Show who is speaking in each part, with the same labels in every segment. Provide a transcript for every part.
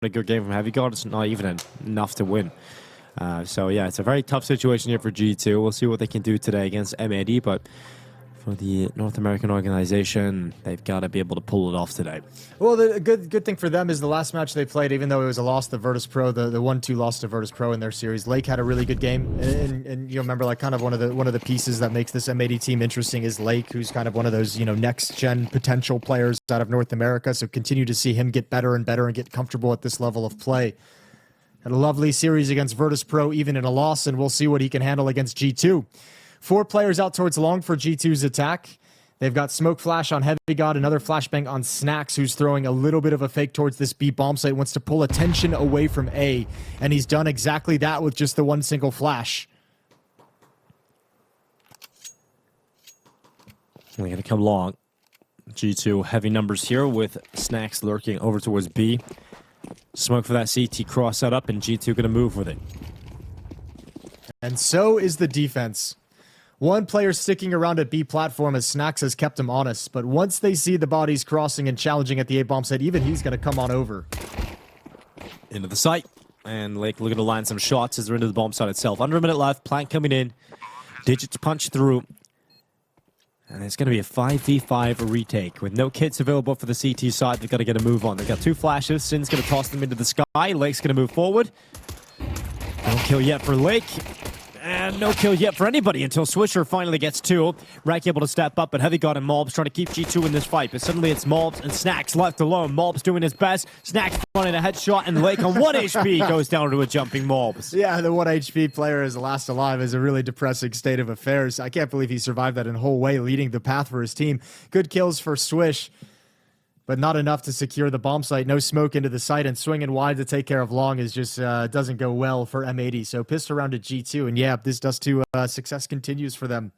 Speaker 1: a good game from Heavy God. It's not even enough to win. So yeah, it's a very tough situation here for G2. We'll see what they can do today against M80, but for the North American organization, they've got to be able to pull it off today.
Speaker 2: Well, the good thing for them is the last match they played, even though it was a loss to Virtus.pro, the 1-2 loss to Virtus.pro in their series, Lake had a really good game. And you remember, like, kind of one of the pieces that makes this M80 team interesting is Lake, who's kind of one of those, you know, next-gen potential players out of North America. So continue to see him get better and better and get comfortable at this level of play. Had a lovely series against Virtus.pro, even in a loss, and we'll see what he can handle against G2. 4 players out towards long for G2's attack. They've got Smoke Flash on Heavy God, another flashbang on Snacks, who's throwing a little bit of a fake towards this B bomb site, wants to pull attention away from A, and he's done exactly that with just the one single flash.
Speaker 1: We're going to come long. G2 heavy numbers here with Snacks lurking over towards B. Smoke for that CT cross setup, and G2 going to move with it.
Speaker 2: And so is the defense. One player sticking around at B platform as Snacks has kept him honest, but once they see the bodies crossing and challenging at the A bomb site, even he's going to come on over.
Speaker 1: Into the site, and Lake looking to line some shots as they're into the bomb site itself. Under a minute left, Plank coming in, Digits punch through, and it's going to be a 5v5 retake with no kits available for the CT side. They've got to get a move on. They've got 2 flashes. Sin's going to toss them into the sky. Lake's going to move forward. No kill yet for Lake. And no kill yet for anybody until Swisher finally gets 2. Rack able to step up, but Heavy God and malbs trying to keep G2 in this fight. But suddenly it's malbs and Snacks left alone. malbs doing his best. Snacks running a headshot, and Lake on 1 HP goes down to a jumping malbs.
Speaker 2: Yeah, the 1 HP player is last alive is a really depressing state of affairs. I can't believe he survived that in whole way, leading the path for his team. Good kills for Swish, but not enough to secure the bomb site. No smoke into the site, and swinging wide to take care of long is just doesn't go well for M80. So pissed around at G2, and yeah, this Dust2 success continues for them.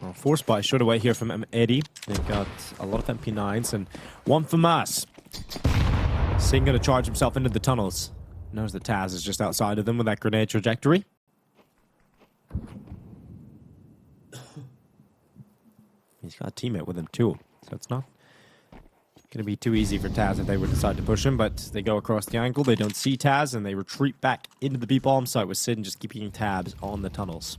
Speaker 1: Well, 4 spots short away here from M80. They've got a lot of MP9s and 1 for Mass. Singh going to charge himself into the tunnels. Knows that Taz is just outside of them with that grenade trajectory. He's got a teammate with him too, so it's not going to be too easy for Taz if they would decide to push him, but they go across the angle, they don't see Taz, and they retreat back into the B bomb site with Sin just keeping tabs on the tunnels.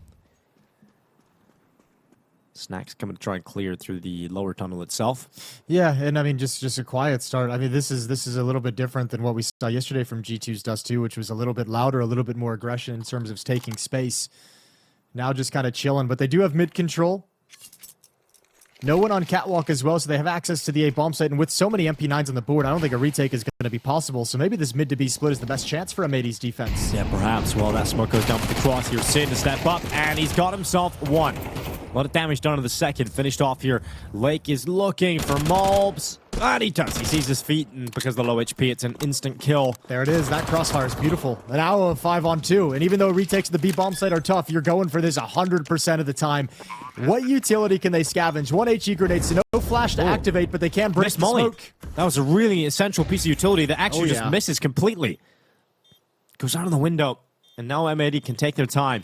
Speaker 1: Snacks coming to try and clear through the lower tunnel itself.
Speaker 2: Yeah, and I mean, just a quiet start. I mean, this is a little bit different than what we saw yesterday from G2's Dust2, which was a little bit louder, a little bit more aggression in terms of taking space. Now just kind of chilling, but they do have mid control. No one on catwalk as well, so they have access to the A bomb site, and with so many MP9s on the board, I don't think a retake is going to be possible, so maybe this mid to B split is the best chance for M80's defense.
Speaker 1: Yeah, perhaps. Well, that smoke goes down with the cross here. Sin to step up, and he's got himself 1. A lot of damage done in the second. Finished off here. Lake is looking for malbs. And he does. He sees his feet, and because of the low HP, it's an instant kill.
Speaker 2: There it is. That crossfire is beautiful. An hour of 5-on-2. And even though retakes of the B bomb site are tough, you're going for this 100% of the time. What utility can they scavenge? 1 HE grenades, so no flash to activate, but they can break the smoke.
Speaker 1: That was a really essential piece of utility that actually just misses completely. Goes out of the window, and now M80 can take their time.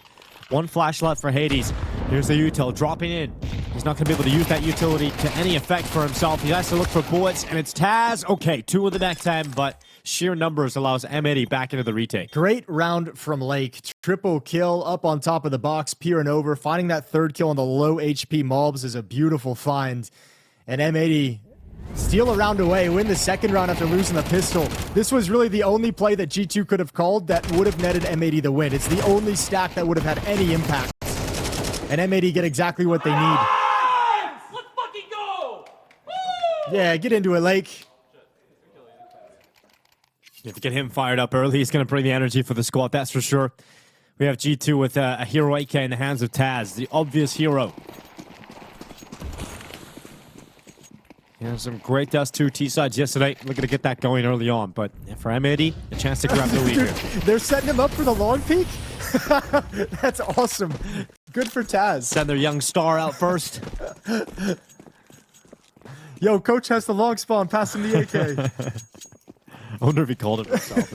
Speaker 1: 1 flash left for Hades. Here's the util dropping in. He's not going to be able to use that utility to any effect for himself. He has to look for bullets, and it's Taz. Okay, 2 of the next 10, but sheer numbers allows M80 back into the retake.
Speaker 2: Great round from Lake. Triple kill up on top of the box, peering over. Finding that 3rd kill on the low HP malbs is a beautiful find. And M80 steal a round away, win the 2nd round after losing the pistol. This was really the only play that G2 could have called that would have netted M80 the win. It's the only stack that would have had any impact. And M80 get exactly what they need.
Speaker 3: Let's fucking go!
Speaker 2: Yeah, get into it, Lake.
Speaker 1: You have to get him fired up early. He's going to bring the energy for the squad, that's for sure. We have G2 with a hero AK in the hands of Taz, the obvious hero. Yeah, some great Dust2 T-sides yesterday. Looking to get that going early on, but for M80, a chance to grab the lead here.
Speaker 2: They're setting him up for the long peak? That's awesome. Good for Taz.
Speaker 1: Send their young star out first.
Speaker 2: Yo, coach has the long spawn. Pass him the AK.
Speaker 1: I wonder if he called it himself.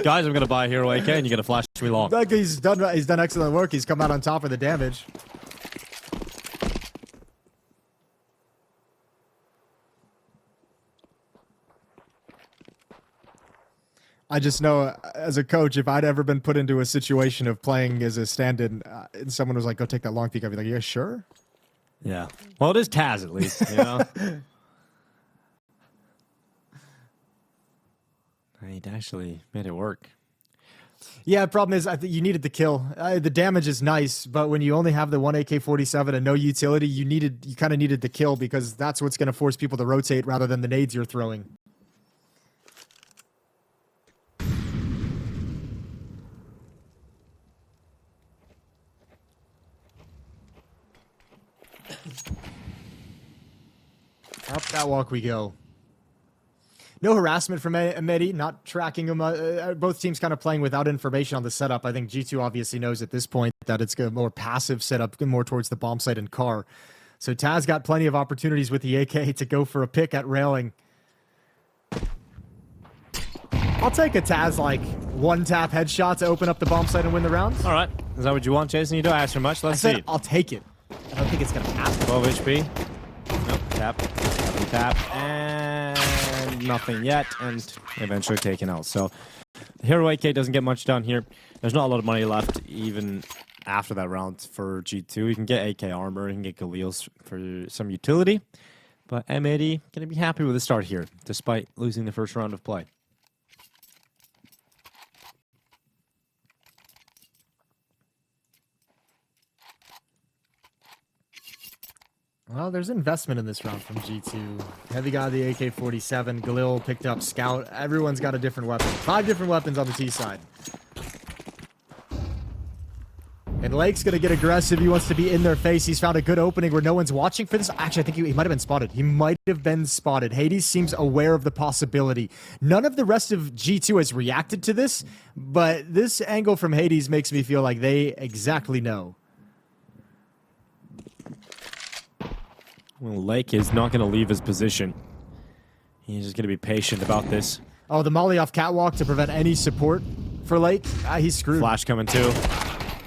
Speaker 1: Guys, I'm going to buy a hero AK and you're going to flash me long.
Speaker 2: Like he's done excellent work. He's come out on top of the damage. I just know as a coach, if I'd ever been put into a situation of playing as a stand-in and someone was like, go take that long peek, I'd be like, yeah, sure.
Speaker 1: Yeah. Well, it is Taz at least, you know? He actually made it work.
Speaker 2: Yeah, the problem is I think you needed the kill. The damage is nice, but when you only have the one AK-47 and no utility, you kind of needed the kill because that's what's going to force people to rotate rather than the nades you're throwing. Up that walk we go. No harassment from M80, not tracking him. Both teams kind of playing without information on the setup. I think G2 obviously knows at this point that it's a more passive setup, more towards the bomb site and car. So Taz got plenty of opportunities with the AK to go for a pick at railing. I'll take a Taz like one-tap headshot to open up the bomb site and win the round.
Speaker 1: All right. Is that what you want, Jason? You don't ask for much. Let's see.
Speaker 2: I'll take it. I don't think it's going to happen.
Speaker 1: 12 HP. Nope. Tap. Tap. And nothing yet. And eventually taken out. So the Hero AK doesn't get much done here. There's not a lot of money left even after that round for G2. You can get AK armor. You can get Galils for some utility. But M80 going to be happy with the start here, despite losing the first round of play.
Speaker 2: Well, there's investment in this round from G2. Heavy got the AK-47. Galil picked up Scout. Everyone's got a different weapon. 5 different weapons on the T side. And Lake's going to get aggressive. He wants to be in their face. He's found a good opening where no one's watching for this. Actually, I think he might have been spotted. He might have been spotted. Hades seems aware of the possibility. None of the rest of G2 has reacted to this, but this angle from Hades makes me feel like they exactly know.
Speaker 1: Well, Lake is not going to leave his position. He's just going to be patient about this.
Speaker 2: Oh, the molly off catwalk to prevent any support for Lake. He's screwed.
Speaker 1: Flash coming too.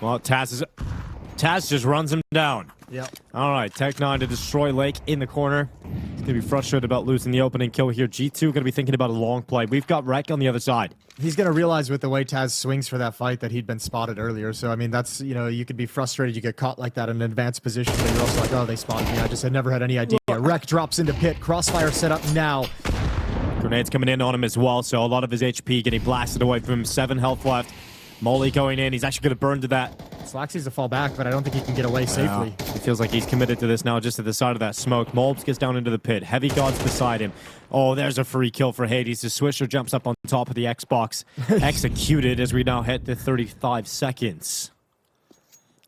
Speaker 1: Well, Taz just runs him down.
Speaker 2: Yep.
Speaker 1: All right, Tech9 to destroy Lake in the corner. He's going to be frustrated about losing the opening kill here. G2 going to be thinking about a long play. We've got Rek on the other side.
Speaker 2: He's going to realize with the way Taz swings for that fight that he'd been spotted earlier. So, I mean, that's, you know, you could be frustrated. You get caught like that in an advanced position, but you're also like, oh, they spotted me. I just had never had any idea. Rek drops into pit. Crossfire set up now.
Speaker 1: Grenades coming in on him as well, so a lot of his HP getting blasted away from him. 7 health left. Molly going in. He's actually going to burn to that.
Speaker 2: Slax needs to fall back, but I don't think he can get away safely.
Speaker 1: He feels like he's committed to this now, just at the side of that smoke. Mulbs gets down into the pit. Heavy Gods beside him. Oh, there's a free kill for Hades. The Swisher jumps up on top of the Xbox. Executed as we now hit the 35 seconds.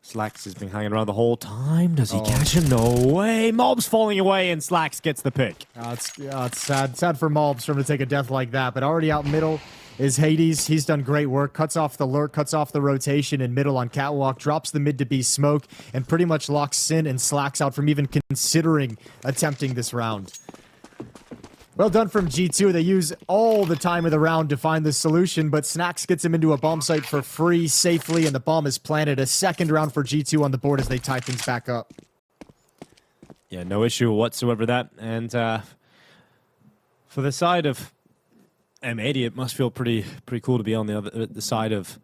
Speaker 1: Slax has been hanging around the whole time. Does he catch him? No way. Mulbs falling away, and Slax gets the pick.
Speaker 2: It's sad. Sad for Mulbs for him to take a death like that, but already out middle is Hades. He's done great work. Cuts off the lurk, cuts off the rotation in middle on catwalk, drops the mid to B smoke, and pretty much locks Sin and Slacks out from even considering attempting this round. Well done from G2. They use all the time of the round to find the solution, but Snacks gets him into a bomb site for free safely, and the bomb is planted. A second round for G2 on the board as they tie things back up.
Speaker 1: Yeah, no issue whatsoever that. And for the side of M80, it must feel pretty cool to be on the side of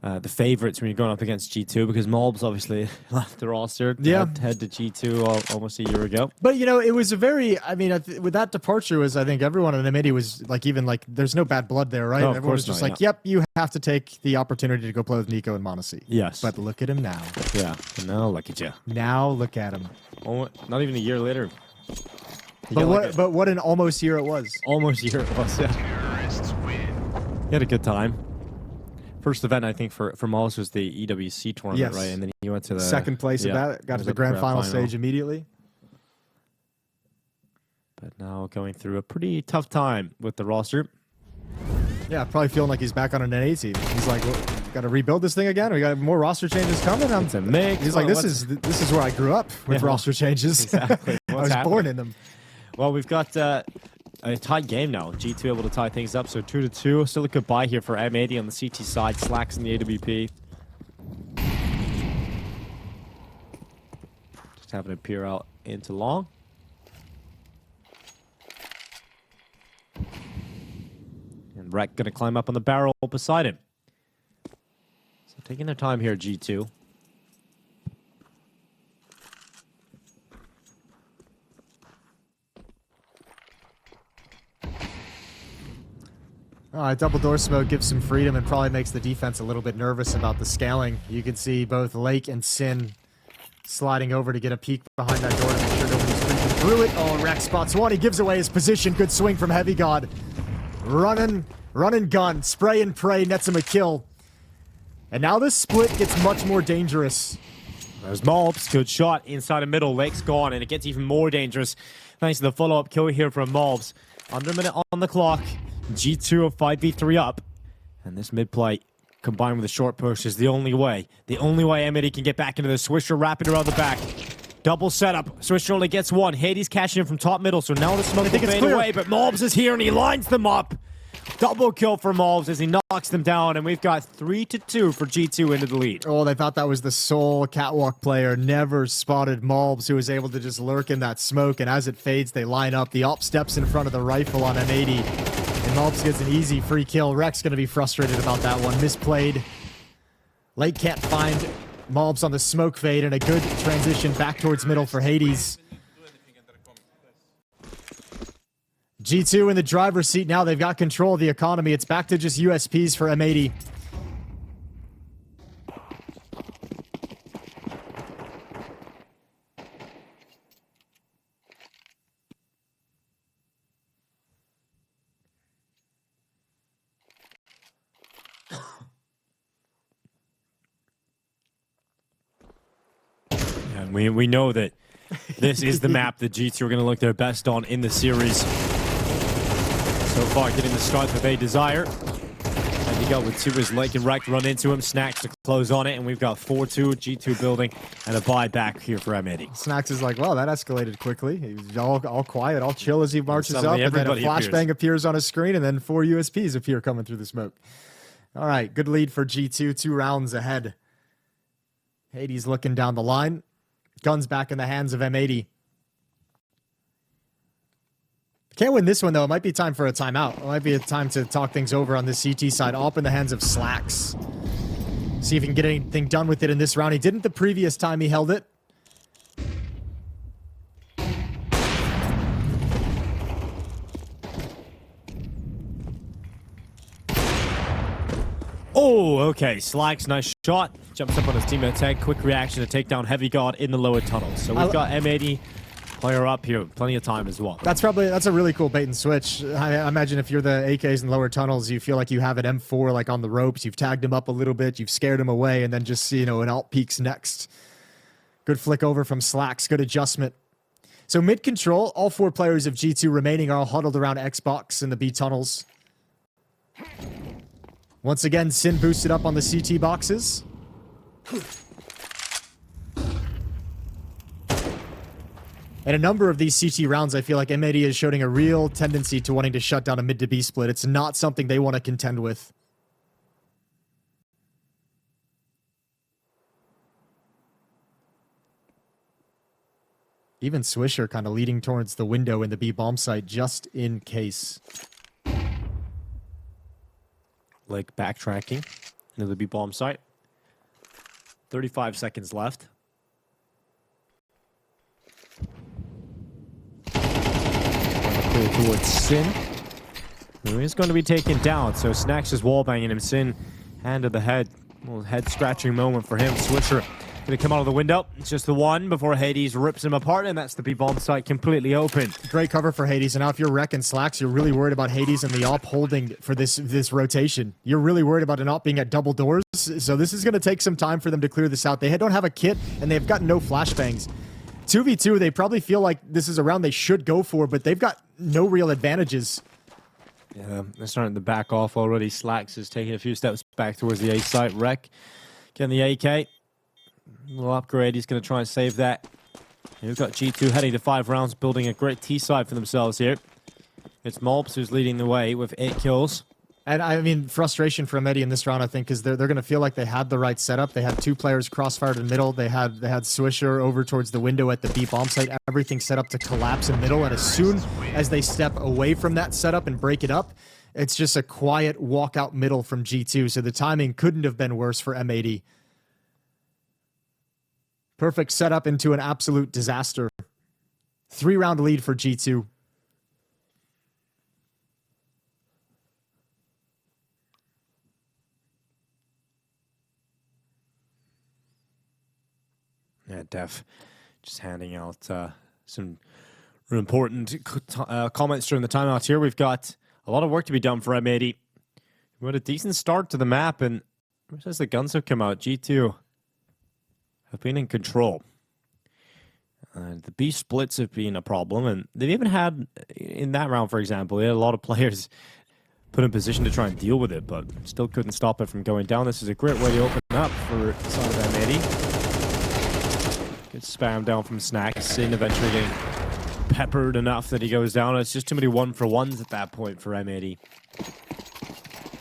Speaker 1: the favorites when you're going up against G2, because Mulbs obviously left the roster.
Speaker 2: Yeah.
Speaker 1: Head to G2 almost a year ago.
Speaker 2: But, you know, it was a very, I mean, with that departure was, I think everyone in M80 was like, even like, there's no bad blood there, right?
Speaker 1: No,
Speaker 2: Everyone was just
Speaker 1: not,
Speaker 2: like, yep, you have to take the opportunity to go play with Nico and Monacy.
Speaker 1: Yes.
Speaker 2: But look at him now.
Speaker 1: Yeah. Now look at you.
Speaker 2: Now look at him.
Speaker 1: Oh, not even a year later.
Speaker 2: But what an almost year it was.
Speaker 1: Almost a year it was, yeah. He had a good time. First event, I think, for Mulbs was the EWC tournament,
Speaker 2: Yes.
Speaker 1: right? And then he went to the
Speaker 2: Second place of that. Got to the grand final stage immediately.
Speaker 1: But now going through a pretty tough time with the roster.
Speaker 2: Yeah, probably feeling like he's back on an NA team. He's like, well, got to rebuild this thing again. We got more roster changes coming.
Speaker 1: It's a mix.
Speaker 2: He's like, this is where I grew up with roster changes.
Speaker 1: Exactly.
Speaker 2: I was born in them.
Speaker 1: Well, we've got a tied game now. G2 able to tie things up, so 2-2. Still a good buy here for M80 on the CT side. Slacks in the AWP. Just having to peer out into long. And Wreck going to climb up on the barrel beside him. So taking their time here, G2.
Speaker 2: Double door smoke gives some freedom and probably makes the defense a little bit nervous about the scaling. You can see both Lake and Sin sliding over to get a peek behind that door to make sure nobody's creeping through it. Oh, Rex spots one. He gives away his position. Good swing from Heavy God. Run and gun. Spray and pray. Nets him a kill. And now this split gets much more dangerous.
Speaker 1: There's malbs. Good shot inside the middle. Lake's gone, and it gets even more dangerous thanks to the follow-up kill here from malbs. Under a minute on the clock. G2 of 5v3 up. And this mid-play combined with a short push is the only way. The only way M80 can get back into the Swisher rapid around the back. Double setup. Swisher only gets one. Hades cashing in from top middle, so now the smoke will fade away, but malbs is here and he lines them up. Double kill for malbs as he knocks them down, and we've got 3-2 for G2 into the lead.
Speaker 2: Oh, they thought that was the sole catwalk player. Never spotted malbs, who was able to just lurk in that smoke, and as it fades, they line up. The op steps in front of the rifle on M80, and malbs gets an easy free kill. Rex going to be frustrated about that one. Misplayed. Lake can't find malbs on the smoke fade, and a good transition back towards middle for Hades. G2 in the driver's seat now. They've got control of the economy. It's back to just USPs for M80.
Speaker 1: And we know that this is the map that G2 are going to look their best on in the series. So far, getting the start that they desire. And you got with two as Lake and Wreck run into him. Snacks to close on it, and we've got 4-2 G2 building and a buy back here for M80.
Speaker 2: Snacks is like, well, that escalated quickly. He's all quiet, all chill as he marches up,
Speaker 1: Suddenly
Speaker 2: and then a
Speaker 1: everybody
Speaker 2: flashbang appears on his screen, and then 4 USPs appear coming through the smoke. All right, good lead for G2, 2 rounds ahead. Hades looking down the line. Guns back in the hands of M80. Can't win this one, though. It might be time for a timeout. It might be a time to talk things over on the CT side. All up in the hands of Slacks. See if he can get anything done with it in this round. He didn't the previous time he held it.
Speaker 1: Oh, okay. Slacks, nice shot. Jumps up on his teammate's head. Quick reaction to take down Heavy God in the lower tunnel. So we've got M80 player up here. Plenty of time as well.
Speaker 2: That's a really cool bait and switch. I imagine if you're the AKs in lower tunnels, you feel like you have an M4 like on the ropes. You've tagged him up a little bit. You've scared him away, and then just, an alt peeks next. Good flick over from Slacks. Good adjustment. So mid control, all 4 players of G2 remaining are all huddled around Xbox in the B tunnels. Once again, Sin boosted up on the CT boxes. And a number of these CT rounds, I feel like M80 is showing a real tendency to wanting to shut down a mid to B split. It's not something they want to contend with. Even Swisher kind of leading towards the window in the B bomb site just in case.
Speaker 1: Like backtracking into the B bomb site. 35 seconds left. Towards Sin, who is going to be taken down. So Snacks is wallbanging him. Sin, hand to the head. A little head scratching moment for him. Swisher going to come out of the window. It's just the one before Hades rips him apart, and that's the B-bomb site completely open.
Speaker 2: Great cover for Hades. And now if you're wrecking Slacks, you're really worried about Hades and the op holding for this rotation. You're really worried about an op being at double doors. So this is going to take some time for them to clear this out. They don't have a kit, and they've got no flashbangs. 2v2, they probably feel like this is a round they should go for, but they've got no real advantages.
Speaker 1: Yeah, they're starting to back off already. Slacks is taking a few steps back towards the A site. Wreck getting the AK. A little upgrade. He's going to try and save that. And we've got G2 heading to 5 rounds, building a great T side for themselves here. It's malbs who's leading the way with 8 kills.
Speaker 2: And I mean, frustration for M80 in this round, I think, because they're going to feel like they had the right setup. They had 2 players crossfired in middle. They had Swisher over towards the window at the B bomb site. Everything set up to collapse in middle. And as soon as they step away from that setup and break it up, It's just a quiet walkout middle from G2, so the timing couldn't have been worse for M80. Perfect setup into an absolute disaster. 3-round lead for G2.
Speaker 1: Yeah, Def just handing out some important comments during the timeout here. We've got a lot of work to be done for M80. We had a decent start to the map, and as the guns have come out, G2 have been in control. The B splits have been a problem, and they've even had, in that round, for example, they had a lot of players put in position to try and deal with it, but still couldn't stop it from going down. This is a great way to open up for the side of M80. Good spam down from Snacks, Sin eventually getting peppered enough that he goes down. It's just too many 1-for-1s at that point for M80.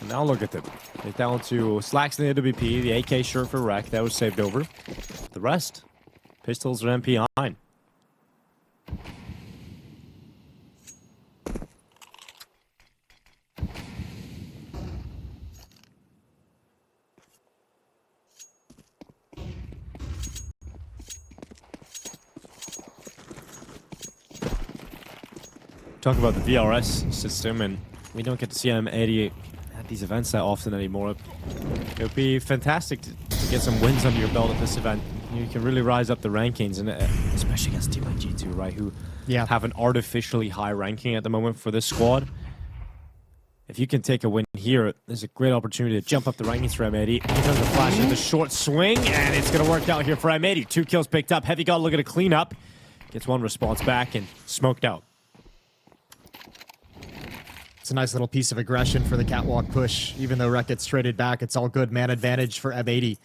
Speaker 1: And now look at them. They're down to Slacks in the AWP, the AK shirt for Wreck, that was saved over. The rest, pistols or MP9. Talk about the VRS system, and we don't get to see M80 at these events that often anymore. It would be fantastic to get some wins under your belt at this event. You can really rise up the rankings, and especially against a team like G2, right, who have an artificially high ranking at the moment for this squad. If you can take a win here, there's a great opportunity to jump up the rankings for M80. He does the flash in the short swing, and it's going to work out here for M80. 2 kills picked up. Heavy God looking to clean up. Gets 1 response back and smoked out.
Speaker 2: It's a nice little piece of aggression for the catwalk push. Even though Wreck gets traded back, it's all good. Man advantage for M80.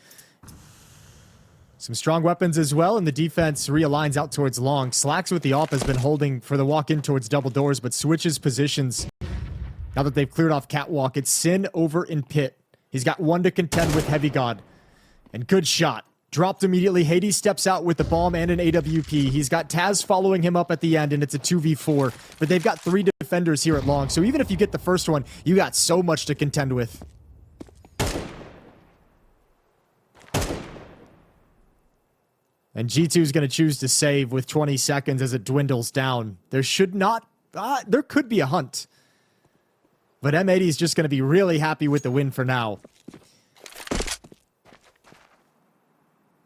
Speaker 2: Some strong weapons as well, and the defense realigns out towards long. Slacks with the AWP has been holding for the walk in towards double doors, but switches positions. Now that they've cleared off catwalk, it's Sin over in pit. He's got 1 to contend with Heavy God. And good shot. Dropped immediately. Hades steps out with the bomb and an AWP. He's got Taz following him up at the end, and it's a 2v4. But they've got 3 defenders here at long, so even if you get the first one, you got so much to contend with. And G2 is going to choose to save with 20 seconds as it dwindles down. There should not... there could be a hunt. But M80 is just going to be really happy with the win for now.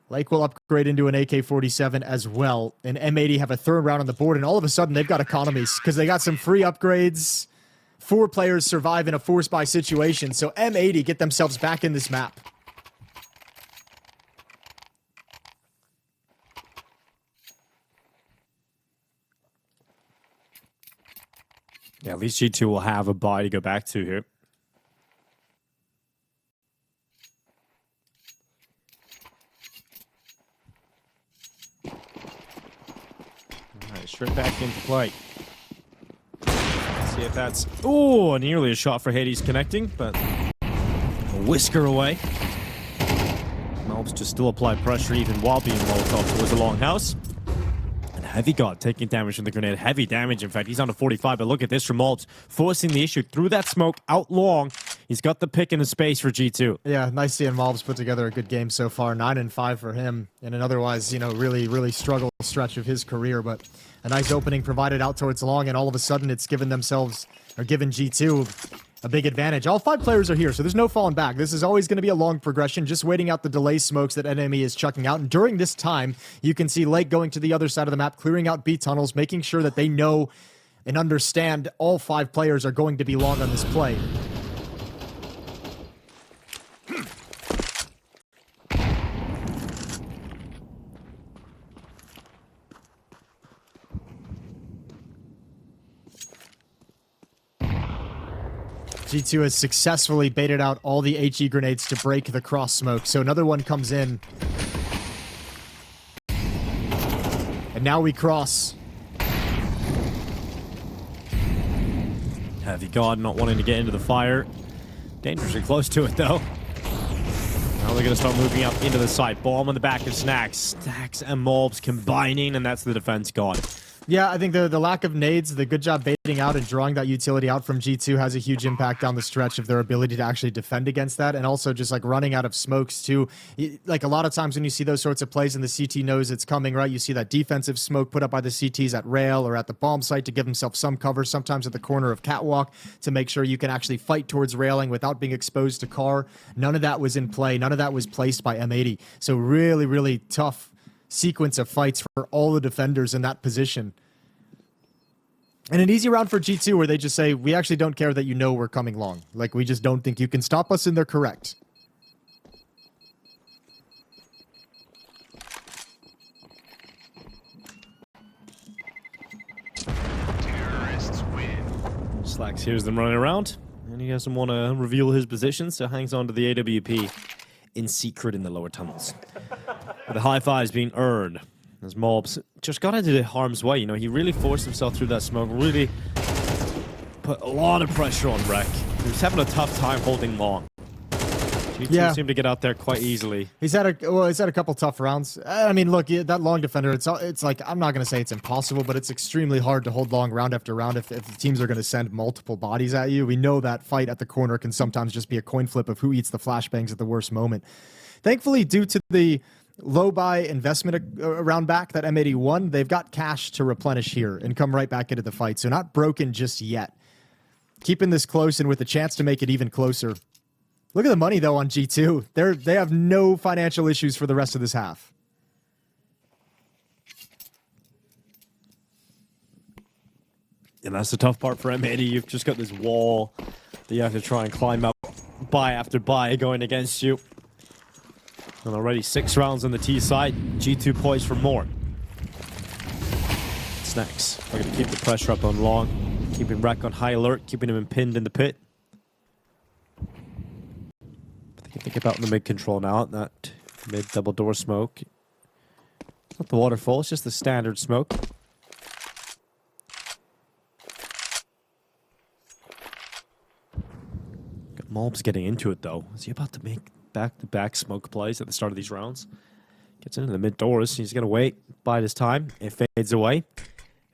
Speaker 2: Lake will upgrade into an AK-47 as well. And M80 have a 3rd round on the board, and all of a sudden they've got economies because they got some free upgrades. 4 players survive in a force buy situation, so M80 get themselves back in this map.
Speaker 1: Yeah, at least G2 will have a buy to go back to here. Straight back into play. See if that's... Oh, nearly a shot for Hades connecting, but a whisker away. Malbs to still apply pressure even while being molotov towards the longhouse. And Heavy God taking damage from the grenade. Heavy damage, in fact. He's on to 45, but look at this from Malbs. Forcing the issue through that smoke out long. He's got the pick in the space for G2.
Speaker 2: Yeah, nice seeing Malbs put together a good game so far. 9-5 for him. And an otherwise, you know, really struggle stretch of his career, but... a nice opening provided out towards long, and all of a sudden it's given themselves, or given G2, a big advantage. All 5 players are here, so there's no falling back. This is always going to be a long progression, just waiting out the delay smokes that enemy is chucking out. And during this time, you can see Lake going to the other side of the map, clearing out B tunnels, making sure that they know and understand all 5 players are going to be long on this play. G2 has successfully baited out all the HE grenades to break the cross smoke. So another one comes in. And now we cross.
Speaker 1: Heavy God not wanting to get into the fire. Dangerously close to it, though. Now they're going to start moving up into the site. Bomb on the back of Snacks. Stacks and Malbs combining, and that's the defense gone.
Speaker 2: Yeah, I think the lack of nades, the good job baiting out and drawing that utility out from G2 has a huge impact down the stretch of their ability to actually defend against that, and also just like running out of smokes too. Like a lot of times when you see those sorts of plays and the CT knows it's coming, right? You see that defensive smoke put up by the CTs at rail or at the bomb site to give themselves some cover, sometimes at the corner of catwalk to make sure you can actually fight towards railing without being exposed to car. None of that was in play. None of that was placed by M80. So really, really tough sequence of fights for all the defenders in that position. And an easy round for G2 where they just say, we actually don't care that you know we're coming long. Like, we just don't think you can stop us, and they're correct.
Speaker 4: Terrorists win.
Speaker 1: Slacks hears them running around, and he doesn't want to reveal his position, so hangs on to the AWP in secret in the lower tunnels. The high five is being earned as Mobs just got into the harm's way. You know, he really forced himself through that smoke, really put a lot of pressure on Rek. He was having a tough time holding long. G2 seemed to get out there quite easily.
Speaker 2: He's had a couple tough rounds. I mean, look, that long defender, it's like, I'm not going to say it's impossible, but it's extremely hard to hold long round after round if the teams are going to send multiple bodies at you. We know that fight at the corner can sometimes just be a coin flip of who eats the flashbangs at the worst moment. Thankfully, due to the low buy investment around back that M80 won, they've got cash to replenish here and come right back into the fight. So not broken just yet. Keeping this close and with a chance to make it even closer. Look at the money, though, on G2. They have no financial issues for the rest of this half.
Speaker 1: And that's the tough part for M80. You've just got this wall that you have to try and climb up buy after buy going against you. And already 6 rounds on the T side. G2 poised for more. Snacks are going to keep the pressure up on long. Keeping Rek on high alert. Keeping him pinned in the pit. But they can think about the mid control now. That mid double door smoke. It's not the waterfall. It's just the standard smoke. Got Mobs getting into it though. Is he about to make back-to-back smoke plays at the start of these rounds? Gets into the mid doors. He's going to wait, bide his time. It fades away.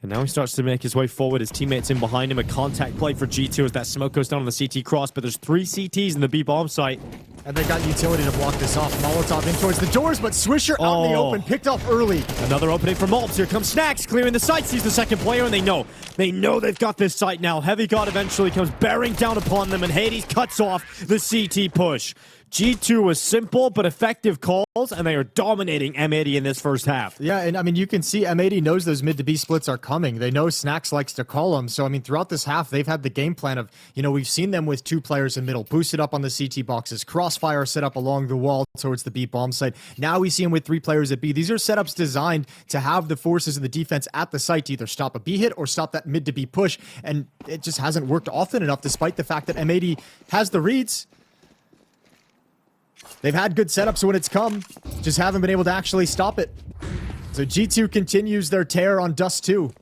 Speaker 1: And now he starts to make his way forward. His teammates in behind him. A contact play for G2 as that smoke goes down on the CT cross. But there's 3 CTs in the B bomb site.
Speaker 2: And they got utility to block this off. Molotov in towards the doors, but Swisher out in the open, picked off early.
Speaker 1: Another opening for Mobs. Here comes Snacks, clearing the site. Sees the second player, and they know they've got this site now. Heavy God eventually comes bearing down upon them, and Hades cuts off the CT push. G2 was simple but effective calls, and they are dominating M80 in this first half.
Speaker 2: Yeah, and I mean, you can see M80 knows those mid to B splits are coming. They know Snacks likes to call them. So, I mean, throughout this half, they've had the game plan of, you know, we've seen them with 2 players in middle, boosted up on the CT boxes, crossfire set up along the wall towards the B bomb site. Now we see them with 3 players at B. These are setups designed to have the forces in the defense at the site to either stop a B hit or stop that mid to B push. And it just hasn't worked often enough, despite the fact that M80 has the reads. They've had good setups when it's come, just haven't been able to actually stop it. So G2 continues their tear on Dust2.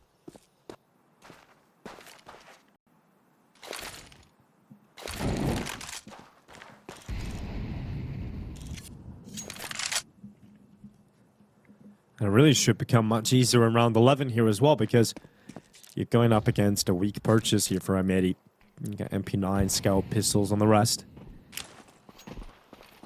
Speaker 1: It really should become much easier in round 11 here as well, because you're going up against a weak purchase here for M80. You got MP9, scout, pistols on the rest.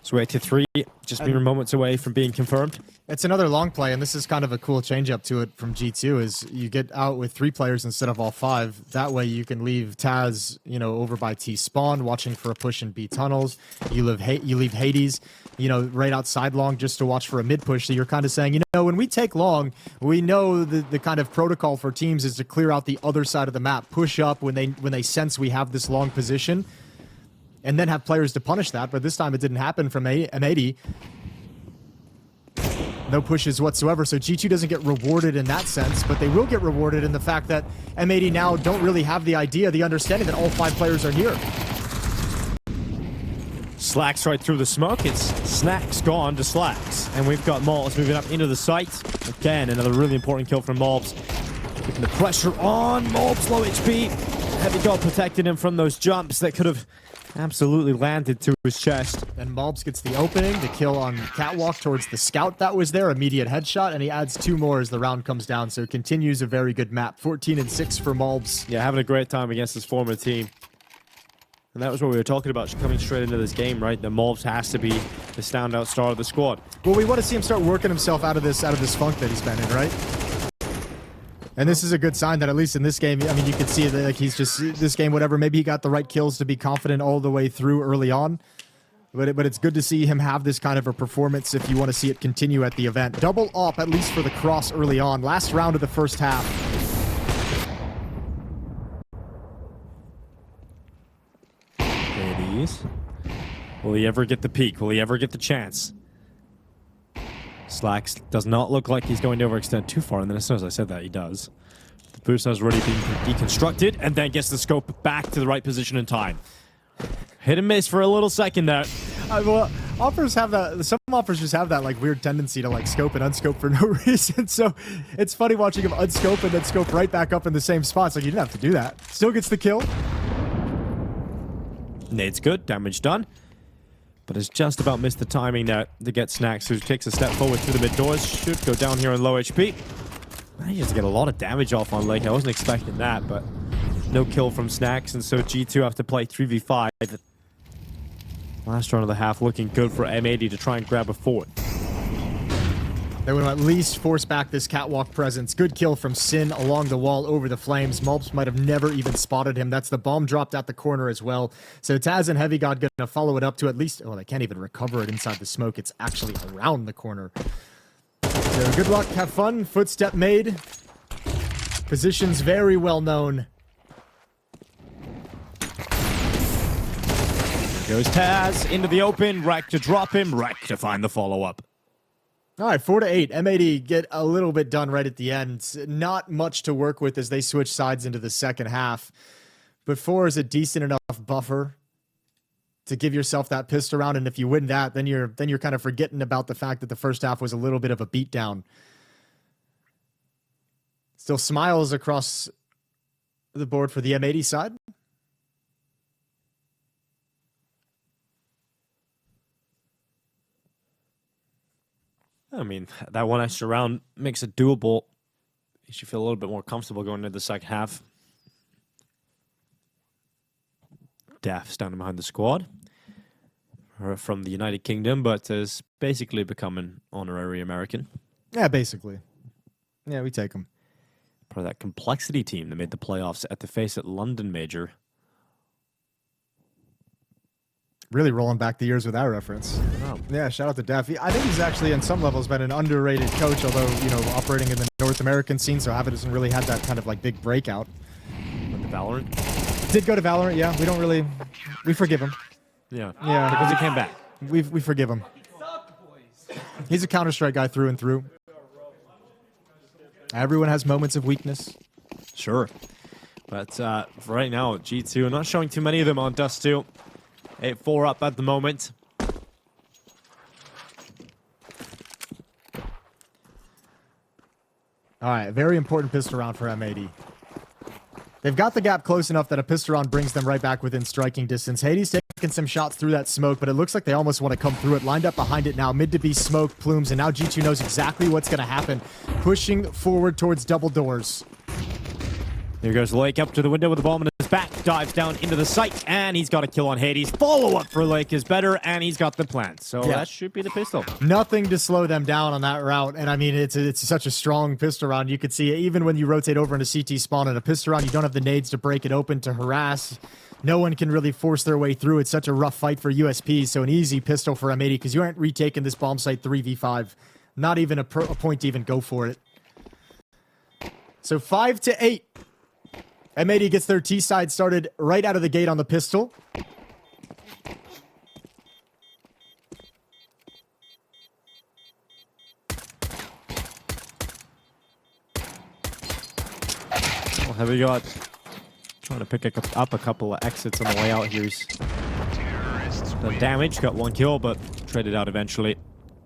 Speaker 1: So we're to 3, just mere moments away from being confirmed.
Speaker 2: It's another long play, and this is kind of a cool change up to it from G2, is you get out with 3 players instead of all 5. That way you can leave Taz, you know, over by T spawn, watching for a push in B tunnels. You leave Hades, you know, right outside long just to watch for a mid push. So you're kind of saying, you know, when we take long, we know the kind of protocol for teams is to clear out the other side of the map, push up when they sense we have this long position, and then have players to punish that. But this time it didn't happen from M80. No pushes whatsoever, so G2 doesn't get rewarded in that sense, but they will get rewarded in the fact that M80 now don't really have the idea, the understanding that all 5 players are here.
Speaker 1: Slacks right through the smoke. It's Snacks gone to Slacks. And we've got Mobs moving up into the site. Again, another really important kill from Mobs. Keeping the pressure on. Mobs low HP. Heavy God protected him from those jumps that could have Absolutely landed to his chest.
Speaker 2: And malbs gets the opening, the kill on Catwalk towards the scout that was there, immediate headshot, and he adds 2 more as the round comes down, so it continues a very good map. 14-6 for malbs.
Speaker 1: Yeah, having a great time against his former team. And that was what we were talking about coming straight into this game, right? The malbs has to be the standout star of the squad.
Speaker 2: Well, we want to see him start working himself out of this funk that he's been in, right? And this is a good sign that at least in this game, I mean, you can see that like he's just this game, whatever. Maybe he got the right kills to be confident all the way through early on. But it's good to see him have this kind of a performance if you want to see it continue at the event. Double up, at least for the cross early on. Last round of the first half.
Speaker 1: Ladies. Will he ever get the peak? Will he ever get the chance? Slacks does not look like he's going to overextend too far, and then as soon as I said that, he does. The boost has already been deconstructed, and then gets the scope back to the right position in time. Hit and miss for a little second there.
Speaker 2: Well, offers have that. Some offers just have that like weird tendency to like scope and unscope for no reason. So it's funny watching him unscope and then scope right back up in the same spots. Like you didn't have to do that. Still gets the kill.
Speaker 1: Nade's good, damage done. But it's just about missed the timing there to get Snacks, who takes a step forward through the mid doors. Should go down here on low HP. He has to get a lot of damage off on Lake. I wasn't expecting that, but no kill from Snacks, and so G2 have to play 3v5. Last round of the half looking good for M80 to try and grab a fort.
Speaker 2: They would at least force back this catwalk presence. Good kill from Sin along the wall over the flames. malbs might have never even spotted him. That's the bomb dropped at the corner as well. So Taz and Heavy God gonna follow it up to at least... Oh, they can't even recover it inside the smoke. It's actually around the corner. So good luck, have fun. Footstep made. Positions very well known.
Speaker 1: Goes Taz into the open. Wreck to drop him. Wreck to find the follow-up.
Speaker 2: All right, 4-8. M80 get a little bit done right at the end. Not much to work with as they switch sides into the second half. But 4 is a decent enough buffer to give yourself that pissed around. And if you win that, then you're kind of forgetting about the fact that the first half was a little bit of a beatdown. Still smiles across the board for the M80 side.
Speaker 1: I mean, that one extra round makes it doable. You should feel a little bit more comfortable going into the second half. Daff standing behind the squad. From the United Kingdom, but has basically become an honorary American.
Speaker 2: Yeah, basically. Yeah, we take them.
Speaker 1: Part of that complexity team that made the playoffs at the Face at London Major.
Speaker 2: Really rolling back the years with that reference.
Speaker 1: Oh.
Speaker 2: Yeah, shout out to Daff. I think he's actually, in some levels, been an underrated coach, although, you know, operating in the North American scene, so Havit hasn't really had that kind of, like, big breakout.
Speaker 1: With the Valorant?
Speaker 2: Did go to Valorant, yeah. We don't really... We forgive him.
Speaker 1: Yeah.
Speaker 2: Yeah.
Speaker 1: Because he came back.
Speaker 2: We forgive him. He's a Counter-Strike guy through and through. Everyone has moments of weakness.
Speaker 1: Sure. But for right now, G2 not showing too many of them on Dust2. 8-4 up at the moment.
Speaker 2: All right, very important pistol round for M80. They've got the gap close enough that a pistol round brings them right back within striking distance. Hades taking some shots through that smoke, but it looks like they almost want to come through it. Lined up behind it now. Mid to be smoke, plumes, and now G2 knows exactly what's going to happen. Pushing forward towards double doors.
Speaker 1: Here goes Lake up to the window with the bomb in his back. Dives down into the site, and he's got a kill on Hades. Follow-up for Lake is better, and he's got the plant. So
Speaker 2: Yeah.
Speaker 1: that should be the pistol.
Speaker 2: Nothing to slow them down on that route. And I mean, it's such a strong pistol round. You could see it even when you rotate over into CT spawn at a pistol round, you don't have the nades to break it open to harass. No one can really force their way through. It's such a rough fight for USPs. So an easy pistol for M80 because you aren't retaking this bomb site 3v5. Not even a point to even go for it. So 5-8. M80 gets their T side started right out of the gate on the pistol.
Speaker 1: Well, have we got trying to pick up a couple of exits on the way out here. He's done damage, got one kill, but traded out eventually.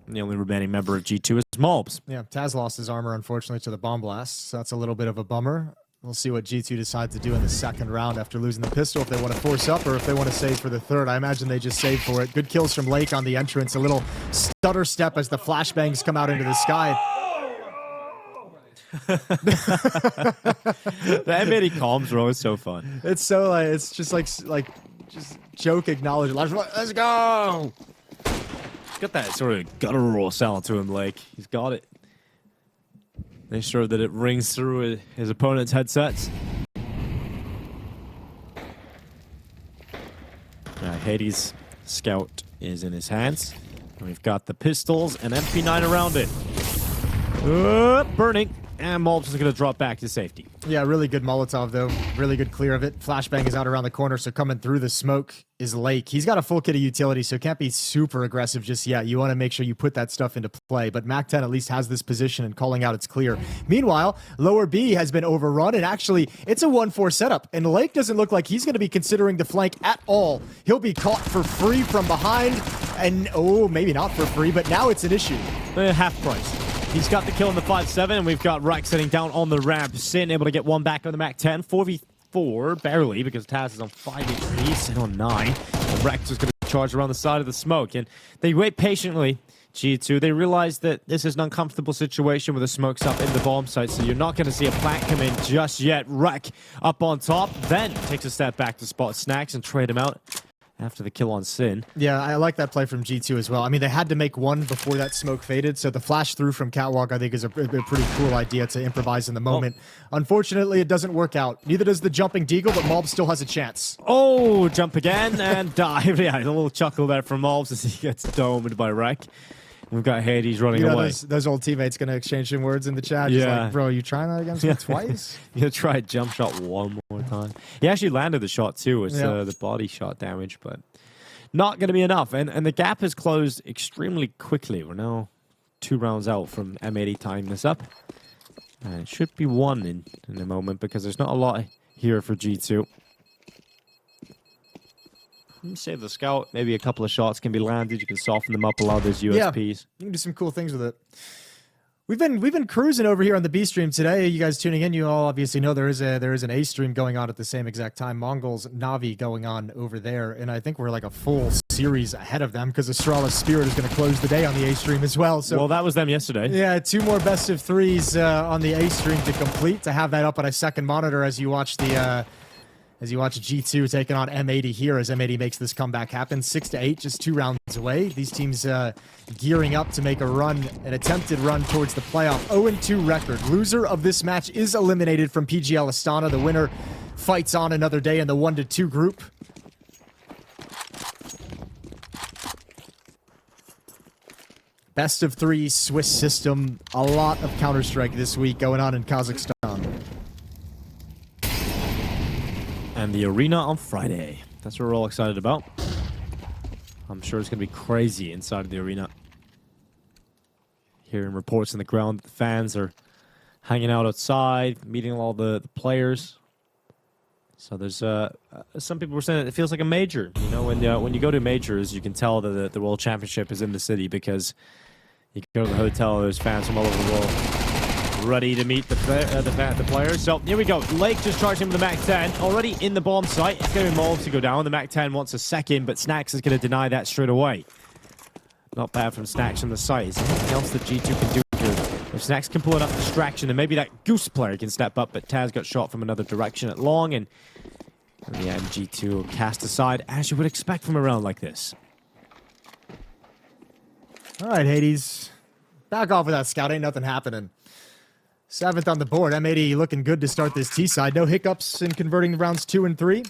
Speaker 1: And the only remaining member of G2 is malbs.
Speaker 2: Yeah, Taz lost his armor, unfortunately, to the bomb blast. So that's a little bit of a bummer. We'll see what G2 decides to do in the second round after losing the pistol, if they want to force up or if they want to save for the third. I imagine they just save for it. Good kills from Lake on the entrance. A little stutter step as the flashbangs come out into the sky.
Speaker 1: The M80 comms are always so fun.
Speaker 2: It's so like, it's just like just joke acknowledge. Let's go.
Speaker 1: He's got that sort of guttural sound to him, Lake. He's got it. Make sure that it rings through his opponent's headsets. Hades' scout is in his hands. And we've got the pistols and MP9 around it. Burning. And mulbs is going to drop back to safety.
Speaker 2: Yeah, really good Molotov, though. Really good clear of it. Flashbang is out around the corner, so coming through the smoke is Lake. He's got a full kit of utility, so can't be super aggressive just yet. You want to make sure you put that stuff into play, but MAC-10 at least has this position and calling out it's clear. Meanwhile, lower B has been overrun, and actually, it's a 1-4 setup, and Lake doesn't look like he's going to be considering the flank at all. He'll be caught for free from behind, and oh, maybe not for free, but now it's an issue.
Speaker 1: Half price. He's got the kill in the 5-7, and we've got Rex sitting down on the ramp. Sin able to get one back on the MAC-10. 4v4, barely, because Taz is on 5 HP. Sin on 9. And Rex is going to charge around the side of the smoke. And they wait patiently, G2. They realize that this is an uncomfortable situation with the smokes up in the bomb site, so you're not going to see a plant come in just yet. Rex up on top, then takes a step back to spot Snacks and trade him out after the kill on Sin.
Speaker 2: Yeah, I like that play from G2 as well. I mean, they had to make one before that smoke faded, so the flash through from Catwalk, I think, is a pretty cool idea to improvise in the moment. Unfortunately, it doesn't work out. Neither does the jumping Deagle, but Mulb still has a chance.
Speaker 1: Oh, jump again and dive. Yeah, a little chuckle there from Mulbs as he gets domed by Rek. We've got Hades running away.
Speaker 2: Those old teammates going to exchange some words in the chat. Just like, bro, you trying that against me twice?
Speaker 1: You gotta try a jump shot one more time. He actually landed the shot too. It's the body shot damage, but not going to be enough. And the gap has closed extremely quickly. We're now 2 rounds out from M80 tying this up. And it should be 1 in a moment because there's not a lot here for G2. Save the scout. Maybe a couple of shots can be landed. You can soften them up, a lot of those USPs.
Speaker 2: Yeah, you can do some cool things with it. We've been cruising over here on the B stream today. You guys tuning in, you all obviously know there is an A stream going on at the same exact time. MongolZ Navi going on over there, and I think we're like a full series ahead of them because Astralis Spirit is going to close the day on the A stream as well. So
Speaker 1: well, that was them yesterday.
Speaker 2: Yeah, 2 more best of 3s on the A stream to complete. To have that up on a second monitor as you watch the. As you watch G2 taking on M80 here as M80 makes this comeback happen. 6-8, just 2 rounds away. These teams gearing up to make a run, an attempted run towards the playoff. 0-2 record. Loser of this match is eliminated from PGL Astana. The winner fights on another day in the 1-2 group. Best of 3 Swiss system. A lot of Counter-Strike this week going on in Kazakhstan.
Speaker 1: And the arena on Friday. That's what we're all excited about. I'm sure it's going to be crazy inside of the arena. Hearing reports in the ground that the fans are hanging out outside, meeting all the players. So there's some people were saying that it feels like a major. You know, when you go to majors, you can tell that the World Championship is in the city because you can go to the hotel, there's fans from all over the world ready to meet the players. So here we go. Lake just charged him with the MAC-10. Already in the bomb site. It's going to be Mulbs to go down. The MAC-10 wants a second, but Snacks is going to deny that straight away. Not bad from Snacks on the site. Is there anything else that G2 can do here? If Snacks can pull enough distraction, then maybe that Goose player can step up, but Taz got shot from another direction at long, and yeah, G2 will cast aside, as you would expect from a round like this.
Speaker 2: All right, Hades. Back off with that scout. Ain't nothing happening. 7th on the board. M80 looking good to start this T side. No hiccups in converting the rounds 2 and 3.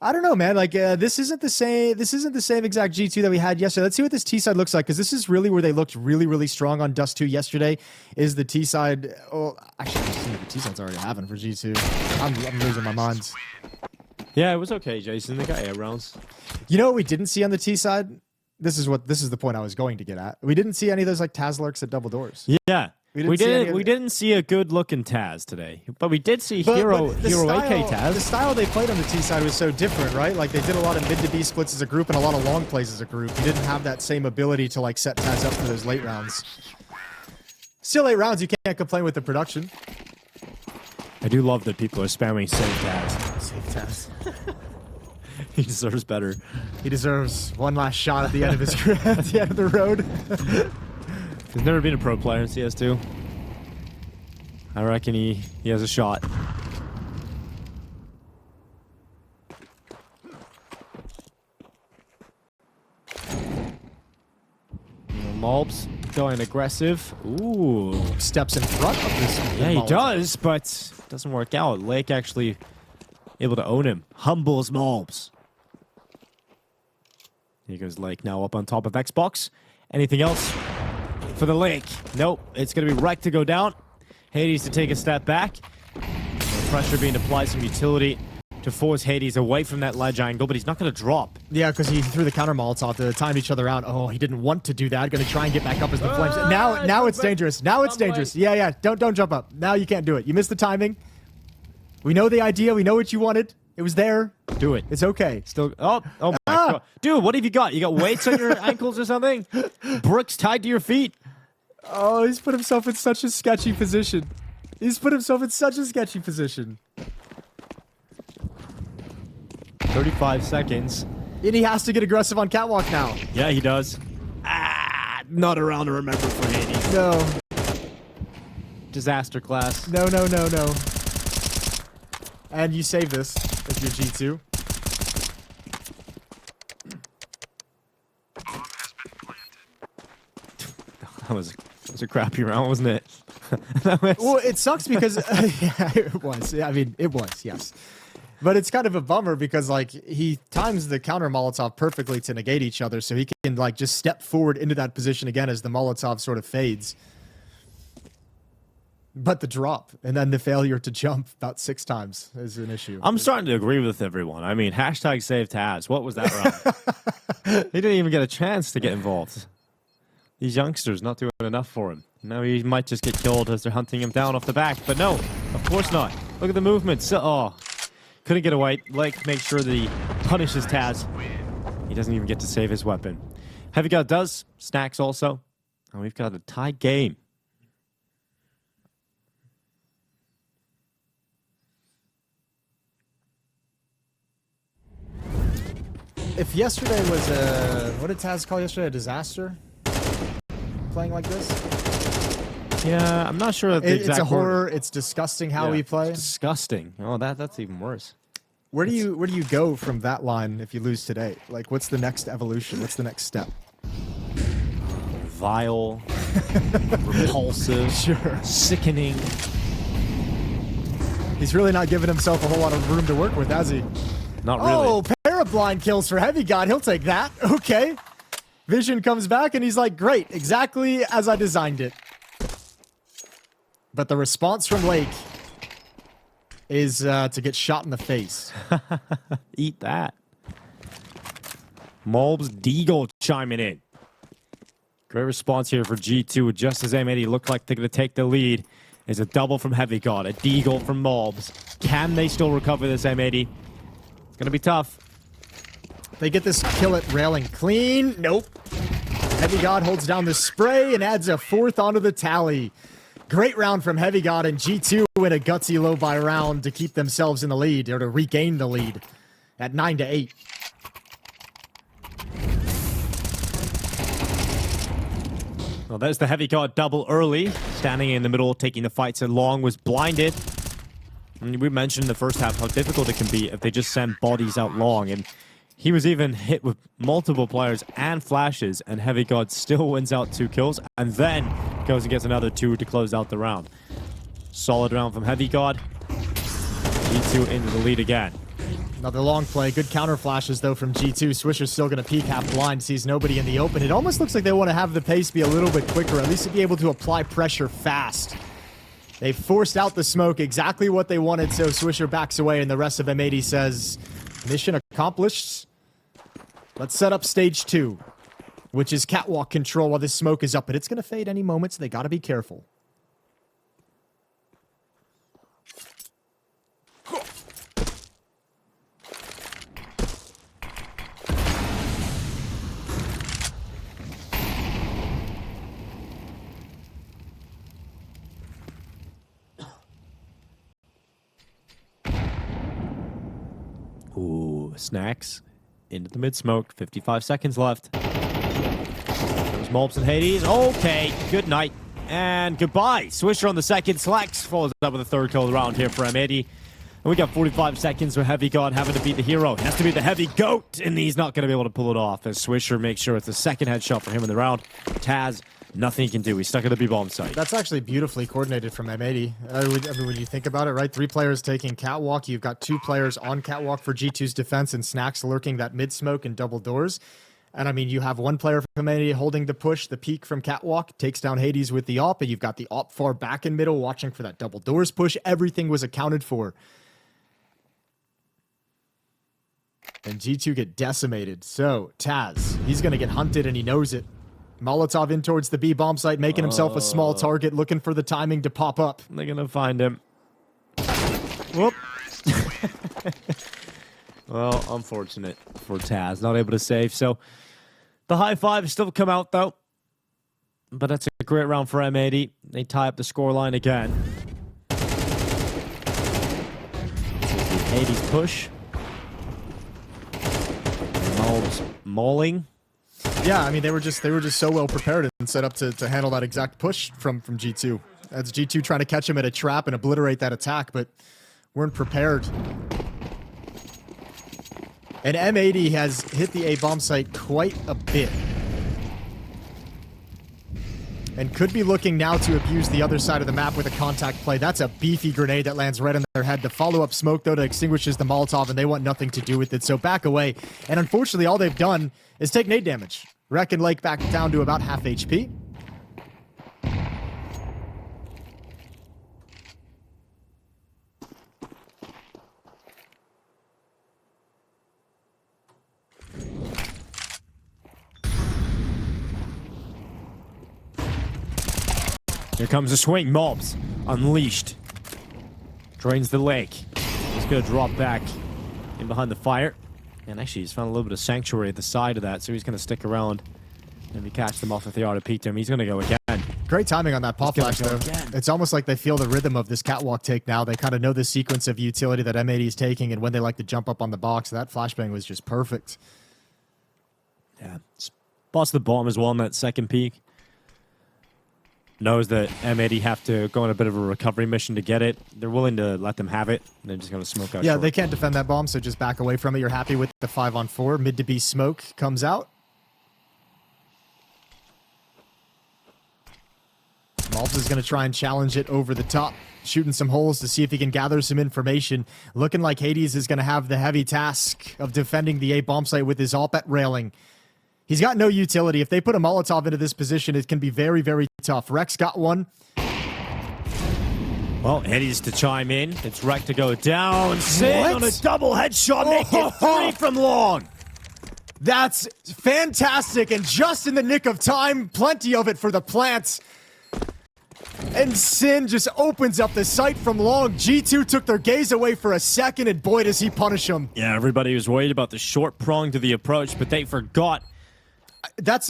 Speaker 2: I don't know, man. Like this isn't the same. This isn't the same exact G2 that we had yesterday. Let's see what this T side looks like because this is really where they looked really strong on Dust2 yesterday. Is the T side? Oh, actually, I see what the T side's already having for G2. I'm losing my mind.
Speaker 1: Yeah, it was okay, Jason. They got 8 rounds.
Speaker 2: You know what we didn't see on the T side? This is the point I was going to get at. We didn't see any of those like Taz lurks at double doors.
Speaker 1: Yeah. We didn't see a good looking Taz today, but we did see Hero AK Taz.
Speaker 2: The style they played on the T side was so different, right? Like they did a lot of mid to B splits as a group and a lot of long plays as a group. You didn't have that same ability to like set Taz up for those late rounds. Still 8 rounds, you can't complain with the production.
Speaker 1: I do love that people are spamming save Taz.
Speaker 2: Save Taz.
Speaker 1: He deserves better.
Speaker 2: He deserves one last shot at the end of his at the end of the road.
Speaker 1: He's never been a pro player in CS2. I reckon he has a shot. Malbs going aggressive. Ooh.
Speaker 2: Steps in front of this.
Speaker 1: Yeah, he does, but it doesn't work out. Lake actually able to own him. Humbles Malbs. Here goes Lake now up on top of Xbox. Anything else for the Lake? Nope. It's going to be Wreck to go down. Hades to take a step back. Pressure being applied, some utility to force Hades away from that ledge angle, but he's not going to drop.
Speaker 2: Yeah, because he threw the counter Molotov to time each other out. Oh, he didn't want to do that. Going to try and get back up as the flames. Now it's dangerous. Now it's dangerous. Yeah. Don't jump up. Now you can't do it. You missed the timing. We know the idea. We know what you wanted. It was there.
Speaker 1: Do it.
Speaker 2: It's okay.
Speaker 1: Still. Oh my God. Dude, what have you got? You got weights on your ankles or something? Bricks tied to your feet?
Speaker 2: Oh, he's put himself in such a sketchy position.
Speaker 1: 35 seconds.
Speaker 2: And he has to get aggressive on Catwalk now.
Speaker 1: Yeah, he does. Not around to remember for Hades.
Speaker 2: No.
Speaker 1: Disaster class.
Speaker 2: No. And you save this as your G2.
Speaker 1: That was a crappy round, wasn't it?
Speaker 2: Well, it sucks because yeah, it was. I mean, it was, yes. But it's kind of a bummer because like he times the counter Molotov perfectly to negate each other, so he can like just step forward into that position again as the Molotov sort of fades. But the drop and then the failure to jump about 6 times is an issue.
Speaker 1: I'm starting to agree with everyone. I mean, hashtag save Taz. What was that round? He didn't even get a chance to get involved. These youngsters not doing enough for him. Now he might just get killed as they're hunting him down off the back. But no, of course not. Look at the movement. So, couldn't get away. Like, make sure that he punishes Taz. He doesn't even get to save his weapon. Heavy God does. Snacks also. And we've got a tied game.
Speaker 2: If yesterday was a... What did Taz call yesterday? A disaster? Playing like this?
Speaker 1: Yeah, I'm not sure.
Speaker 2: It's a horror. Word. It's disgusting how we play.
Speaker 1: Disgusting. Oh, that's even worse.
Speaker 2: Where do you go from that line if you lose today? Like, what's the next evolution? What's the next step?
Speaker 1: Vile, repulsive,
Speaker 2: sure,
Speaker 1: sickening.
Speaker 2: He's really not giving himself a whole lot of room to work with, has he?
Speaker 1: Not really.
Speaker 2: Oh, pair of blind kills for Heavy God. He'll take that. Okay. Vision comes back and he's like, great, exactly as I designed it. But the response from Lake is to get shot in the face.
Speaker 1: Eat that. Malbs Deagle chiming in. Great response here for G2. Just as M80 looked like they're going to take the lead. There's a double from Heavy God, a Deagle from Malbs. Can they still recover this M80? It's going to be tough.
Speaker 2: They get this kill at railing clean. Nope. Heavy God holds down the spray and adds a 4th onto the tally. Great round from Heavy God, and G2 in a gutsy low buy round to keep themselves in the lead, or to regain the lead at 9-8.
Speaker 1: Well, there's the Heavy God double early. Standing in the middle, taking the fights along, was blinded. And we mentioned in the first half how difficult it can be if they just send bodies out long. And he was even hit with multiple players and flashes, and Heavy God still wins out 2 kills, and then goes and gets another 2 to close out the round. Solid round from Heavy God. G2 into the lead again.
Speaker 2: Another long play. Good counter flashes, though, from G2. Swisher's still going to peek half blind, sees nobody in the open. It almost looks like they want to have the pace be a little bit quicker, at least to be able to apply pressure fast. They forced out the smoke, exactly what they wanted, so Swisher backs away, and the rest of M80 says, mission accomplished. Let's set up stage 2, which is catwalk control while this smoke is up, but it's going to fade any moment, so they got to be careful.
Speaker 1: Ooh, Snacks into the mid-smoke. 55 seconds left. There's Malbs and Hades. Okay, good night. And goodbye. Swisher on the second. Slacks follows up with a third kill of the round here for M80. And we got 45 seconds with Heavy God having to beat the hero. He has to beat the Heavy Goat, and he's not going to be able to pull it off as Swisher makes sure it's a second headshot for him in the round. Taz, nothing he can do. He's stuck at the B-bomb site.
Speaker 2: That's actually beautifully coordinated from M80. I mean, when you think about it, right? 3 players taking Catwalk. You've got 2 players on Catwalk for G2's defense and Snacks lurking that mid-smoke and double doors. And I mean, you have 1 player from M80 holding the push, the peak from Catwalk, takes down Hades with the AWP, and you've got the AWP far back in middle watching for that double doors push. Everything was accounted for. And G2 get decimated. So, Taz, he's going to get hunted, and he knows it. Molotov in towards the B-bomb site, making himself a small target, looking for the timing to pop up.
Speaker 1: They're going to find him. Whoop. Well, unfortunate for Taz. Not able to save. So, the high five still come out, though. But that's a great round for M80. They tie up the scoreline again. Hades push. Malbs mauling.
Speaker 2: Yeah, I mean, they were just so well prepared and set up to handle that exact push from G2. That's G2 trying to catch him at a trap and obliterate that attack, but weren't prepared. And M80 has hit the A-bomb site quite a bit. And could be looking now to abuse the other side of the map with a contact play. That's a beefy grenade that lands right on their head. The follow-up smoke, though, that extinguishes the Molotov, and they want nothing to do with it. So back away. And unfortunately, all they've done is take nade damage. Wreck and Lake back down to about half HP.
Speaker 1: Here comes a swing. Malbs unleashed. Drains the lake. He's going to drop back in behind the fire. And actually, he's found a little bit of sanctuary at the side of that, so he's going to stick around. And if he catches them off with the auto peek to him, he's going to go again.
Speaker 2: Great timing on that pop flash, though. It's almost like they feel the rhythm of this catwalk take now. They kind of know the sequence of utility that M80 is taking and when they like to jump up on the box. That flashbang was just perfect.
Speaker 1: Yeah. Spots the bottom as well on that second peek. Knows that M80 have to go on a bit of a recovery mission to get it. They're willing to let them have it. They're just going to smoke out.
Speaker 2: Yeah,
Speaker 1: short.
Speaker 2: they can't defend that bomb, so just back away from it. You're happy with the 5-on-4. Mid to B smoke comes out. Malbs is going to try and challenge it over the top, shooting some holes to see if he can gather some information. Looking like Hades is going to have the heavy task of defending the A-bomb site with his AWP at railing. He's got no utility. If they put a Molotov into this position, it can be very, very tough. Rex got one.
Speaker 1: Well, Hades to chime in. It's Rex to go down. Sin on a double headshot, make it 3 from long.
Speaker 2: That's fantastic, and just in the nick of time, plenty of it for the plants. And Sin just opens up the sight from long. G2 took their gaze away for a second, and boy, does he punish them.
Speaker 1: Yeah, everybody was worried about the short prong to the approach, but they forgot.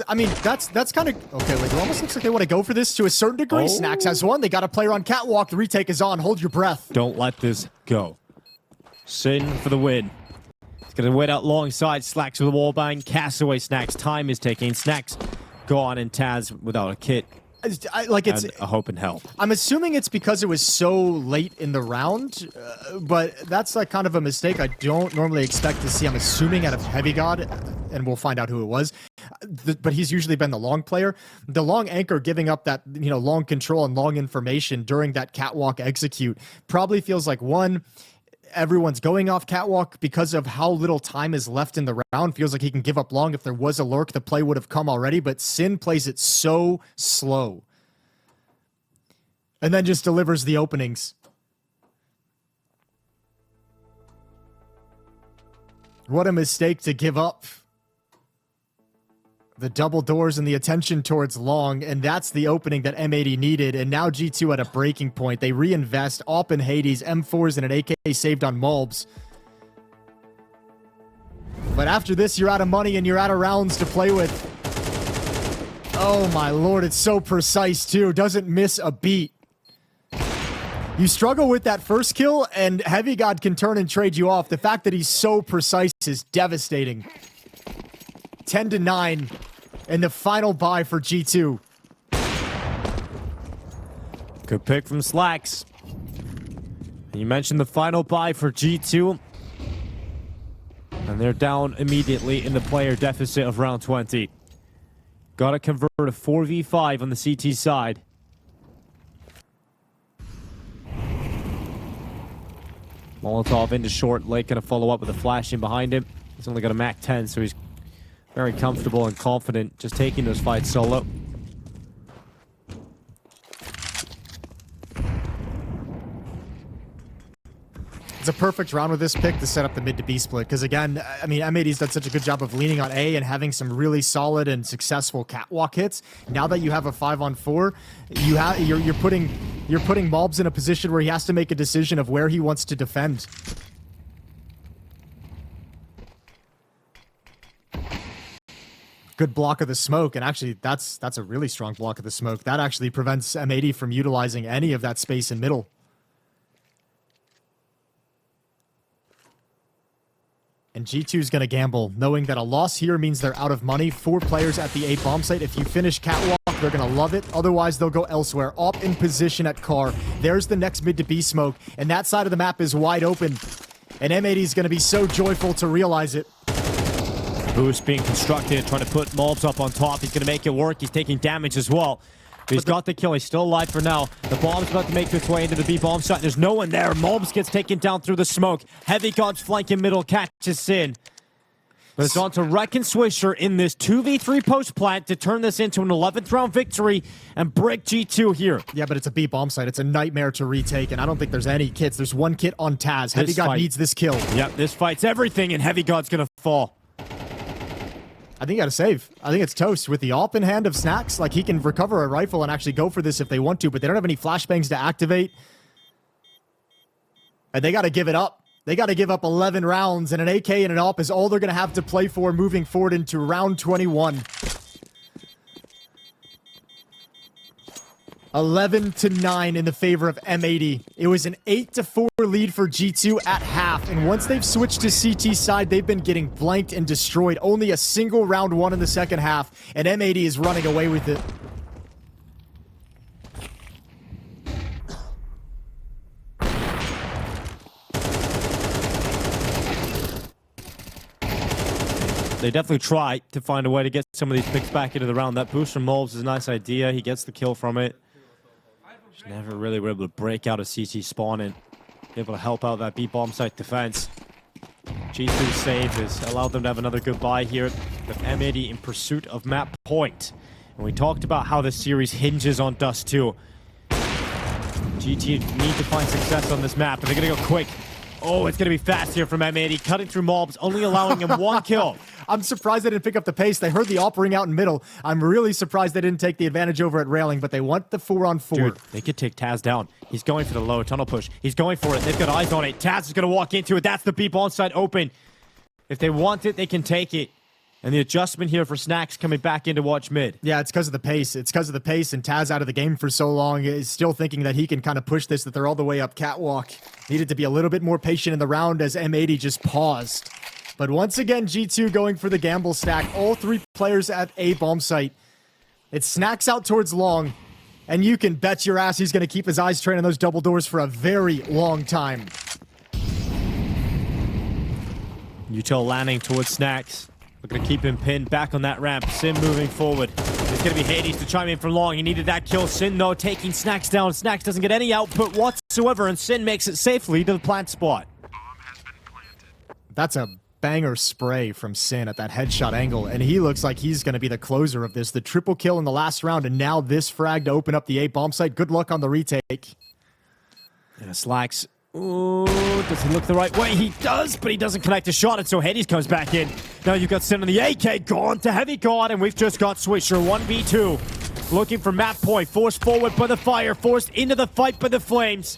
Speaker 2: I mean, that's kind of... Okay, wait, it almost looks like they want to go for this to a certain degree. Snacks has one. They got a player on catwalk. The retake is on. Hold your breath.
Speaker 1: Don't let this go. Sin for the win. He's going to wait out long side. Slacks with a wallbang. Castaway Snacks. Time is ticking. Snacks gone, and Taz without a kit. It's a hope and help.
Speaker 2: I'm assuming it's because it was so late in the round, but that's like kind of a mistake I don't normally expect to see. I'm assuming out of Heavy God, and we'll find out who it was. But he's usually been the long player. The long anchor giving up that, you know, long control and long information during that catwalk execute probably feels like, one, everyone's going off catwalk because of how little time is left in the round. Feels like he can give up long. If there was a lurk, the play would have come already, but Sin plays it so slow. And then just delivers the openings. What a mistake to give up the double doors and the attention towards long, and that's the opening that M80 needed. And now G2 at a breaking point. They reinvest. AWP and Hades, M4s and an AK saved on Malbs. But after this, you're out of money and you're out of rounds to play with. Oh my lord, it's so precise too. Doesn't miss a beat. You struggle with that first kill, and Heavy God can turn and trade you off. The fact that he's so precise is devastating. 10-9 in the final buy for G2.
Speaker 1: Good pick from Slacks. You mentioned the final buy for G2. And they're down immediately in the player deficit of round 20. Gotta convert a 4v5 on the CT side. Molotov into short. Lake gonna follow up with a flash in behind him. He's only got a Mac 10, so he's very comfortable and confident just taking those fights solo.
Speaker 2: It's a perfect round with this pick to set up the mid to B split. Because again, I mean, M80's done such a good job of leaning on A and having some really solid and successful catwalk hits. Now that you have a 5-on-4, you're putting malbs in a position where he has to make a decision of where he wants to defend. Good block of the smoke, and actually that's a really strong block of the smoke. That actually prevents M80 from utilizing any of that space in middle. And G2 is going to gamble, knowing that a loss here means they're out of money. 4 players at the A bomb site. If you finish catwalk, they're going to love it. Otherwise, they'll go elsewhere. Op in position at car. There's the next mid to B smoke, and that side of the map is wide open. And M80 is going to be so joyful to realize it.
Speaker 1: Boost being constructed, trying to put Malbs up on top. He's going to make it work. He's taking damage as well. But he's got the kill. He's still alive for now. The bomb's about to make its way into the B bomb site. There's no one there. Malbs gets taken down through the smoke. Heavy God's flanking middle, catches Sin. But it's on to Wreck and Swisher in this 2v3 post plant to turn this into an 11th round victory and break G2 here.
Speaker 2: Yeah, but it's a B bomb site. It's a nightmare to retake, and I don't think there's any kits. There's one kit on Taz. Heavy God needs this kill.
Speaker 1: Yep, this fight's everything, and Heavy God's gonna fall.
Speaker 2: I think you gotta save. I think it's toast. With the AWP in hand of Snacks, like he can recover a rifle and actually go for this if they want to, but they don't have any flashbangs to activate. And they gotta give it up. They gotta give up 11 rounds, and an AK and an AWP is all they're gonna have to play for moving forward into round 21. 11-9 in the favor of M80. It was an 8-4 lead for G2 at half, and once they've switched to CT side, they've been getting blanked and destroyed. Only a single round won in the second half, and M80 is running away with it.
Speaker 1: They definitely try to find a way to get some of these picks back into the round. That boost from Malbs is a nice idea. He gets the kill from it. Just never really were able to break out a CT spawn and be able to help out that B bomb site defense. G2's save has allowed them to have another good buy here with M80 in pursuit of map point. And we talked about how this series hinges on Dust2. GT need to find success on this map, and they're going to go quick. Oh, it's going to be fast here from M80, cutting through Malbs, only allowing him one kill.
Speaker 2: I'm surprised they didn't pick up the pace. They heard the AWP ring out in middle. I'm really surprised they didn't take the advantage over at railing, but they want the 4-on-4.
Speaker 1: Dude, they could take Taz down. He's going for the low tunnel push. He's going for it. They've got eyes on it. Taz is going to walk into it. That's the B bomb side open. If they want it, they can take it. And the adjustment here for Snacks coming back into watch mid.
Speaker 2: Yeah, it's because of the pace. It's because of the pace, and Taz out of the game for so long is still thinking that he can kind of push this, that they're all the way up catwalk. Needed to be a little bit more patient in the round as M80 just paused. But once again, G2 going for the gamble stack. All 3 players at A bomb site. It Snacks out towards long, and you can bet your ass he's going to keep his eyes trained on those double doors for a very long time.
Speaker 1: Util landing towards Snacks. We're going to keep him pinned back on that ramp. Sin moving forward. It's going to be Hades to chime in from long. He needed that kill. Sin, though, taking Snacks down. Snacks doesn't get any output whatsoever, and Sin makes it safely to the plant spot.
Speaker 2: That's a banger spray from Sin at that headshot angle, and he looks like he's going to be the closer of this. The triple kill in the last round, and now this frag to open up the A bomb site. Good luck on the retake.
Speaker 1: Yeah, Slacks. Ooh, does he look the right way? He does, but he doesn't connect a shot, and so Hades comes back in. Now you've got Sin on the AK, gone to Heavy God, and we've just got Swisher 1v2. Looking for map point, forced forward by the fire, forced into the fight by the flames.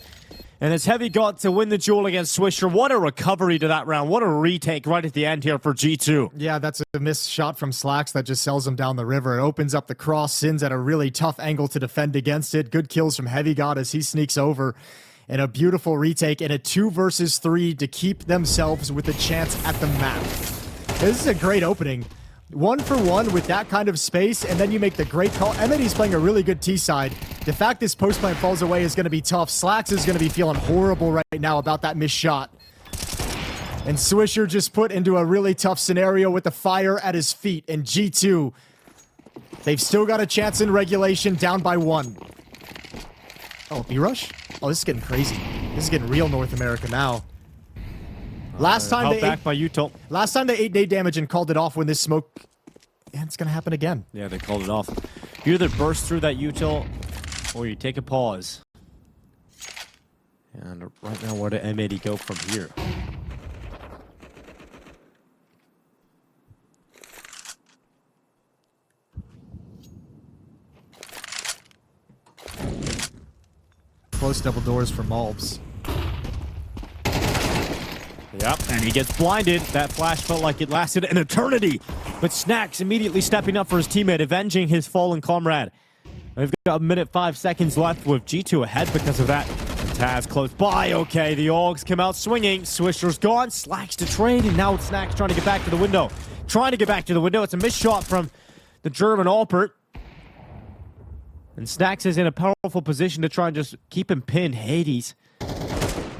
Speaker 1: And it's Heavy God to win the duel against Swisher. What a recovery to that round. What a retake right at the end here for G2.
Speaker 2: Yeah, that's a missed shot from Slacks that just sells him down the river. It opens up the cross. Sin's at a really tough angle to defend against it. Good kills from Heavy God as he sneaks over. and a beautiful retake and a 2 versus 3 to keep themselves with a chance at the map. This is a great opening. 1 for 1 with that kind of space, and then you make the great call. M80's playing a really good T side. The fact this post plant falls away is going to be tough. Slacks is going to be feeling horrible right now about that missed shot. And Swisher just put into a really tough scenario with the fire at his feet. And G2, they've still got a chance in regulation, down by 1. Oh, B-Rush? Oh, this is getting crazy. This is getting real North America now. Last time they
Speaker 1: back by Utah.
Speaker 2: Last time they 8 nade damage and called it off when this smoke. And it's gonna happen again.
Speaker 1: Yeah, they called it off. You either burst through that util or you take a pause. And right now, where did M80 go from here?
Speaker 2: Close double doors for malbs.
Speaker 1: Yep, and he gets blinded. That flash felt like it lasted an eternity. But Snacks immediately stepping up for his teammate, avenging his fallen comrade. We've got 1:05 left with G2 ahead because of that. Taz close by. Okay, the Augs come out swinging. Swisher's gone. Slacks to trade, and now it's Snacks trying to get back to the window. It's a missed shot from the German Alpert. And Snacks is in a powerful position to try and just keep him pinned. Hades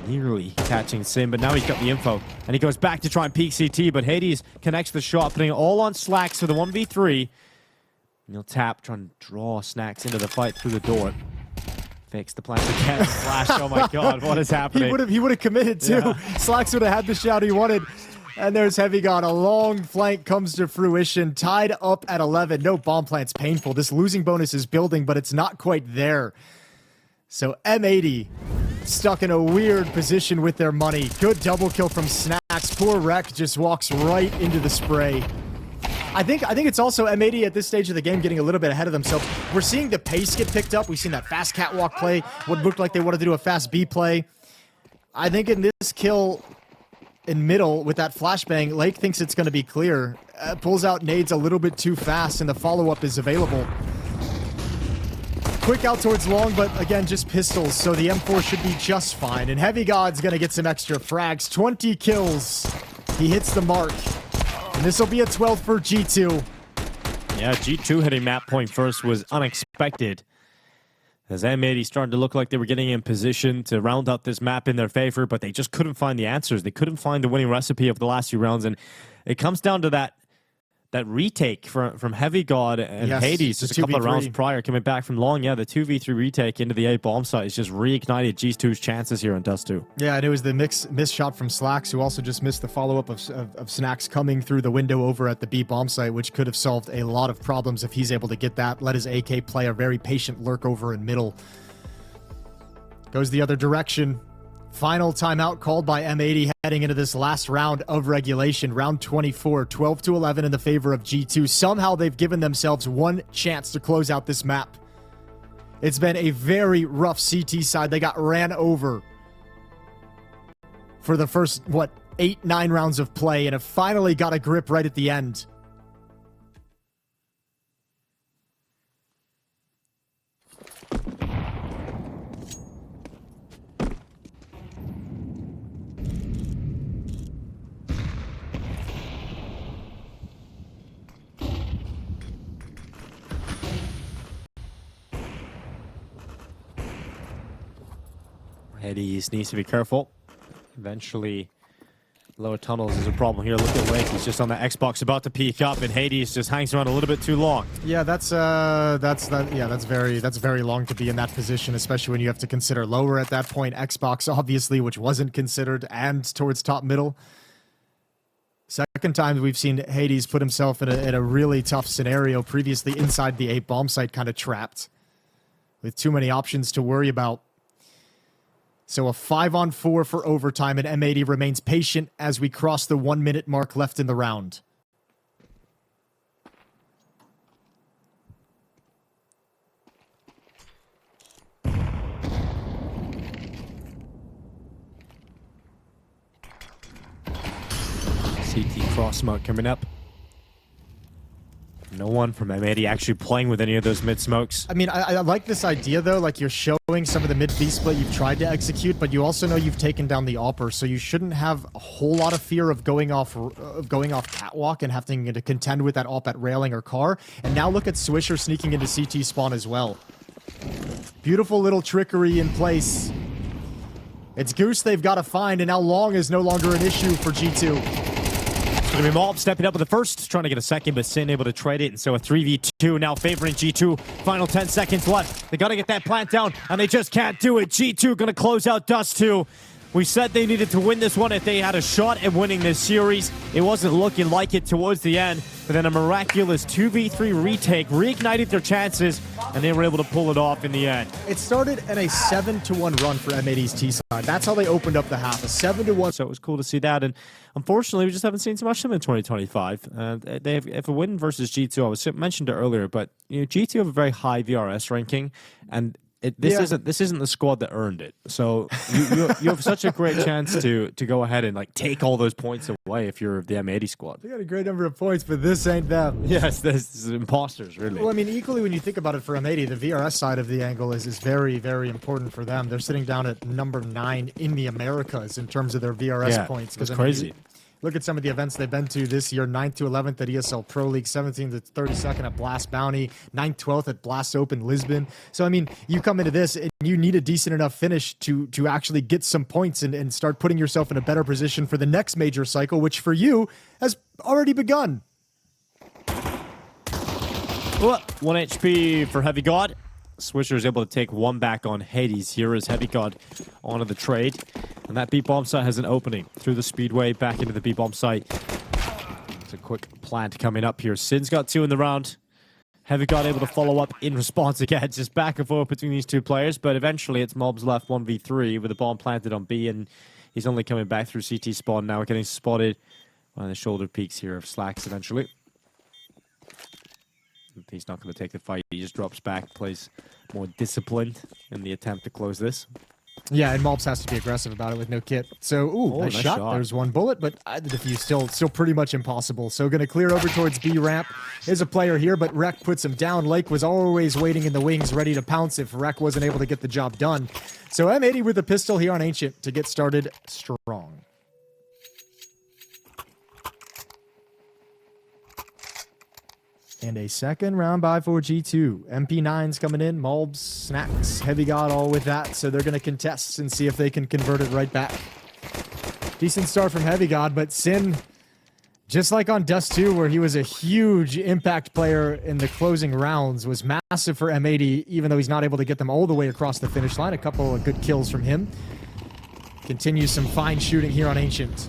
Speaker 1: nearly catching Sim, but now he's got the info. And he goes back to try and peek CT, but Hades connects the shot, putting it all on Slacks for the 1v3. And he'll tap, trying to draw Snacks into the fight through the door. Fakes the plant again. Flash, oh my god, what is happening?
Speaker 2: He would have committed too. Yeah. Slacks would have had the shot he wanted. And there's Heavy God. A long flank comes to fruition. Tied up at 11. No bomb plant's painful. This losing bonus is building, but it's not quite there. So M80 stuck in a weird position with their money. Good double kill from Snacks. Poor Rek just walks right into the spray. I think it's also M80 at this stage of the game getting a little bit ahead of themselves. We're seeing the pace get picked up. We've seen that fast catwalk play. What looked like they wanted to do a fast B play. I think in this kill in middle with that flashbang, Lake thinks it's going to be clear. Pulls out nades a little bit too fast, and the follow-up is available. Quick out towards long, but again, just pistols, so the M4 should be just fine. And Heavy God's going to get some extra frags. 20 kills. He hits the mark. And this will be a 12 for G2.
Speaker 1: Yeah, G2 hitting map point first was unexpected. As M80 started to look like they were getting in position to round out this map in their favor, but they just couldn't find the answers. They couldn't find the winning recipe of the last few rounds, and it comes down to that retake from Heavy God and
Speaker 2: yes,
Speaker 1: Hades just a couple of rounds prior, coming back from long. Yeah, the 2v3 retake into the A bomb site has just reignited G2's chances here on Dust2.
Speaker 2: Yeah, and it was the missed shot from Slacks, who also just missed the follow-up of Snacks coming through the window over at the B bomb site, which could have solved a lot of problems if he's able to get that. Let his AK play a very patient lurk over in middle. Goes the other direction. Final timeout called by M80 heading into this last round of regulation. Round 24, 12-11 in the favor of G2. Somehow they've given themselves one chance to close out this map. It's been a very rough CT side. They got ran over for the first, 8-9 rounds of play, and have finally got a grip right at the end.
Speaker 1: Hades needs to be careful. Eventually, lower tunnels is a problem here. Look at Lake. He's just on the Xbox about to peek up, and Hades just hangs around a little bit too long.
Speaker 2: Yeah, that's very long to be in that position, especially when you have to consider lower at that point. Xbox, obviously, which wasn't considered, and towards top middle. Second time we've seen Hades put himself in a really tough scenario. Previously, inside the A bomb site, kind of trapped with too many options to worry about. So a 5-on-4 for overtime, and M80 remains patient as we cross the 1-minute mark left in the round.
Speaker 1: CT cross smoke coming up. no one from M80 actually playing with any of those mid smokes.
Speaker 2: I mean, I like this idea though. Like, you're showing some of the mid B split you've tried to execute, but you also know you've taken down the AWPer, so you shouldn't have a whole lot of fear of going off catwalk and having to contend with that AWP at railing or car. And now look at Swisher sneaking into CT spawn as well. Beautiful little trickery in place. It's Goose they've got to find, and now long is no longer an issue for G2.
Speaker 1: It's going to be Malb stepping up with the first, trying to get a second, but Sin able to trade it, and so a 3v2 now favoring G2. Final 10 seconds left. They got to get that plant down, and they just can't do it. G2 going to close out Dust2. We said they needed to win this one if they had a shot at winning this series. It wasn't looking like it towards the end, but then a miraculous 2v3 retake reignited their chances, and they were able to pull it off in the end.
Speaker 2: It started in a 7-1 run for M80's T side. That's how they opened up the half, a 7-1.
Speaker 1: So it was cool to see that, and unfortunately, we just haven't seen so much of them in 2025. They have a win versus G2. I was mentioned it earlier, but you know, G2 have a very high VRS ranking, and this isn't the squad that earned it. So you have such a great chance to go ahead and like take all those points away if you're the M80 squad.
Speaker 2: They got a great number of points, but this ain't them.
Speaker 1: Yes, this is imposters, really.
Speaker 2: Well, I mean, equally when you think about it for M80, the VRS side of the angle is very, very important for them. They're sitting down at number 9 in the Americas in terms of their VRS points.
Speaker 1: That's crazy.
Speaker 2: Look at some of the events they've been to this year. 9th to 11th at ESL Pro League, 17th to 32nd at Blast Bounty, 9th, 12th at Blast Open Lisbon. So, I mean, you come into this and you need a decent enough finish to actually get some points and start putting yourself in a better position for the next major cycle, which for you has already begun.
Speaker 1: Well, 1 HP for Heavy God. Swisher is able to take one back on Hades here as Heavy God onto the trade. And that B-bomb site has an opening through the speedway back into the B-bomb site. It's a quick plant coming up here. Sin's got 2 in the round. Heavy God able to follow up in response again. Just back and forth between these two players. But eventually it's Mob's left 1v3 with a bomb planted on B. And he's only coming back through CT spawn now, getting spotted on the shoulder peaks here of Slacks eventually. He's not going to take the fight. He just drops back, plays more disciplined in the attempt to close this.
Speaker 2: Yeah, and Malbs has to be aggressive about it with no kit. So, nice shot. There's one bullet, but the defuse still pretty much impossible. So going to clear over towards B ramp. Is a player here, but Rek puts him down. Lake was always waiting in the wings, ready to pounce if Rek wasn't able to get the job done. So M80 with a pistol here on Ancient to get started strong. And a second round bye for G2. MP9's coming in. Malbs, Snacks, Heavy God all with that. So they're going to contest and see if they can convert it right back. Decent start from Heavy God, but Sin, just like on Dust2, where he was a huge impact player in the closing rounds, was massive for M80, even though he's not able to get them all the way across the finish line. A couple of good kills from him. Continues some fine shooting here on Ancient.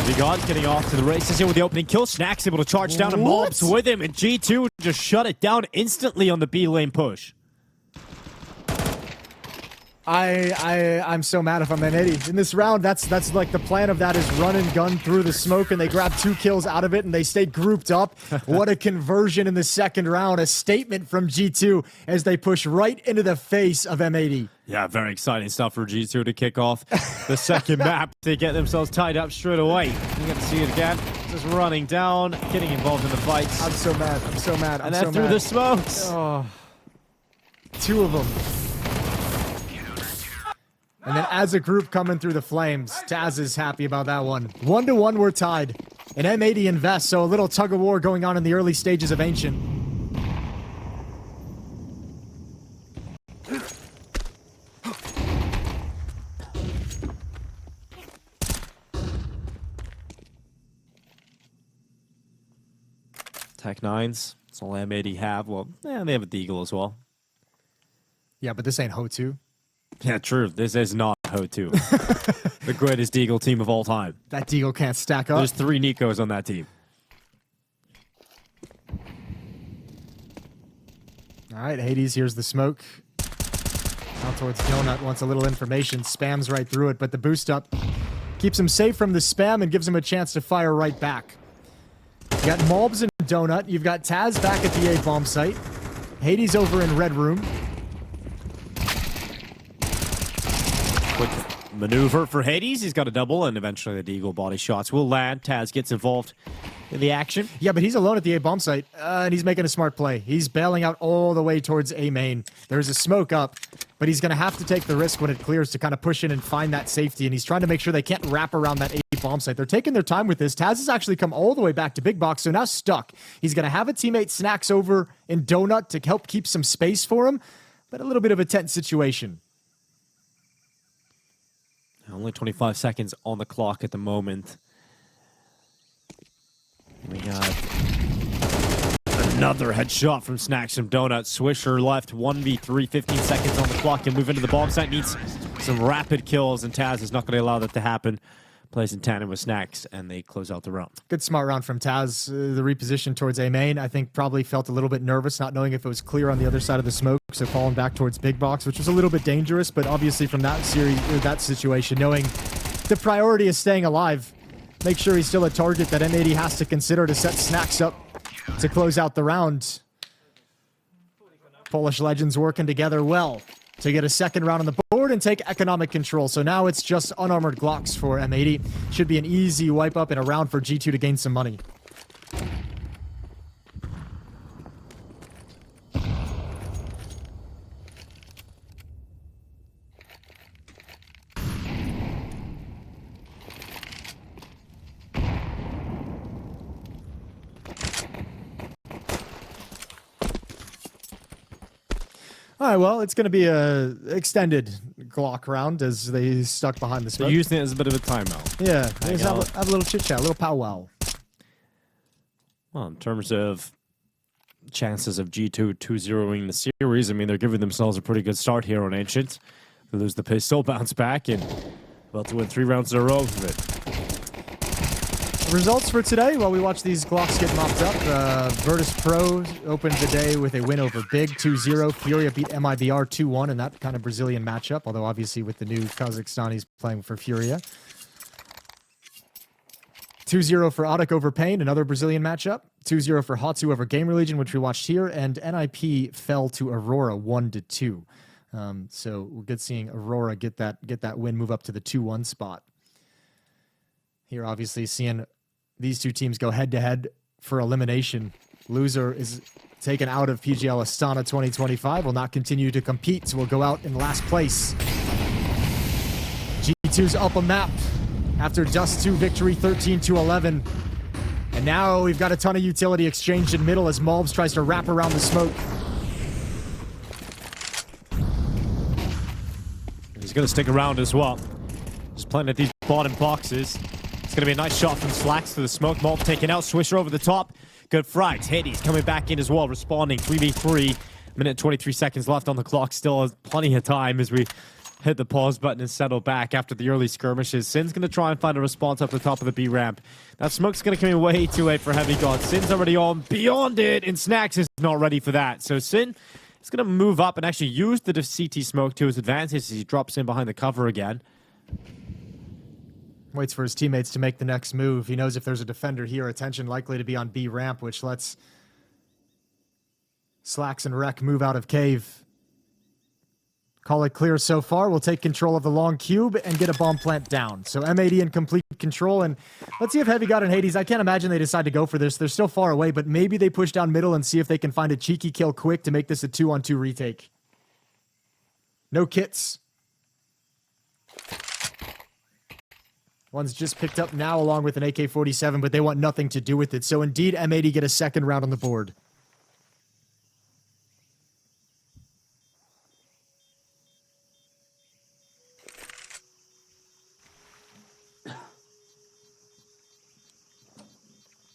Speaker 1: Heavy God getting off to the races here with the opening kill. Snacks able to charge down and Mobs with him, and G2 just shut it down instantly on the B lane push.
Speaker 2: I'm so mad if I'm M80. In this round, that's like the plan of that is run and gun through the smoke, and they grab 2 kills out of it, and they stay grouped up. What a conversion in the second round. A statement from G2 as they push right into the face of M80.
Speaker 1: Yeah, very exciting stuff for G2 to kick off the second map to get themselves tied up straight away. You get to see it again. Just running down, getting involved in the fights.
Speaker 2: I'm so mad. I'm so mad.
Speaker 1: And then through the smokes.
Speaker 2: Oh, 2 of them. And then as a group coming through the flames, Taz is happy about that one. 1-1, we're tied. And M80 invests, so a little tug of war going on in the early stages of Ancient.
Speaker 1: Tech 9s. That's all M80 have. Well, yeah, they have a Deagle as well.
Speaker 2: Yeah, but this ain't HOTU.
Speaker 1: Yeah, true. This is not HOTU. The greatest Deagle team of all time.
Speaker 2: That Deagle can't stack up.
Speaker 1: There's 3 Nikos on that team.
Speaker 2: All right, Hades, here's the smoke. Out towards Donut, wants a little information, spams right through it, but the boost up keeps him safe from the spam and gives him a chance to fire right back. You got Malbs and Donut. You've got Taz back at the A-bomb site. Hades over in Red Room.
Speaker 1: maneuver for Hades. He's got a double, and eventually the Deagle body shots will land. Taz gets involved in the action.
Speaker 2: Yeah, but he's alone at the A bomb site, and he's making a smart play. He's bailing out all the way towards A main. There's a smoke up, but he's going to have to take the risk when it clears to kind of push in and find that safety, and he's trying to make sure they can't wrap around that A bomb site. They're taking their time with this. Taz has actually come all the way back to big box, so now stuck. He's going to have a teammate Snacks over in Donut to help keep some space for him, but a little bit of a tense situation.
Speaker 1: Only 25 seconds on the clock at the moment. We got another headshot from Snacks from Donut. Swisher left 1v3, 15 seconds on the clock and move into the bomb site. Needs some rapid kills, and Taz is not going to allow that to happen. Plays in tandem with Snacks, and they close out the round.
Speaker 2: Good smart round from Taz. The reposition towards A main, I think probably felt a little bit nervous, not knowing if it was clear on the other side of the smoke, so falling back towards big box, which was a little bit dangerous, but obviously from that series, or that situation, knowing the priority is staying alive, make sure he's still a target that M80 has to consider to set Snacks up to close out the round. Polish legends working together well to get a second round on the board and take economic control. So now it's just unarmored Glocks for M80. Should be an easy wipe up in a round for G2 to gain some money. All right, well, it's going to be a extended Glock round as they stuck behind the smoke.
Speaker 1: They're using it as a bit of a timeout.
Speaker 2: Yeah, just have a little chit-chat, a little powwow.
Speaker 1: Well, in terms of chances of G2 2-0ing the series, I mean, they're giving themselves a pretty good start here on Ancient. They lose the pistol, bounce back, and about to win 3 rounds in a row of it.
Speaker 2: Results for today, while we watch these Glocks get mopped up, Virtus.pro opened the day with a win over Big 2-0. FURIA beat MIBR 2-1 in that kind of Brazilian matchup, although obviously with the new Kazahstanis playing for FURIA. 2-0 for ODDIK over Pain, another Brazilian matchup. 2-0 for HOTU over GamerLegion, which we watched here, and NIP fell to Aurora 1-2. So we're good seeing Aurora get that win, move up to the 2-1 spot. Here, obviously, seeing these two teams go head-to-head for elimination. Loser is taken out of PGL Astana 2025, will not continue to compete, so will go out in last place. G2's up a map after Dust2 victory 13-11. And now we've got a ton of utility exchange in middle as malbs tries to wrap around the smoke.
Speaker 1: He's going to stick around as well. Just playing at these bottom boxes. It's going to be a nice shot from Slacks to the smoke. malbs taken out. Swisher over the top. Good frags. Hades coming back in as well, responding. 3v3. Minute 23 seconds left on the clock. Still has plenty of time as we hit the pause button and settle back after the early skirmishes. Sin's going to try and find a response up the top of the B ramp. That smoke's going to come in way too late for Heavy God. Sin's already on beyond it, and Snacks is not ready for that. So Sin is going to move up and actually use the CT smoke to his advantage as he drops in behind the cover again.
Speaker 2: Waits for his teammates to make the next move. He knows if there's a defender here, attention likely to be on B ramp, which lets Slacks and Wreck move out of cave. Call it clear so far. We'll take control of the long cube and get a bomb plant down. So M80 in complete control. And let's see if Heavy God and Hades, I can't imagine they decide to go for this. They're still far away, but maybe they push down middle and see if they can find a cheeky kill quick to make this a 2-on-2 retake. No kits. One's just picked up now along with an AK-47, but they want nothing to do with it. So indeed, M80 get a second round on the board.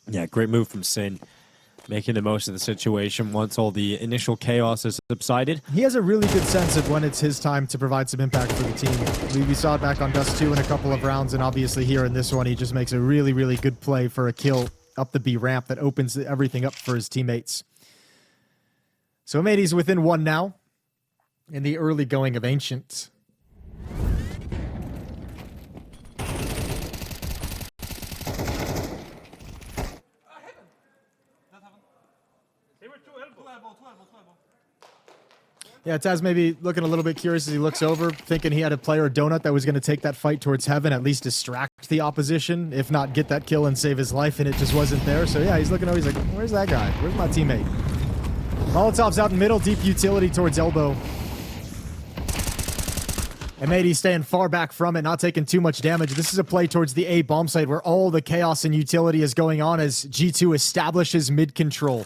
Speaker 1: Yeah, great move from Sin. Making the most of the situation once all the initial chaos has subsided.
Speaker 2: He has a really good sense of when it's his time to provide some impact for the team. We saw it back on Dust2 in a couple of rounds, and obviously here in this one, he just makes a really, really good play for a kill up the B ramp that opens everything up for his teammates. So M80's within one now in the early going of Ancient. Yeah, Taz maybe looking a little bit curious as he looks over, thinking he had a player, Donut, that was going to take that fight towards heaven, at least distract the opposition, if not get that kill and save his life, and it just wasn't there. So yeah, he's looking over, he's like, where's that guy? Where's my teammate? Molotov's out in middle, deep utility towards elbow. M80 staying far back from it, not taking too much damage. This is a play towards the A bomb site where all the chaos and utility is going on as G2 establishes mid control.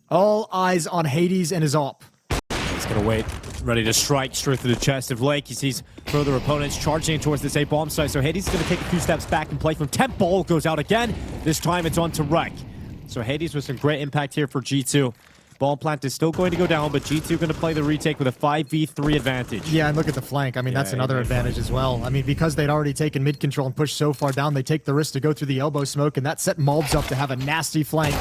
Speaker 2: All eyes on Hades and his op.
Speaker 1: He's gonna wait, ready to strike straight through the chest of Lake. He sees further opponents charging towards this A bomb site, so Hades is gonna take a few steps back and play from temp. Ball goes out again. This time it's on to Wreck. So Hades with some great impact here for G2. Ball plant is still going to go down, but G2 going to play the retake with a 5v3 advantage.
Speaker 2: Yeah, and look at the flank. I mean, that's another advantage as well. I mean, because they'd already taken mid control and pushed so far down, they take the risk to go through the elbow smoke, and that set Malbs up to have a nasty flank.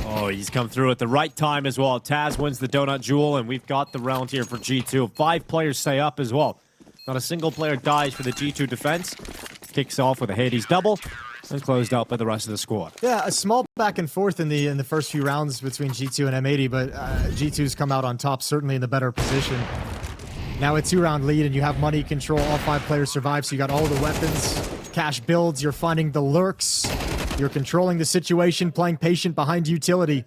Speaker 1: Oh, he's come through at the right time as well. Taz wins the donut jewel, and we've got the round here for G2. 5 players stay up as well. Not a single player dies for the G2 defense. Kicks off with a Hades double. And closed out by the rest of the squad.
Speaker 2: Yeah, a small back and forth in the first few rounds between G2 and M80, but G2's come out on top, certainly in the better position. Now a 2-round lead, and you have money control. All 5 players survive, so you got all the weapons. Cash builds, you're finding the lurks. You're controlling the situation, playing patient behind utility.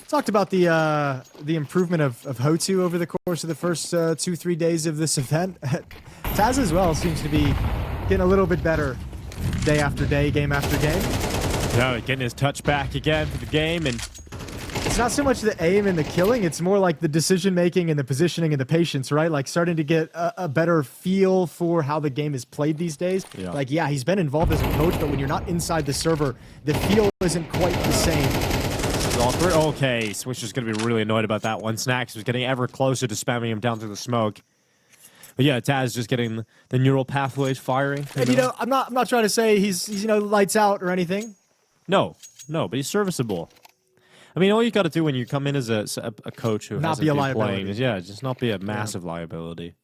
Speaker 2: Talked about the improvement of HOTU over the course of the first 2-3 days of this event. Taz as well seems to be getting a little bit better day after day, game after game.
Speaker 1: Yeah, getting his touch back again for the game, and
Speaker 2: it's not so much the aim and the killing, it's more like the decision making and the positioning and the patience, right? Like starting to get a better feel for how the game is played these days.
Speaker 1: Yeah.
Speaker 2: Like, yeah, he's been involved as a coach, but when you're not inside the server, the feel isn't quite the same.
Speaker 1: Awkward. Okay, Swisher's going to be really annoyed about that one. Snacks was getting ever closer to spamming him down through the smoke. But yeah, Taz just getting the neural pathways firing.
Speaker 2: And I'm not trying to say he's lights out or anything.
Speaker 1: No, but he's serviceable. I mean, all you got to do when you come in as a coach who
Speaker 2: not
Speaker 1: hasn't
Speaker 2: be a
Speaker 1: been
Speaker 2: liability.
Speaker 1: playing is just not be a massive liability.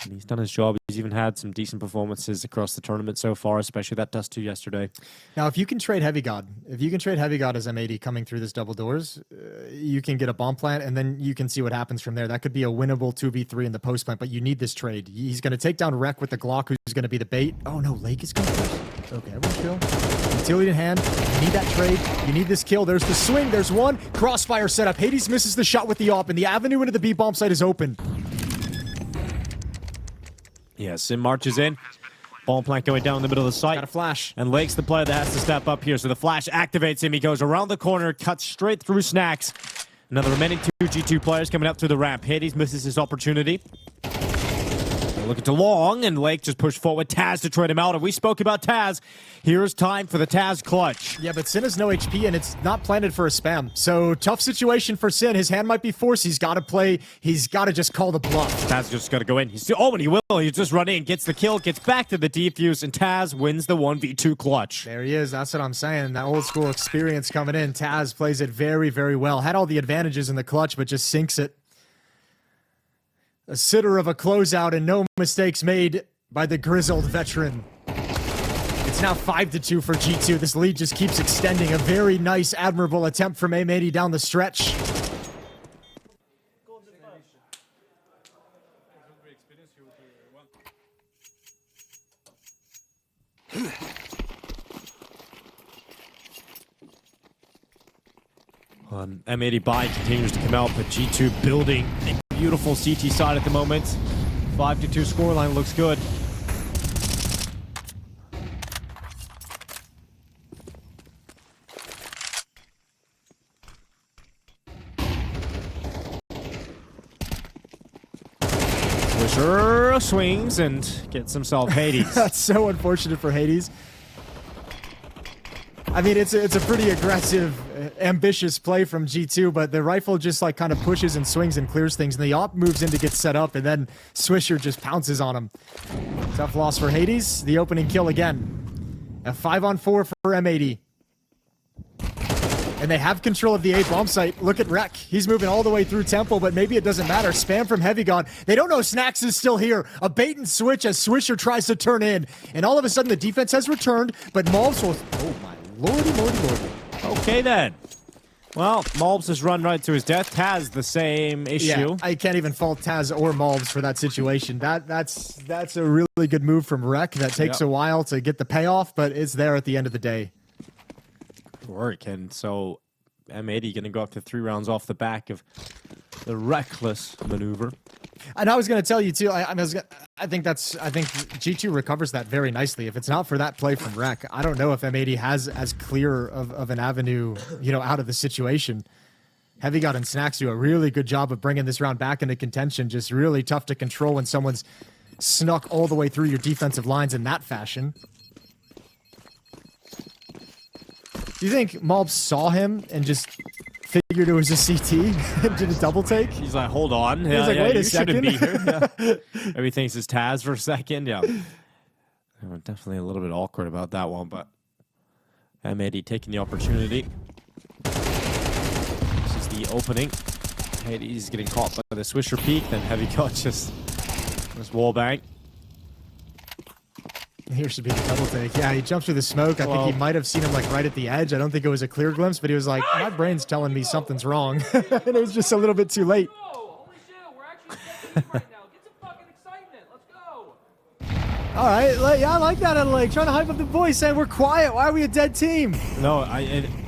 Speaker 1: And he's done his job. He's even had some decent performances across the tournament so far, especially that Dust2 yesterday.
Speaker 2: Now, if you can trade Heavy God, as M80 coming through this double doors, you can get a bomb plant, and then you can see what happens from there. That could be a winnable 2v3 in the post plant, but you need this trade. He's going to take down Wreck with the Glock, who's going to be the bait. Oh, no, Lake is going to... Okay, everyone chill. Utility in hand. You need that trade. You need this kill. There's the swing. There's one. Crossfire setup. Hades misses the shot with the op, and the avenue into the B bomb site is open.
Speaker 1: Yeah, Sim marches in. Bomb plant going down in the middle of the site.
Speaker 2: Got a flash.
Speaker 1: And Lake's the player that has to step up here. So the flash activates him. He goes around the corner, cuts straight through Snacks. Now the remaining 2 G2 players coming up through the ramp. Hades misses his opportunity. Looking to Long, and Lake just pushed forward. Taz to trade him out, and we spoke about Taz. Here's time for the Taz clutch.
Speaker 2: Yeah, but Sin has no HP, and it's not planted for a spam. So, tough situation for Sin. His hand might be forced. He's got to play. He's got to just call the bluff.
Speaker 1: Taz just got to go in. And he will. He's just running, gets the kill, gets back to the defuse, and Taz wins the 1v2 clutch.
Speaker 2: There he is. That's what I'm saying. That old school experience coming in. Taz plays it very, very well. Had all the advantages in the clutch, but just sinks it. A sitter of a closeout and no mistakes made by the grizzled veteran. It's now 5-2 for G2. This lead just keeps extending. A very nice, admirable attempt from M80 down the stretch.
Speaker 1: M80 buy continues to come out, but G2 building a beautiful CT side at the moment. 5-2 scoreline looks good. Swisher swings and gets himself Hades.
Speaker 2: That's so unfortunate for Hades. I mean, it's a pretty aggressive, ambitious play from G2, but the rifle just like kind of pushes and swings and clears things, and the op moves in to get set up, and then Swisher just pounces on him. Tough loss for Hades. The opening kill again. A 5-on-4 for M80. And they have control of the A bomb site. Look at Wreck. He's moving all the way through Temple, but maybe it doesn't matter. Spam from Heavy God. They don't know Snacks is still here. A bait and switch as Swisher tries to turn in. And all of a sudden the defense has returned, but Malbs will... Oh my Lordy, lordy, lordy.
Speaker 1: Okay, then. Well, mulbs has run right to his death. Taz, the same issue.
Speaker 2: Yeah, I can't even fault Taz or mulbs for that situation. That's a really good move from Rek that takes a while to get the payoff, but it's there at the end of the day.
Speaker 1: Work, and so M80 going to go up to 3 rounds off the back of the reckless maneuver.
Speaker 2: And I was going to tell you too. I think G2 recovers that very nicely. If it's not for that play from Rek, I don't know if M80 has as clear of an avenue, out of the situation. Heavy God and Snacks do a really good job of bringing this round back into contention. Just really tough to control when someone's snuck all the way through your defensive lines in that fashion. Do you think Malb saw him and just figured it was a CT and did a double take?
Speaker 1: He's like, hold on.
Speaker 2: He's like, wait a second.
Speaker 1: Be here. Maybe thinks it's Taz for a second. Yeah. Definitely a little bit awkward about that one, but M80 taking the opportunity. This is the opening. Hades getting caught by the Swisher peak, then Heavy God just wall bang.
Speaker 2: Here should be the double take. Yeah, he jumped through the smoke. I think he might have seen him like right at the edge. I don't think it was a clear glimpse, but he was like, my brain's telling me something's wrong. And it was just a little bit too late.
Speaker 3: Holy shit, we're actually right now. Get some fucking excitement. Let's go.
Speaker 2: All right, yeah, I like that. Like trying to hype up the boys, saying we're quiet. Why are we a dead team?
Speaker 1: No,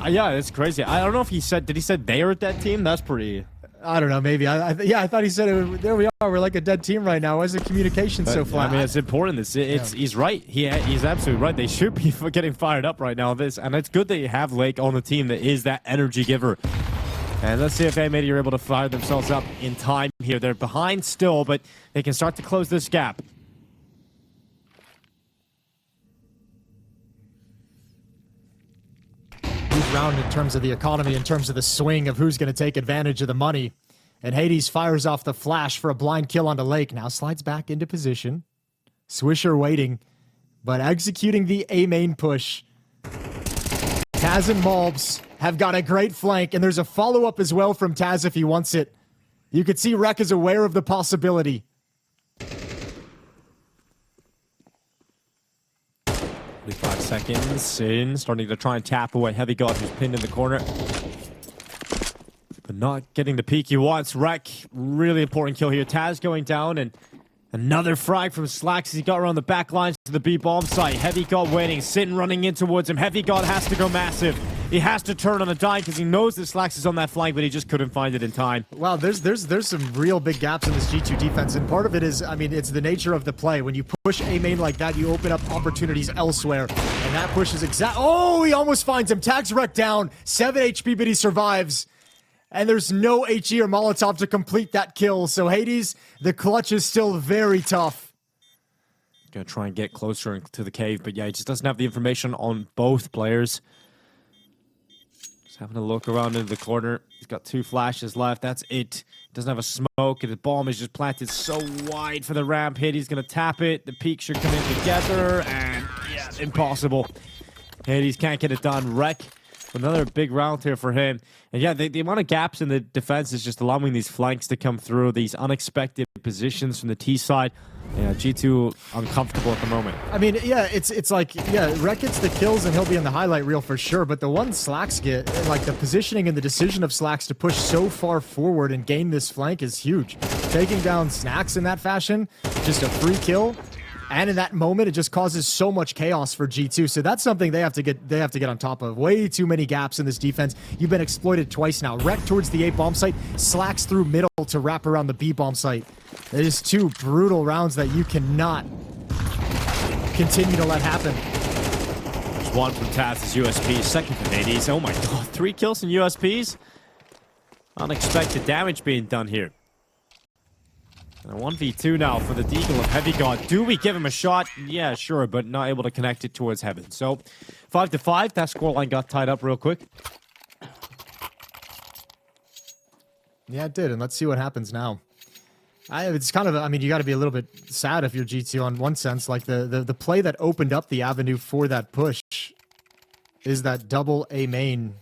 Speaker 1: yeah, it's crazy. I don't know if he said, did he say they are a dead team? That's pretty...
Speaker 2: I don't know, maybe. Yeah, I thought he said, there we are. We're like a dead team right now. Why is the communication so flat?
Speaker 1: I mean, it's important. He's right. He's absolutely right. They should be getting fired up right now. And it's good that you have Lake on the team that is that energy giver. And let's see if M80 are able to fire themselves up in time here. They're behind still, but they can start to close this gap.
Speaker 2: Round in terms of the economy, in terms of the swing of who's going to take advantage of the money. And Hades fires off the flash for a blind kill onto Lake. Now slides back into position. Swisher waiting, but executing the A main push. Taz and Malbs have got a great flank, and there's a follow-up as well from Taz if he wants it. You could see Rek is aware of the possibility.
Speaker 1: 45 seconds in, starting to try and tap away Heavy God, who's pinned in the corner. But not getting the peak he wants. Rek, really important kill here. Taz going down, and another frag from Slacks as he got around the back lines to the B-bomb site. Heavy God waiting, Sin running in towards him. Heavy God has to go massive. He has to turn on a dime because he knows that Slacks is on that flank, but he just couldn't find it in time.
Speaker 2: Wow, there's some real big gaps in this G2 defense, and part of it is, I mean, it's the nature of the play. When you push A main like that, you open up opportunities elsewhere, and that push is oh, he almost finds him. Tags Rek down, 7 HP, but he survives. And there's no HE or Molotov to complete that kill, so Hades, the clutch is still very tough.
Speaker 1: Gonna try and get closer to the cave, but yeah, he just doesn't have the information on both players. Having a look around into the corner. He's got 2 flashes left. That's it. Doesn't have a smoke, and the bomb is just planted so wide for the ramp hit. He's going to tap it. The peak should come in together, and yeah, impossible. Hades can't get it done. Rek, another big round here for him. And yeah, the amount of gaps in the defense is just allowing these flanks to come through, these unexpected positions from the T side. Yeah, G2 uncomfortable at the moment.
Speaker 2: I mean, yeah, it's like, yeah, Rek gets the kills and he'll be in the highlight reel for sure, but the one Slacks get, like the positioning and the decision of Slacks to push so far forward and gain this flank is huge. Taking down Snacks in that fashion, just a free kill, and in that moment, it just causes so much chaos for G2. So that's something they have to get on top of. Way too many gaps in this defense. You've been exploited twice now. Rek towards the A bomb site, Slacks through middle to wrap around the B bomb site. It is 2 brutal rounds that you cannot continue to let happen.
Speaker 1: There's 1 from Taz's USP, 2nd from Hades. Oh my god, 3 kills in USPs? Unexpected damage being done here. And a 1v2 now for the Deagle of Heavy God. Do we give him a shot? Yeah, sure, but not able to connect it towards heaven. So, 5-5. That scoreline got tied up real quick.
Speaker 2: Yeah, it did, and let's see what happens now. It's kind of, I mean, you got to be a little bit sad if you're G2 on one sense. Like, the play that opened up the avenue for that push is that double A main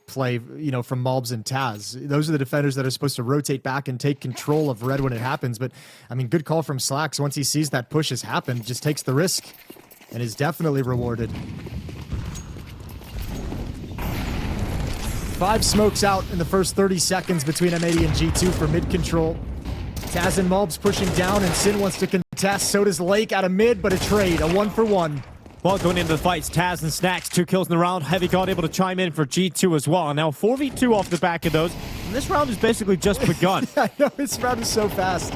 Speaker 2: play, you know, from Malbs and Taz. Those are the defenders that are supposed to rotate back and take control of red when it happens. But, I mean, good call from Slacks. Once he sees that push has happened, just takes the risk and is definitely rewarded. 5 smokes out in the first 30 seconds between M80 and G2 for mid control. Taz and Mulbs pushing down, and Sin wants to contest. So does Lake out of mid, but a trade, a 1-for-1.
Speaker 1: Well, going into the fights, Taz and Snacks, 2 kills in the round. Heavy God able to chime in for G2 as well. Now 4v2 off the back of those. And this round has basically just begun.
Speaker 2: I know, this round is so fast.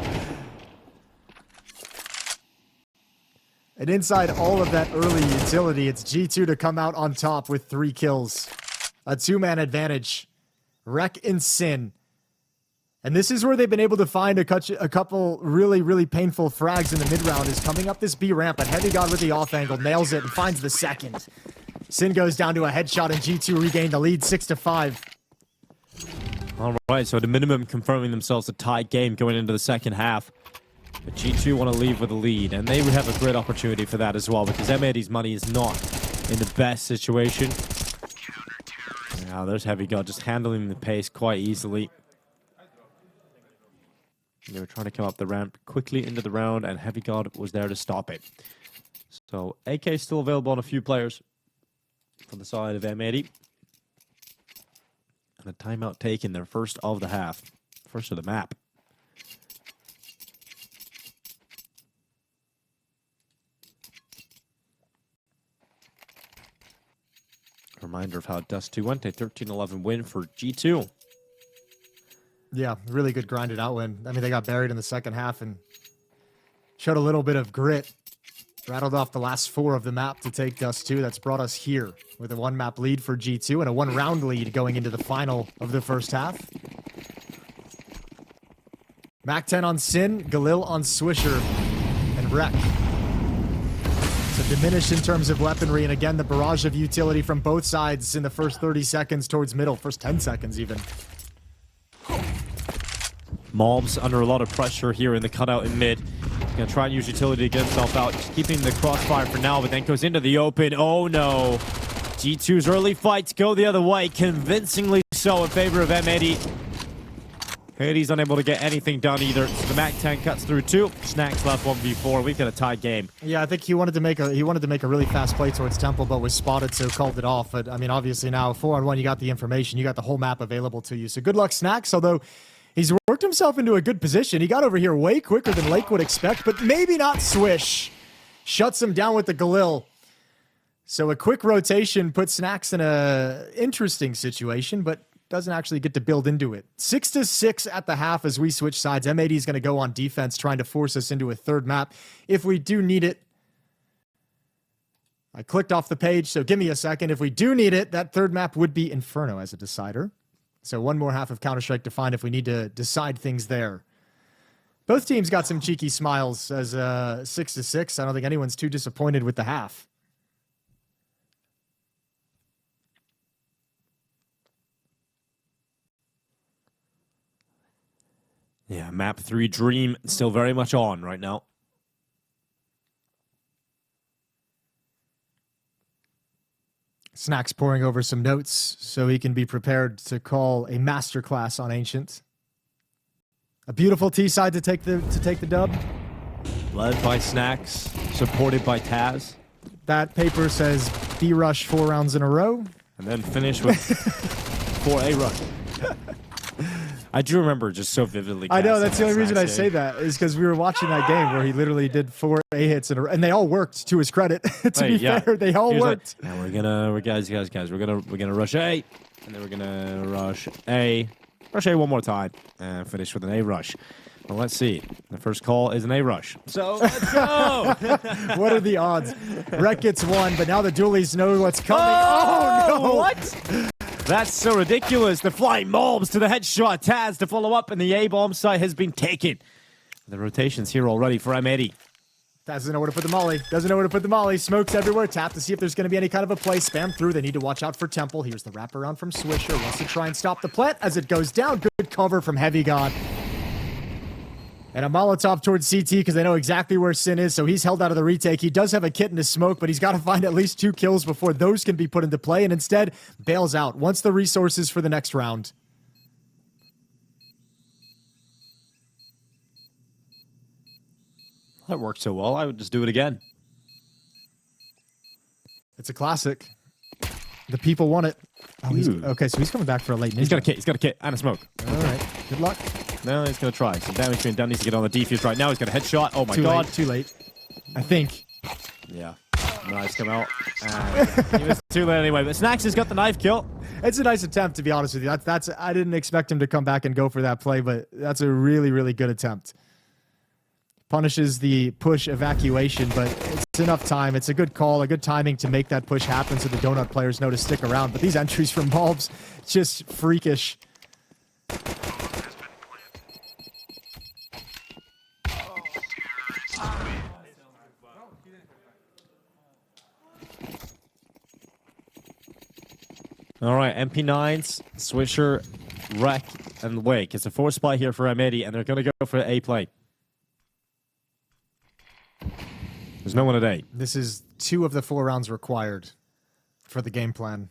Speaker 2: And inside all of that early utility, it's G2 to come out on top with 3 kills. A 2-man advantage. Wreck and Sin. And this is where they've been able to find a couple really, really painful frags in the mid-round, is coming up this B ramp, but Heavy God with the off angle nails it and finds the second. Sin goes down to a headshot, and G2 regained the lead 6-5.
Speaker 1: All right, so at a minimum confirming themselves a tied game going into the second half. But G2 want to leave with a lead, and they would have a great opportunity for that as well, because M80's money is not in the best situation. Now there's Heavy God just handling the pace quite easily. They were trying to come up the ramp quickly into the round, and Heavy God was there to stop it. So AK is still available on a few players from the side of M80. And a timeout taken, their first of the half, first of the map. Reminder of how Dust2 went, a 13-11 win for G2.
Speaker 2: Yeah, really good grinded out win. I mean, they got buried in the second half and showed a little bit of grit. Rattled off the last 4 of the map to take Dust2. That's brought us here with a 1-map lead for G2 and a 1-round lead going into the final of the first half. Mac 10 on Sin, Galil on Swisher, and Wreck. So diminished in terms of weaponry, and again, the barrage of utility from both sides in the first 30 seconds towards middle, first 10 seconds even.
Speaker 1: Mulbs under a lot of pressure here in the cutout in mid. He's going to try and use utility to get himself out. Just keeping the crossfire for now, but then goes into the open. Oh no. G2's early fights go the other way, convincingly so in favor of M80. Hades unable to get anything done either. So the Mac 10 cuts through 2. Snacks left 1v4. We've got a tied game.
Speaker 2: Yeah, I think he wanted to make a really fast play towards Temple, but was spotted, so called it off. But I mean, obviously now 4-on-1, you got the information, you got the whole map available to you. So good luck, Snacks. Although he's worked himself into a good position. He got over here way quicker than Lake would expect, but maybe not Swish. Shuts him down with the Galil. So a quick rotation puts Snacks in a interesting situation, but doesn't actually get to build into it. 6-6 at the half as we switch sides. M80 is going to go on defense, trying to force us into a third map if we do need it. I clicked off the page, so give me a second. If we do need it, that third map would be Inferno as a decider. So one more half of Counter-Strike to find if we need to decide things there. Both teams got some cheeky smiles as 6-6. I don't think anyone's too disappointed with the half.
Speaker 1: Yeah, map 3 Dream still very much on right now.
Speaker 2: Snacks pouring over some notes so he can be prepared to call a masterclass on Ancient. A beautiful T side to take the dub.
Speaker 1: Led by Snacks, supported by Taz.
Speaker 2: That paper says B rush 4 rounds in a row.
Speaker 1: And then finish with 4A rush. I do remember just so vividly.
Speaker 2: I know, that's the only reason I say that is because we were watching that game where he literally did 4 A hits in a row, and they all worked to his credit. To be fair, they all worked.
Speaker 1: Like, and we're gonna rush A, and then we're gonna rush A one more time, and finish with an A rush. Well, let's see. The first call is an A rush. So let's go.
Speaker 2: What are the odds? Rek gets 1, but now the dualies know what's coming. Oh no!
Speaker 1: What? That's so ridiculous. The flying Mulbs to the headshot. Taz to follow up, and the A-bomb site has been taken. The rotation's here already for M80.
Speaker 2: Taz doesn't know where to put the molly. Doesn't know where to put the molly. Smokes everywhere. Tap to see if there's going to be any kind of a play. Spam through. They need to watch out for Temple. Here's the wraparound from Swisher. Wants to try and stop the plant as it goes down. Good cover from Heavy God. And a Molotov towards CT because they know exactly where Sin is, so he's held out of the retake. He does have a kit and a smoke, but he's got to find at least 2 kills before those can be put into play, and instead bails out. Wants the resources for the next round.
Speaker 1: That worked so well, I would just do it again.
Speaker 2: It's a classic. The people want it. Oh,
Speaker 1: Ooh.
Speaker 2: okay, so he's coming back for a late ninja.
Speaker 1: He's got a kit. He's got a kit and a smoke.
Speaker 2: All right. Good luck.
Speaker 1: No, he's going to try. Some damage being done. Needs to get on the defuse right now. He's got a headshot. Oh, my
Speaker 2: Too
Speaker 1: God.
Speaker 2: late. Too late. I think.
Speaker 1: Yeah. Knives come out. And he was too late anyway. But Snacks has got the knife kill.
Speaker 2: It's a nice attempt, to be honest with you. That's I didn't expect him to come back and go for that play, but that's a really, really good attempt. Punishes the push evacuation, but it's enough time. It's a good call, a good timing to make that push happen so the donut players know to stick around. But these entries from Malbs, just freakish.
Speaker 1: All right, MP9s, Swisher, Wreck, and Wake. It's a 4-spot here for M80, and they're going to go for A play. There's no one at A.
Speaker 2: This is 2 of the 4 rounds required for the game plan.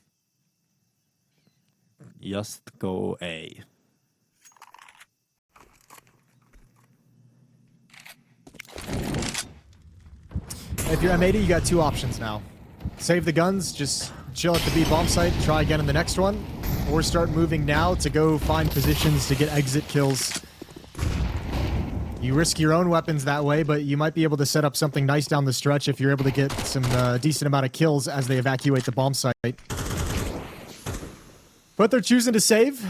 Speaker 1: Just go A.
Speaker 2: If you're M80, you got 2 options now. Save the guns, just chill at the B bomb site, try again in the next one, or start moving now to go find positions to get exit kills. You risk your own weapons that way, but you might be able to set up something nice down the stretch if you're able to get some decent amount of kills as they evacuate the bomb site. But they're choosing to save,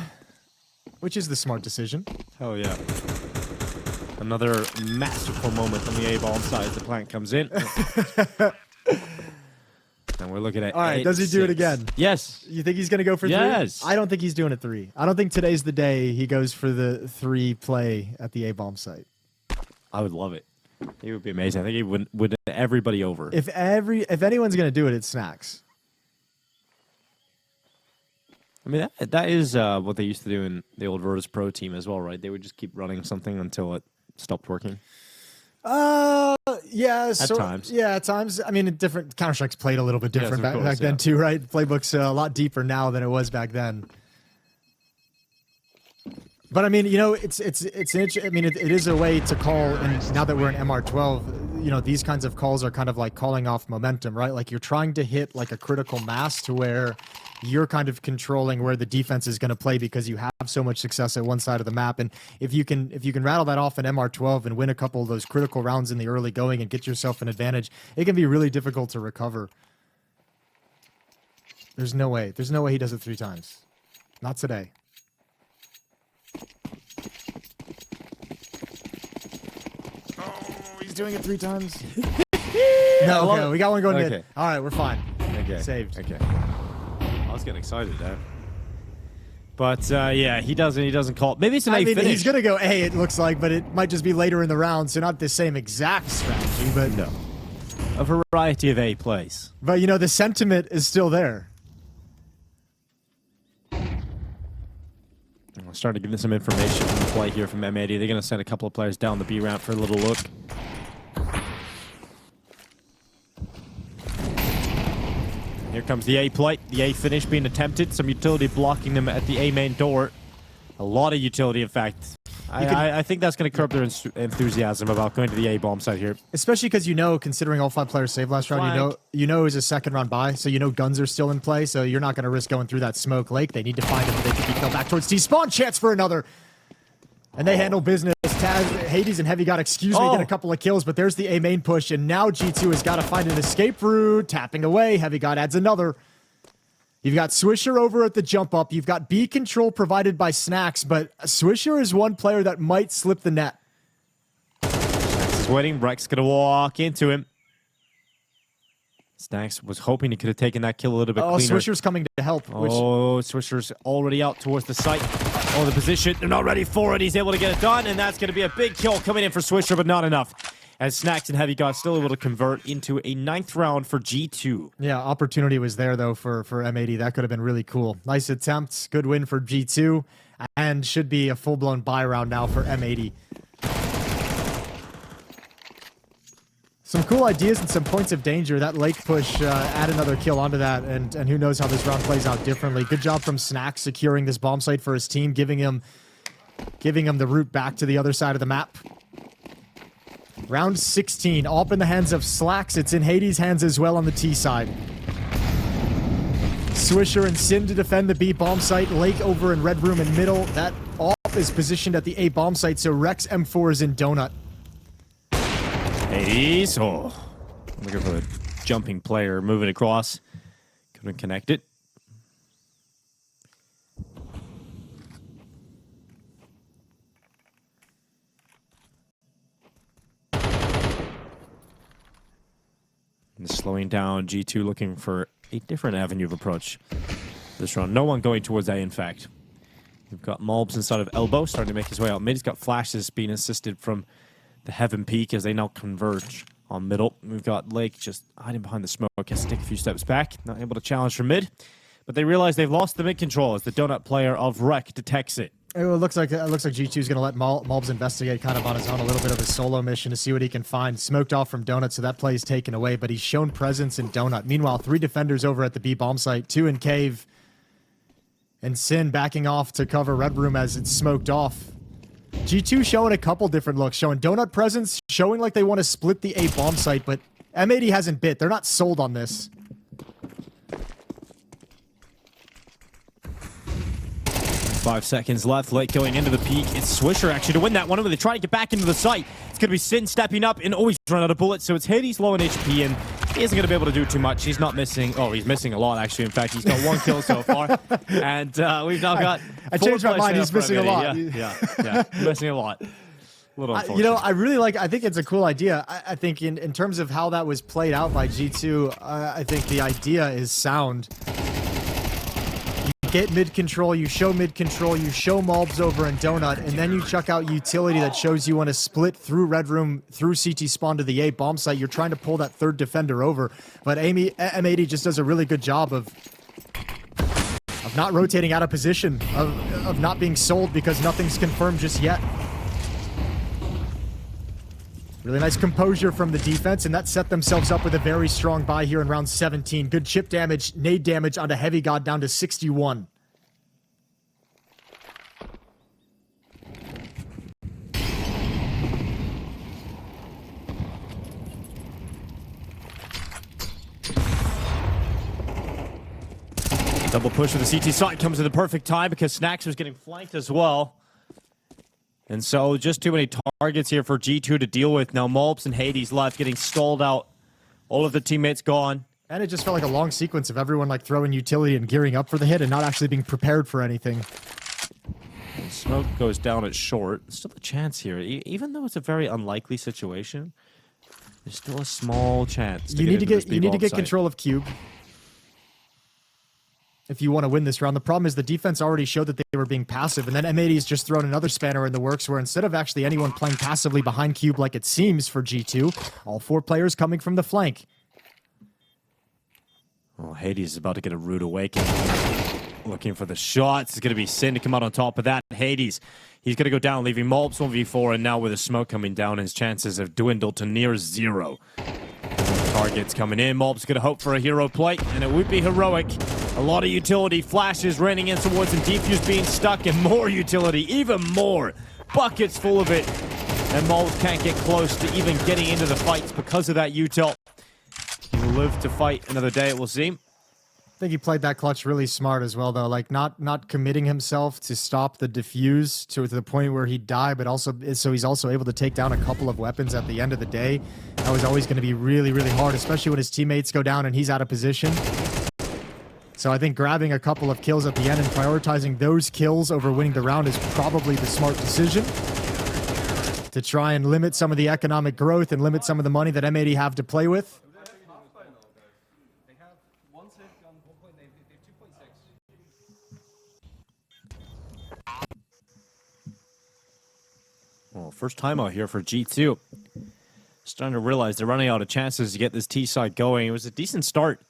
Speaker 2: which is the smart decision.
Speaker 1: Oh, yeah. Another masterful moment on the A bomb side as the plant comes in. And we're looking at
Speaker 2: All right, does he do it again?
Speaker 1: Yes.
Speaker 2: You think he's going to go for 3?
Speaker 1: Yes.
Speaker 2: I don't think he's doing it 3. I don't think today's the day he goes for the 3 play at the A-bomb site.
Speaker 1: I would love it. It would be amazing. I think he would win everybody over.
Speaker 2: If anyone's going to do it, it's Snacks.
Speaker 1: I mean, that is what they used to do in the old Virtus.pro team as well, right? They would just keep running something until it stopped working.
Speaker 2: Yeah.
Speaker 1: At times.
Speaker 2: Yeah, at times. I mean, different Counter-Strike's played a little bit different
Speaker 1: Yes, of
Speaker 2: back
Speaker 1: course,
Speaker 2: then
Speaker 1: yeah.
Speaker 2: too, right? Playbook's a lot deeper now than it was back then. But I mean, you know, it's I mean, it is a way to call. And now that we're in MR12, you know, these kinds of calls are kind of like calling off momentum, right? Like you're trying to hit like a critical mass to where you're kind of controlling where the defense is going to play because you have so much success at one side of the map. And if you can rattle that off in MR12 and win a couple of those critical rounds in the early going and get yourself an advantage, it can be really difficult to recover. There's no way. There's no way he does it 3 times. Not today. Oh, he's doing it 3 times. No, okay, we got one going
Speaker 1: Okay.
Speaker 2: mid. All right, we're fine.
Speaker 1: Okay.
Speaker 2: Saved.
Speaker 1: Okay. I was getting excited there. But yeah, he doesn't call it. Maybe it's an A
Speaker 2: I mean,
Speaker 1: finish.
Speaker 2: he's gonna go A, it looks like, but it might just be later in the round, so not the same exact strategy, but
Speaker 1: No. A variety of A plays.
Speaker 2: But you know, the sentiment is still there.
Speaker 1: I'm starting to give them some information from the play here from M80. They're going to send a couple of players down the B ramp for a little look. Here comes the A play. The A finish being attempted. Some utility blocking them at the A main door. A lot of utility, in fact. I think that's going to curb their enthusiasm about going to the A bomb site here.
Speaker 2: Especially because you know, considering all 5 players saved last round, you know it was a second round buy, so you know guns are still in play, so you're not going to risk going through that smoke lake. They need to find them. They could be killed back towards T. Spawn. Chance for another. And they handle business. Taz, Hades, and Heavy God, get a couple of kills, but there's the A main push, and now G2 has got to find an escape route. Tapping away. Heavy God adds another. You've got Swisher over at the jump up. You've got B control provided by Snacks, but Swisher is one player that might slip the net.
Speaker 1: Snacks is waiting. Breck's going to walk into him. Snacks was hoping he could have taken that kill a little bit cleaner.
Speaker 2: Swisher's coming to help.
Speaker 1: Swisher's already out towards the site. Oh, the position. They're not ready for it. He's able to get it done, and that's going to be a big kill coming in for Swisher, but not enough. As Snacks and Heavy God still able to convert into a 9th round for G2.
Speaker 2: Yeah, opportunity was there, though, for M80. That could have been really cool. Nice attempt. Good win for G2. And should be a full-blown buy round now for M80. Some cool ideas and some points of danger. That lake push, add another kill onto that, and who knows how this round plays out differently. Good job from Snacks securing this bomb site for his team, giving him the route back to the other side of the map. Round 16, all up in the hands of Slacks. It's in Hades' hands as well on the T side. Swisher and Sin to defend the B bomb site. Lake over in red room and middle. That off is positioned at the A bomb site, so Rex M4 is in donut.
Speaker 1: Hades, oh, looking for the jumping player, moving across. Couldn't connect it. And slowing down, G2 looking for a different avenue of approach this round. No one going towards A, in fact. We've got Malbs inside of Elbow, starting to make his way out mid. He's got flashes being assisted from the Heaven Peak as they now converge on middle. We've got Lake just hiding behind the smoke. Has to take a few steps back. Not able to challenge from mid. But they realize they've lost the mid control as the donut player of Rec detects it.
Speaker 2: It looks like G2 is going to let Malbs investigate kind of on his own, a little bit of a solo mission to see what he can find. Smoked off from Donut, so that play is taken away, but he's shown presence in Donut. Meanwhile, 3 defenders over at the B bomb site, 2 in Cave, and Sin backing off to cover Red Room as it's smoked off. G2 showing a couple different looks, showing Donut presence, showing like they want to split the A bomb site, but M80 hasn't bit. They're not sold on this.
Speaker 1: 5 seconds left. Lake going into the peak. It's Swisher actually to win that one. They try to get back into the site. It's going to be Sin stepping up and always run out of bullets. So it's Hades low on HP and he isn't going to be able to do too much. He's not missing. Oh, he's missing a lot actually. In fact, he's got 1 kill so far. And we've now got.
Speaker 2: I changed my mind. He's missing a lot.
Speaker 1: Yeah. Missing a lot. Little unfortunate.
Speaker 2: You know, I really like. I think it's a cool idea. I think in terms of how that was played out by G2, I think the idea is sound. Get mid control, you show mid control, you show Malbs over in Donut, and then you chuck out utility that shows you want to split through Red Room, through CT spawn to the A bomb site. You're trying to pull that 3rd defender over, but M80 just does a really good job of not rotating out of position, of not being sold because nothing's confirmed just yet. Really nice composure from the defense, and that set themselves up with a very strong buy here in round 17. Good chip damage, nade damage onto Heavy God down to 61.
Speaker 1: Double push with the CT side comes at the perfect time because Snacks was getting flanked as well. And so just too many targets here for G2 to deal with. Now Malbs and Hades left, getting stalled out. All of the teammates gone.
Speaker 2: And it just felt like a long sequence of everyone like throwing utility and gearing up for the hit and not actually being prepared for anything.
Speaker 1: And smoke goes down at short. Still a chance here. Even though it's a very unlikely situation, there's still a small chance.
Speaker 2: You need to get control of Cube if you want to win this round. The problem is the defense already showed that they were being passive, and then M80's just thrown another spanner in the works where instead of actually anyone playing passively behind Cube like it seems for G2, all 4 players coming from the flank.
Speaker 1: Well, Hades is about to get a rude awakening. Looking for the shots. It's going to be Sin to come out on top of that. Hades, he's going to go down, leaving Malbs 1v4, and now with the smoke coming down, his chances have dwindled to near 0. Targets coming in. Malbs going to hope for a hero play, and it would be heroic. A lot of utility, flashes raining in towards him, defuse being stuck, and more utility, even more. Buckets full of it. And Malbs can't get close to even getting into the fights because of that util. He will live to fight another day, it will seem.
Speaker 2: I think he played that clutch really smart as well, though. Like, not committing himself to stop the defuse to the point where he'd die, but also so he's also able to take down a couple of weapons at the end of the day. That was always going to be really, really hard, especially when his teammates go down and he's out of position. So I think grabbing a couple of kills at the end and prioritizing those kills over winning the round is probably the smart decision to try and limit some of the economic growth and limit some of the money that M80 have to play with.
Speaker 3: They have 1 6 on 1.8. They have 2.6.
Speaker 1: Well, first time out here for G2. Starting to realize they're running out of chances to get this T side going. It was a decent start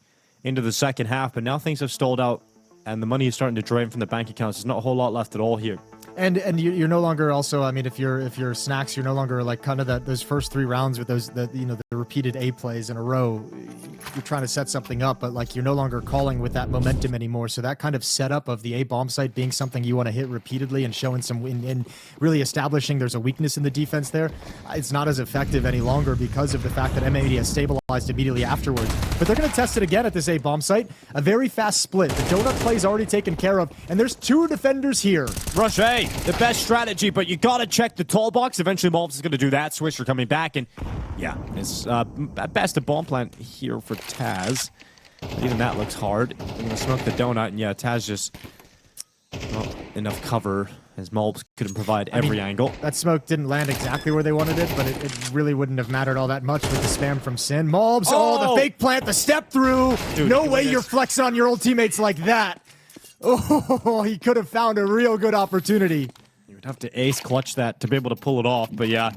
Speaker 1: into the second half, but now things have stalled out and the money is starting to drain from the bank accounts. There's not a whole lot left at all here.
Speaker 2: And you're no longer also, I mean, if you're Snacks, you're no longer like kind of those first 3 rounds with those the repeated A plays in a row. You're trying to set something up, but like you're no longer calling with that momentum anymore. So that kind of setup of the A bomb site being something you want to hit repeatedly and showing some in really establishing there's a weakness in the defense there, it's not as effective any longer because of the fact that M80 has stabilized immediately afterwards. but they're going to test it again at this A bomb site. A very fast split. The donut play is already taken care of, and there's 2 defenders here.
Speaker 1: Rush A, the best strategy, but you gotta check the tall box. Eventually, MongolZ is gonna do that. Swisher coming back, and yeah, it's at best a bomb plant here for Taz. But even that looks hard. They're gonna smoke the donut, and yeah, Taz just not enough cover as MongolZ couldn't provide every angle.
Speaker 2: That smoke didn't land exactly where they wanted it, but it really wouldn't have mattered all that much with the spam from Sin. MongolZ, oh, the fake plant, the step through.
Speaker 1: Dude,
Speaker 2: no way you're flexing on your old teammates like that. Oh, he could have found a real good opportunity.
Speaker 1: You would have to ace clutch that to be able to pull it off, but yeah,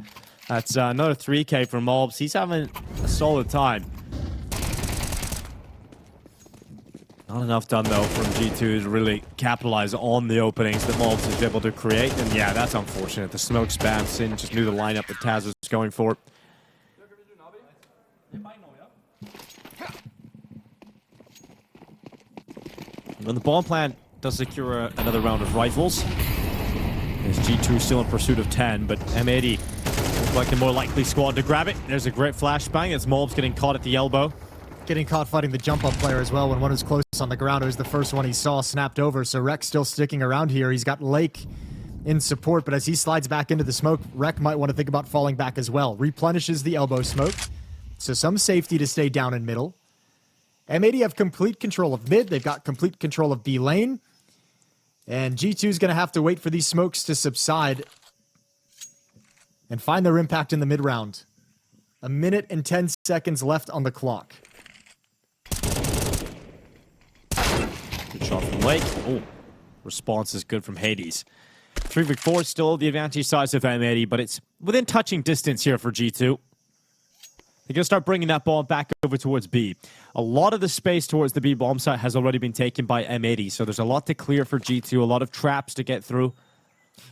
Speaker 1: that's another 3K from MongolZ. He's having a solid time. Not enough done, though, from G2 to really capitalize on the openings that MongolZ is able to create. And yeah, that's unfortunate. The smoke spam, Sin just knew the lineup that Taz was going for. When the bomb plant does secure another round of rifles, there's G2 still in pursuit of 10, but M80 looks like the more likely squad to grab it. There's a great flashbang. It's MongolZ getting caught at the elbow.
Speaker 2: Getting caught fighting the jump-up player as well when one was close on the ground. It was the first one he saw snapped over, so Rek still sticking around here. He's got Lake in support, but as he slides back into the smoke, Rek might want to think about falling back as well. Replenishes the elbow smoke, so some safety to stay down in middle. M80 have complete control of mid. They've got complete control of B lane. And G2 is going to have to wait for these smokes to subside and find their impact in the mid round. 1 minute and 10 seconds left on the clock.
Speaker 1: Good shot from Lake. Oh, response is good from Hades. 3v4 still the advantage size of M80, but it's within touching distance here for G2. They're going to start bringing that ball back over towards B. A lot of the space towards the B bomb site has already been taken by M80, so there's a lot to clear for G2, a lot of traps to get through.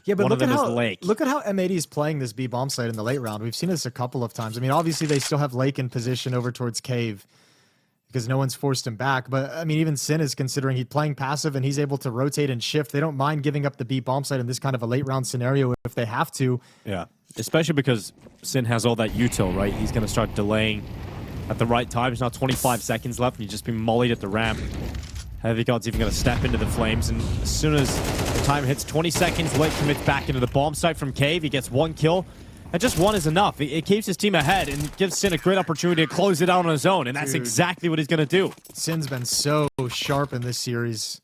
Speaker 2: Yeah, but
Speaker 1: One
Speaker 2: look
Speaker 1: of
Speaker 2: at
Speaker 1: them
Speaker 2: how
Speaker 1: is Lake.
Speaker 2: look at how M80 is playing this B bomb site in the late round. We've seen this a couple of times. I mean, obviously they still have Lake in position over towards Cave because no one's forced him back. But I mean, even Sin is considering he's playing passive and he's able to rotate and shift. They don't mind giving up the B bomb site in this kind of a late round scenario if they have to.
Speaker 1: Yeah, especially because Sin has all that util, right? He's going to start delaying at the right time. There's now 25 seconds left, and you've just been mollied at the ramp. Heavy God's even going to step into the flames, and as soon as the time hits 20 seconds, Lake commits back into the bomb site from Cave. He gets 1 kill, and just 1 is enough. It keeps his team ahead and gives Sin a great opportunity to close it out on his own, and that's exactly what he's going to do.
Speaker 2: Sin's been so sharp in this series,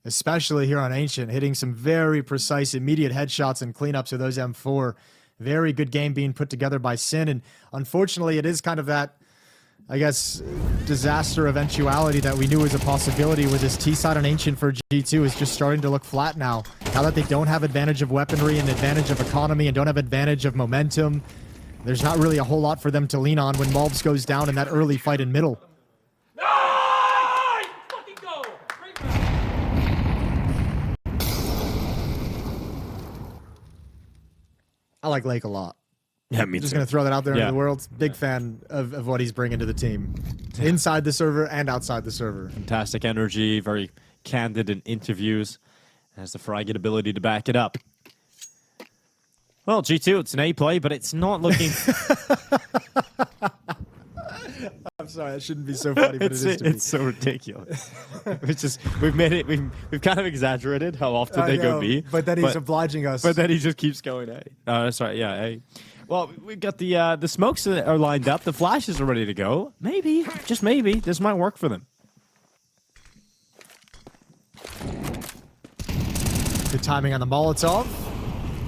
Speaker 2: especially here on Ancient, hitting some very precise, immediate headshots and cleanups of those M4. Very good game being put together by Sin, and unfortunately, it is kind of that, I guess, disaster eventuality that we knew was a possibility with this T side on Ancient for G2 is just starting to look flat now. Now that they don't have advantage of weaponry and advantage of economy and don't have advantage of momentum, there's not really a whole lot for them to lean on when MongolZ goes down in that early fight in middle.
Speaker 3: Nice! Fucking go! Great round.
Speaker 2: I like Lake a lot.
Speaker 1: Yeah, me
Speaker 2: Just
Speaker 1: too.
Speaker 2: going to throw that out there
Speaker 1: Yeah.
Speaker 2: into the world. Big fan of what he's bringing to the team. Inside the server and outside the server.
Speaker 1: Fantastic energy, very candid in interviews, has the fragged ability to back it up. Well, G2, it's an A play, but it's not looking...
Speaker 2: I'm sorry, that shouldn't be so funny, but it is to
Speaker 1: It's so ridiculous. It's just, we've made it, we've kind of exaggerated how often they go B.
Speaker 2: But then he's obliging us.
Speaker 1: But then he just keeps going A. That's right, yeah, A. Well, we've got the smokes that are lined up. The flashes are ready to go. Maybe, just maybe, this might work for them.
Speaker 2: Good timing on the Molotov.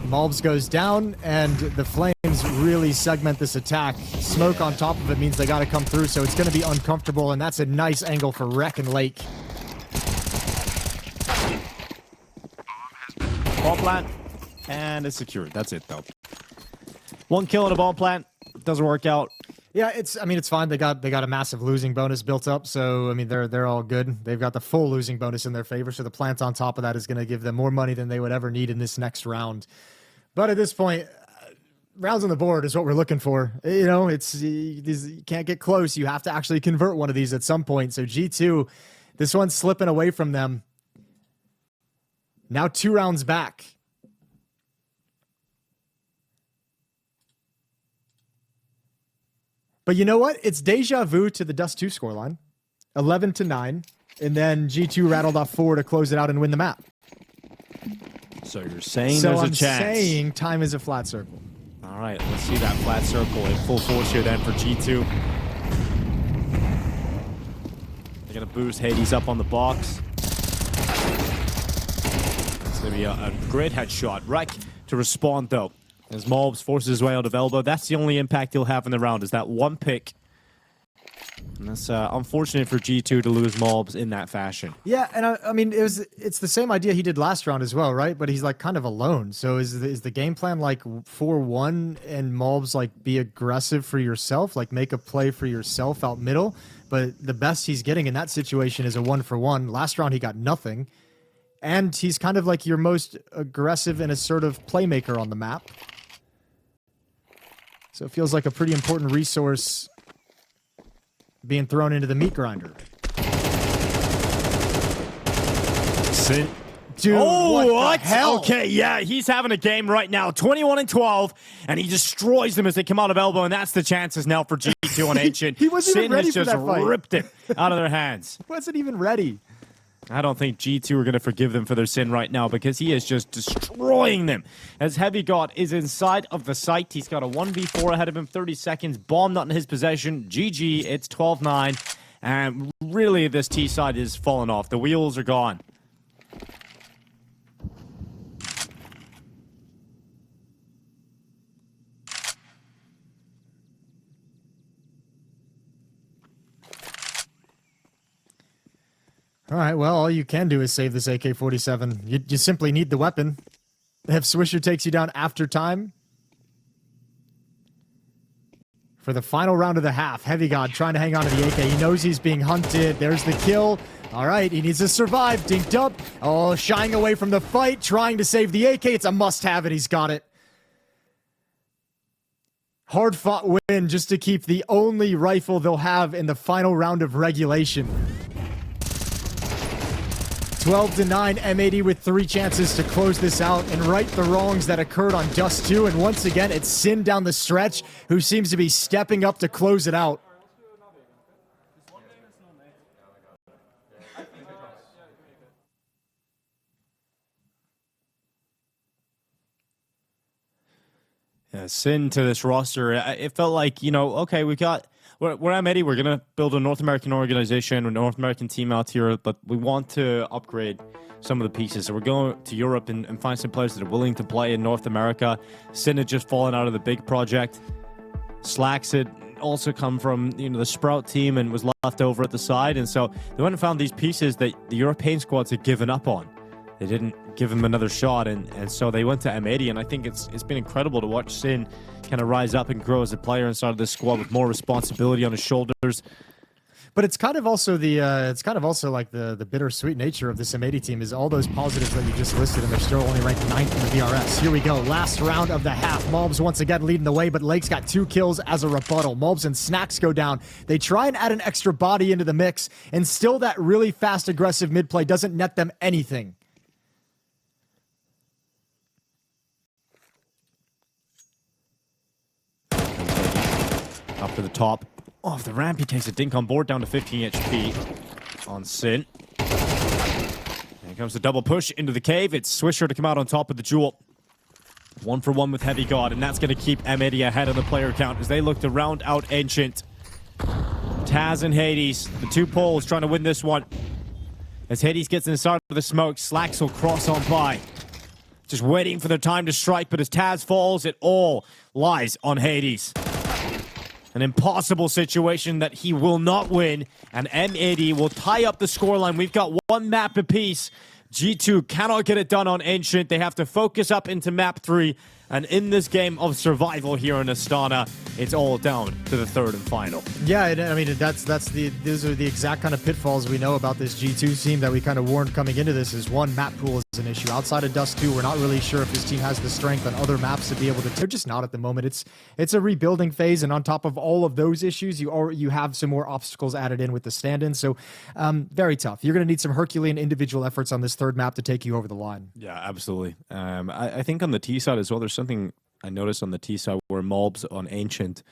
Speaker 2: MongolZ goes down, and the Flames really segment this attack. Smoke on top of it means they got to come through, so it's going to be uncomfortable, and that's a nice angle for Rek and Lake.
Speaker 1: Ball plant, and it's secured. That's it, though. 1 kill at a ball plant. Doesn't work out.
Speaker 2: Yeah, it's fine. They got a massive losing bonus built up, so I mean they're all good. They've got the full losing bonus in their favor, so the plant on top of that is going to give them more money than they would ever need in this next round. But at this point, rounds on the board is what we're looking for. You know, you can't get close. You have to actually convert one of these at some point. So G2, this one's slipping away from them. Now 2 rounds back. But you know what? It's deja vu to the Dust2 scoreline. 11-9. And then G2 rattled off 4 to close it out and win the map.
Speaker 1: So you're saying
Speaker 2: So
Speaker 1: there's
Speaker 2: I'm
Speaker 1: a chance.
Speaker 2: saying time is a flat circle.
Speaker 1: All right, let's see that flat circle in full force here then for G2. They're going to boost Hades up on the box. It's going to be a great headshot. Wreck to respond, though. As Malbs forces his way out of elbow. That's the only impact he'll have in the round, is that one pick. And that's unfortunate for G2 to lose Malbs in that fashion.
Speaker 2: Yeah, and I mean, it's the same idea he did last round as well, right? But he's like kind of alone. So is the game plan like 4-1 and Malbs like be aggressive for yourself, like make a play for yourself out middle? But the best he's getting in that situation is a 1-for-1. Last round he got nothing. And he's kind of like your most aggressive and assertive playmaker on the map. So it feels like a pretty important resource being thrown into the meat grinder.
Speaker 1: Sin.
Speaker 2: Dude, what the hell?
Speaker 1: Okay, yeah, he's having a game right now. 21-12, and he destroys them as they come out of elbow, and that's the chances now for G2 on Ancient.
Speaker 2: He wasn't even ready
Speaker 1: has
Speaker 2: for
Speaker 1: just
Speaker 2: that fight.
Speaker 1: ripped it out of their hands.
Speaker 2: Wasn't even ready.
Speaker 1: I don't think G2 are going to forgive them for their sin right now because he is just destroying them. As Heavy God is inside of the site, he's got a 1v4 ahead of him, 30 seconds. Bomb not in his possession. GG, it's 12-9. And really, this T side is falling off. The wheels are gone.
Speaker 2: All right, well, all you can do is save this AK-47. You simply need the weapon. If Swisher takes you down after time. For the final round of the half, Heavy God trying to hang on to the AK. He knows he's being hunted. There's the kill. All right, he needs to survive. Dinked up. Oh, shying away from the fight, trying to save the AK. It's a must-have, and he's got it. Hard-fought win just to keep the only rifle they'll have in the final round of regulation. 12-9, M80 with 3 chances to close this out and right the wrongs that occurred on Dust2. And once again, it's Sin down the stretch who seems to be stepping up to close it out.
Speaker 1: Yeah, Sin to this roster. It felt like, you know, okay, we're M80. We're going to build a North American organization, a North American team out here, but we want to upgrade some of the pieces. So we're going to Europe and find some players that are willing to play in North America. Sin had just fallen out of the big project. Slacks had also come from, you know, the Sprout team and was left over at the side. And so they went and found these pieces that the European squads had given up on. They didn't give him another shot, and so they went to M80, and I think it's been incredible to watch Sin kind of rise up and grow as a player inside of this squad with more responsibility on his shoulders.
Speaker 2: But it's kind of also like the bittersweet nature of this M80 team is all those positives that you just listed, and they're still only ranked 9th in the BRS. Here we go, last round of the half. Malbs once again leading the way, but Lake's got 2 kills as a rebuttal. Malbs and Snacks go down. They try and add an extra body into the mix, and still that really fast, aggressive mid play doesn't net them anything.
Speaker 1: Up to the top. Off the ramp, he takes a dink on board, down to 15 HP on Sin. Here comes the double push into the cave. It's Swisher to come out on top of the jewel. 1-for-1 with Heavy God, and that's going to keep M80 ahead of the player count as they look to round out Ancient. Taz and Hades, the 2 poles trying to win this one. As Hades gets inside of the smoke, Slacks will cross on by. Just waiting for their time to strike, but as Taz falls, it all lies on Hades. An impossible situation that he will not win, and M80 will tie up the scoreline. We've got 1 map apiece. G2 cannot get it done on Ancient. They have to focus up into map 3, and in this game of survival here in Astana, it's all down to the 3rd and final.
Speaker 2: Yeah, I mean, those are the exact kind of pitfalls we know about this G2 team that we kind of warned coming into this. Is one, map pool is an issue. Outside of Dust2, we're not really sure if this team has the strength on other maps to be able to. They're just not at the moment. It's a rebuilding phase, and on top of all of those issues, you have some more obstacles added in with the stand-in. So, very tough. You're going to need some Herculean individual efforts on this 3rd map to take you over the line.
Speaker 1: Yeah, absolutely. I think on the T side as well, there's something I noticed on the T side where Malbs on Ancient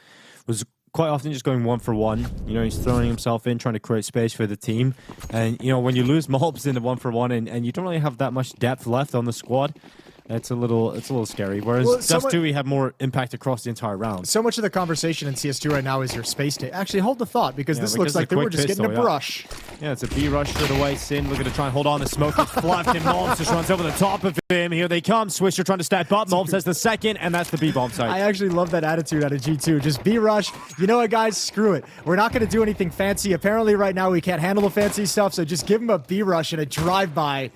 Speaker 1: was quite often just going 1-for-1. You know, he's throwing himself in, trying to create space for the team. And, you know, when you lose Malbs in the 1-for-1 and you don't really have that much depth left on the squad, it's a little scary. Whereas Dust2, we have more impact across the entire round.
Speaker 2: So much of the conversation in CS2 right now is your space take. Actually, hold the thought, because this looks like they were just getting a brush.
Speaker 1: Yeah, it's a B rush straight away. Sin looking to try and hold on. The smoke is fluffed, and Malbs just runs over the top of him. Here they come. Swisher trying to step up. Malbs has the second, and that's the B bomb site.
Speaker 2: I actually love that attitude out of G2. Just B rush. You know what, guys? Screw it. We're not going to do anything fancy. Apparently, right now, we can't handle the fancy stuff, so just give him a B rush and a drive-by.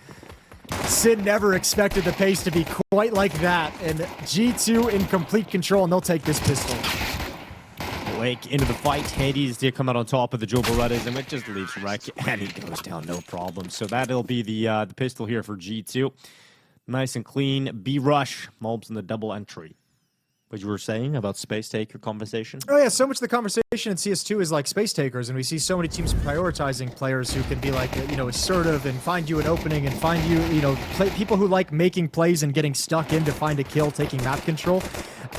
Speaker 2: Sin never expected the pace to be quite like that, and G2 in complete control, and they'll take this pistol.
Speaker 1: Lake into the fight. Hades did come out on top of the Joe Berettas, and it just leaves Wreck, and he goes down, no problem. So that'll be the pistol here for G2. Nice and clean. B rush. Malbs in the double entry. What you were saying about Space Taker conversation?
Speaker 2: Oh yeah, so much of the conversation in CS2 is like Space Takers, and we see so many teams prioritizing players who can be like, you know, assertive and find you an opening and find you, you know, people who like making plays and getting stuck in to find a kill, taking map control.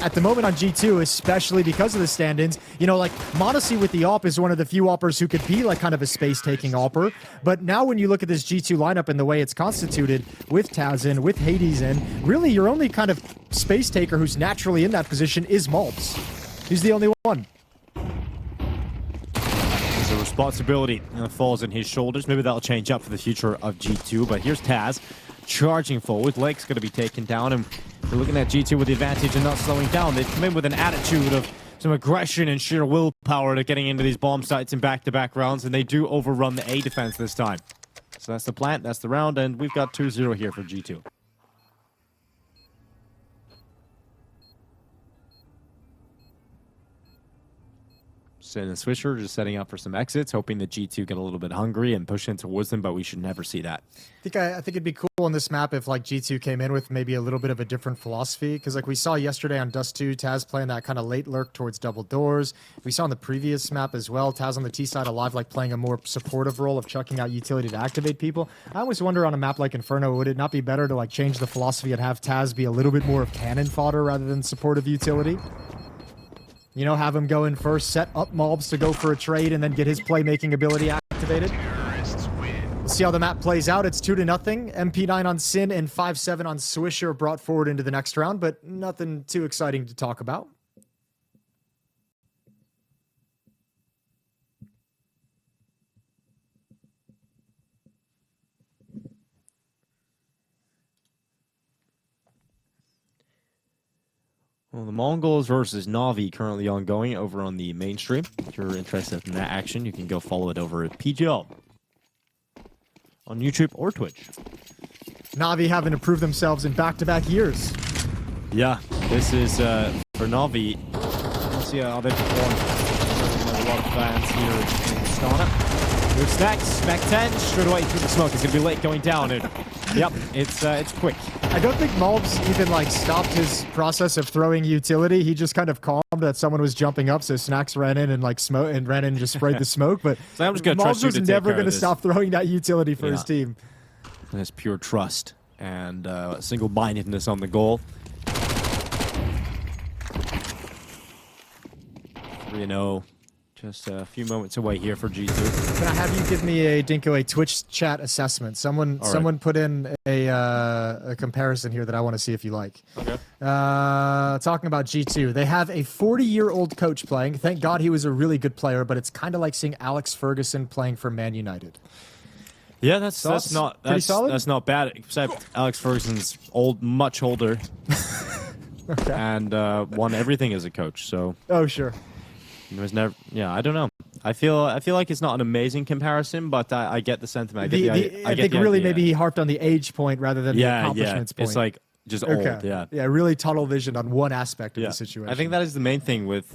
Speaker 2: At the moment on G2, especially because of the stand-ins, you know, like Modesty with the AWP is one of the few AWPers who could be like kind of a space-taking AWPer. But now when you look at this G2 lineup and the way it's constituted with Taz in, with Hades in, really your only kind of space taker who's naturally in that position is malbs. He's the only one.
Speaker 1: There's a responsibility that falls on his shoulders. Maybe that'll change up for the future of G2. But here's Taz charging forward. Lake's going to be taken down, and we're looking at G2 with the advantage and not slowing down. They've come in with an attitude of some aggression and sheer willpower to getting into these bomb sites in back-to-back rounds, and they do overrun the A defense this time. So that's the plant, that's the round, and we've got 2-0 here for G2. Sin and Swisher just setting up for some exits, hoping that G2 get a little bit hungry and push in towards them, but we should never see that.
Speaker 2: I think it'd be cool on this map if like G2 came in with maybe a little bit of a different philosophy, because like we saw yesterday on Dust2, Taz playing that kind of late lurk towards double doors. We saw on the previous map as well, Taz on the T side alive, like playing a more supportive role of chucking out utility to activate people. I always wonder on a map like Inferno, would it not be better to like change the philosophy and have Taz be a little bit more of cannon fodder rather than supportive utility? You know, have him go in first, set up malbs to go for a trade, and then get his playmaking ability activated. We'll see how the map plays out. It's 2-0. MP9 on Sin and 5-7 on Swisher brought forward into the next round, but nothing too exciting to talk about.
Speaker 1: Well, the Mongols versus Na'Vi currently ongoing over on the mainstream. If you're interested in that action, you can go follow it over at PGL on YouTube or Twitch.
Speaker 2: Na'Vi having to prove themselves in back-to-back years.
Speaker 1: Yeah, this is for Na'Vi. Let's see how they perform. A lot of fans here in Astana. Moves next, Spec 10, straight away through the smoke. It's going to be late going down. And, yep, it's quick.
Speaker 2: I don't think malbs even like stopped his process of throwing utility. He just kind of calmed that someone was jumping up, so Snacks ran in and like smoke and ran in and just sprayed the smoke. But
Speaker 1: so I'm just gonna
Speaker 2: malbs was never going to stop throwing that utility for his team.
Speaker 1: That's pure trust and single-mindedness on the goal. 3-0. Just a few moments away here for G2.
Speaker 2: Can I have you give me a Dinko a Twitch chat assessment? Someone put in a comparison here that I want to see if you like.
Speaker 1: Okay.
Speaker 2: Talking about G2, they have a 40-year-old coach playing. Thank God he was a really good player, but it's kind of like seeing Alex Ferguson playing for Man United.
Speaker 1: Yeah, that's not bad. Except Alex Ferguson's much older,
Speaker 2: Okay.
Speaker 1: and won everything as a coach. So.
Speaker 2: Oh sure.
Speaker 1: It was never. Yeah, I don't know. I feel like it's not an amazing comparison, but I get the sentiment.
Speaker 2: I think really maybe he harped on the age point rather than the accomplishments point.
Speaker 1: It's like just old. Yeah.
Speaker 2: Yeah, really tunnel vision on one aspect of the situation.
Speaker 1: I think that is the main thing with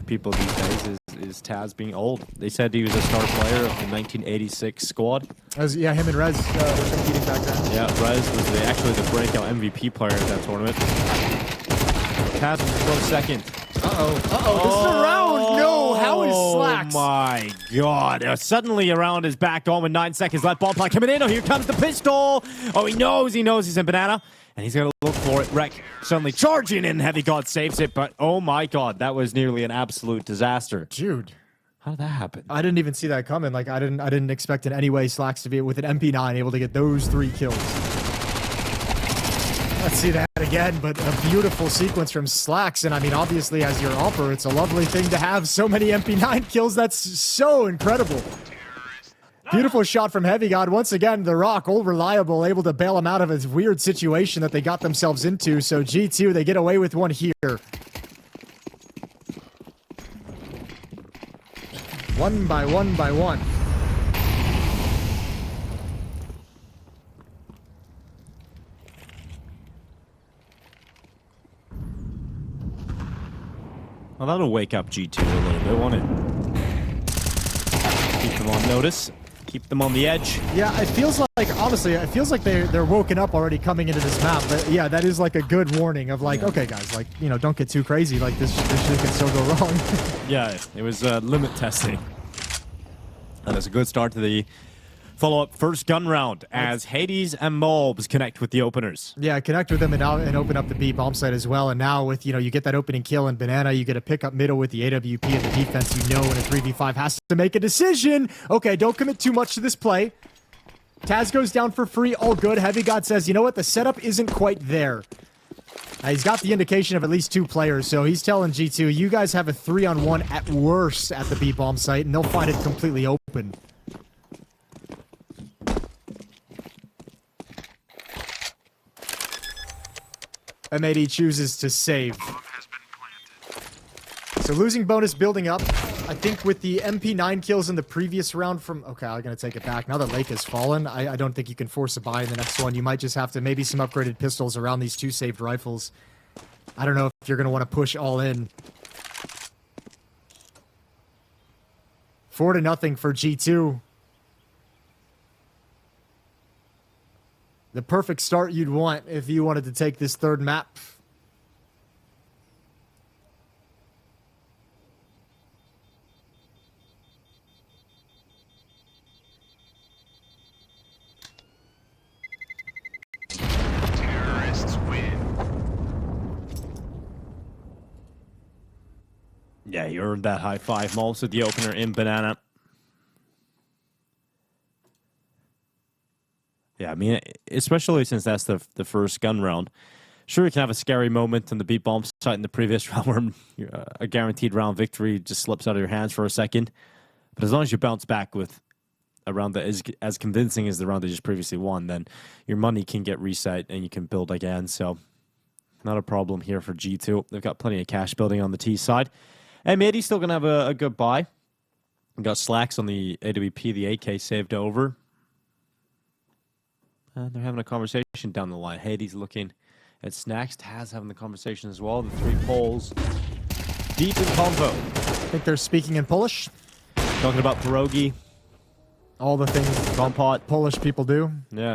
Speaker 1: people these days is Taz being old. They said he was a star player of the 1986 squad.
Speaker 2: Him and Rez were competing back then.
Speaker 1: Yeah, Rez was actually the breakout MVP player at that tournament. Taz was close second.
Speaker 2: This is a round. No, how is Slacks?
Speaker 1: Oh my God! Suddenly a round is back on with 9 seconds left. Ball play coming in. Oh, here comes the pistol. Oh, he knows he's in banana. And he's going to look for it. Rek suddenly charging in. Heavy God saves it, but oh my God, that was nearly an absolute disaster.
Speaker 2: Dude.
Speaker 1: How did that happen?
Speaker 2: I didn't even see that coming. Like, I didn't expect in any way Slacks to be with an MP9 able to get those 3 kills. Let's see that again, but a beautiful sequence from Slacks. And I mean, obviously, as your offer, it's a lovely thing to have so many MP9 kills. That's so incredible. Beautiful shot from Heavy God. Once again, the Rock, old reliable, able to bail him out of a weird situation that they got themselves into. So G2, they get away with one here. 1 by 1 by 1.
Speaker 1: Well, that'll wake up G2 a little bit, won't it? Keep them on notice. Keep them on the edge.
Speaker 2: Yeah, it feels like, honestly, it feels like they're woken up already coming into this map. But yeah, that is like a good warning of like, okay, guys, like, you know, don't get too crazy. Like, this shit can still go wrong.
Speaker 1: Yeah, it was limit testing. And it's a good start to the follow-up first gun round as Hades and malbs connect with the openers.
Speaker 2: Yeah, connect with them and open up the B bomb site as well. And now with, you know, you get that opening kill and Banana, you get a pick up middle with the AWP and the defense, you know, in a 3v5 has to make a decision. Okay, don't commit too much to this play. Taz goes down for free, all good. Heavy God says, you know what, the setup isn't quite there. He's got the indication of at least 2 players, so he's telling G2, you guys have a 3-on-1 at worst at the B bomb site, and they'll find it completely open. M80 chooses to save. So losing bonus building up. I think with the MP9 kills in the previous round from... Okay, I'm going to take it back. Now that Lake has fallen, I don't think you can force a buy in the next one. You might just have to maybe some upgraded pistols around these 2 saved rifles. I don't know if you're going to want to push all in. 4-0 for G2. The perfect start you'd want if you wanted to take this 3rd map.
Speaker 4: Terrorists win.
Speaker 1: Yeah, you earned that high five, malbs with the opener in Banana. Yeah, I mean, especially since that's the first gun round. Sure, you can have a scary moment in the B bomb site in the previous round where a guaranteed round victory just slips out of your hands for a second. But as long as you bounce back with a round that is as convincing as the round that you just previously won, then your money can get reset and you can build again. So, not a problem here for G2. They've got plenty of cash building on the T side. And Midi's still going to have a good buy. We've got Slacks on the AWP, the AK saved over. And they're having a conversation down the line. Hades looking at Snacks. Taz having the conversation as well. The 3 Poles deep in convo.
Speaker 2: I think they're speaking in Polish.
Speaker 1: Talking about pierogi.
Speaker 2: All the things
Speaker 1: Kompot.
Speaker 2: Polish people do.
Speaker 1: Yeah.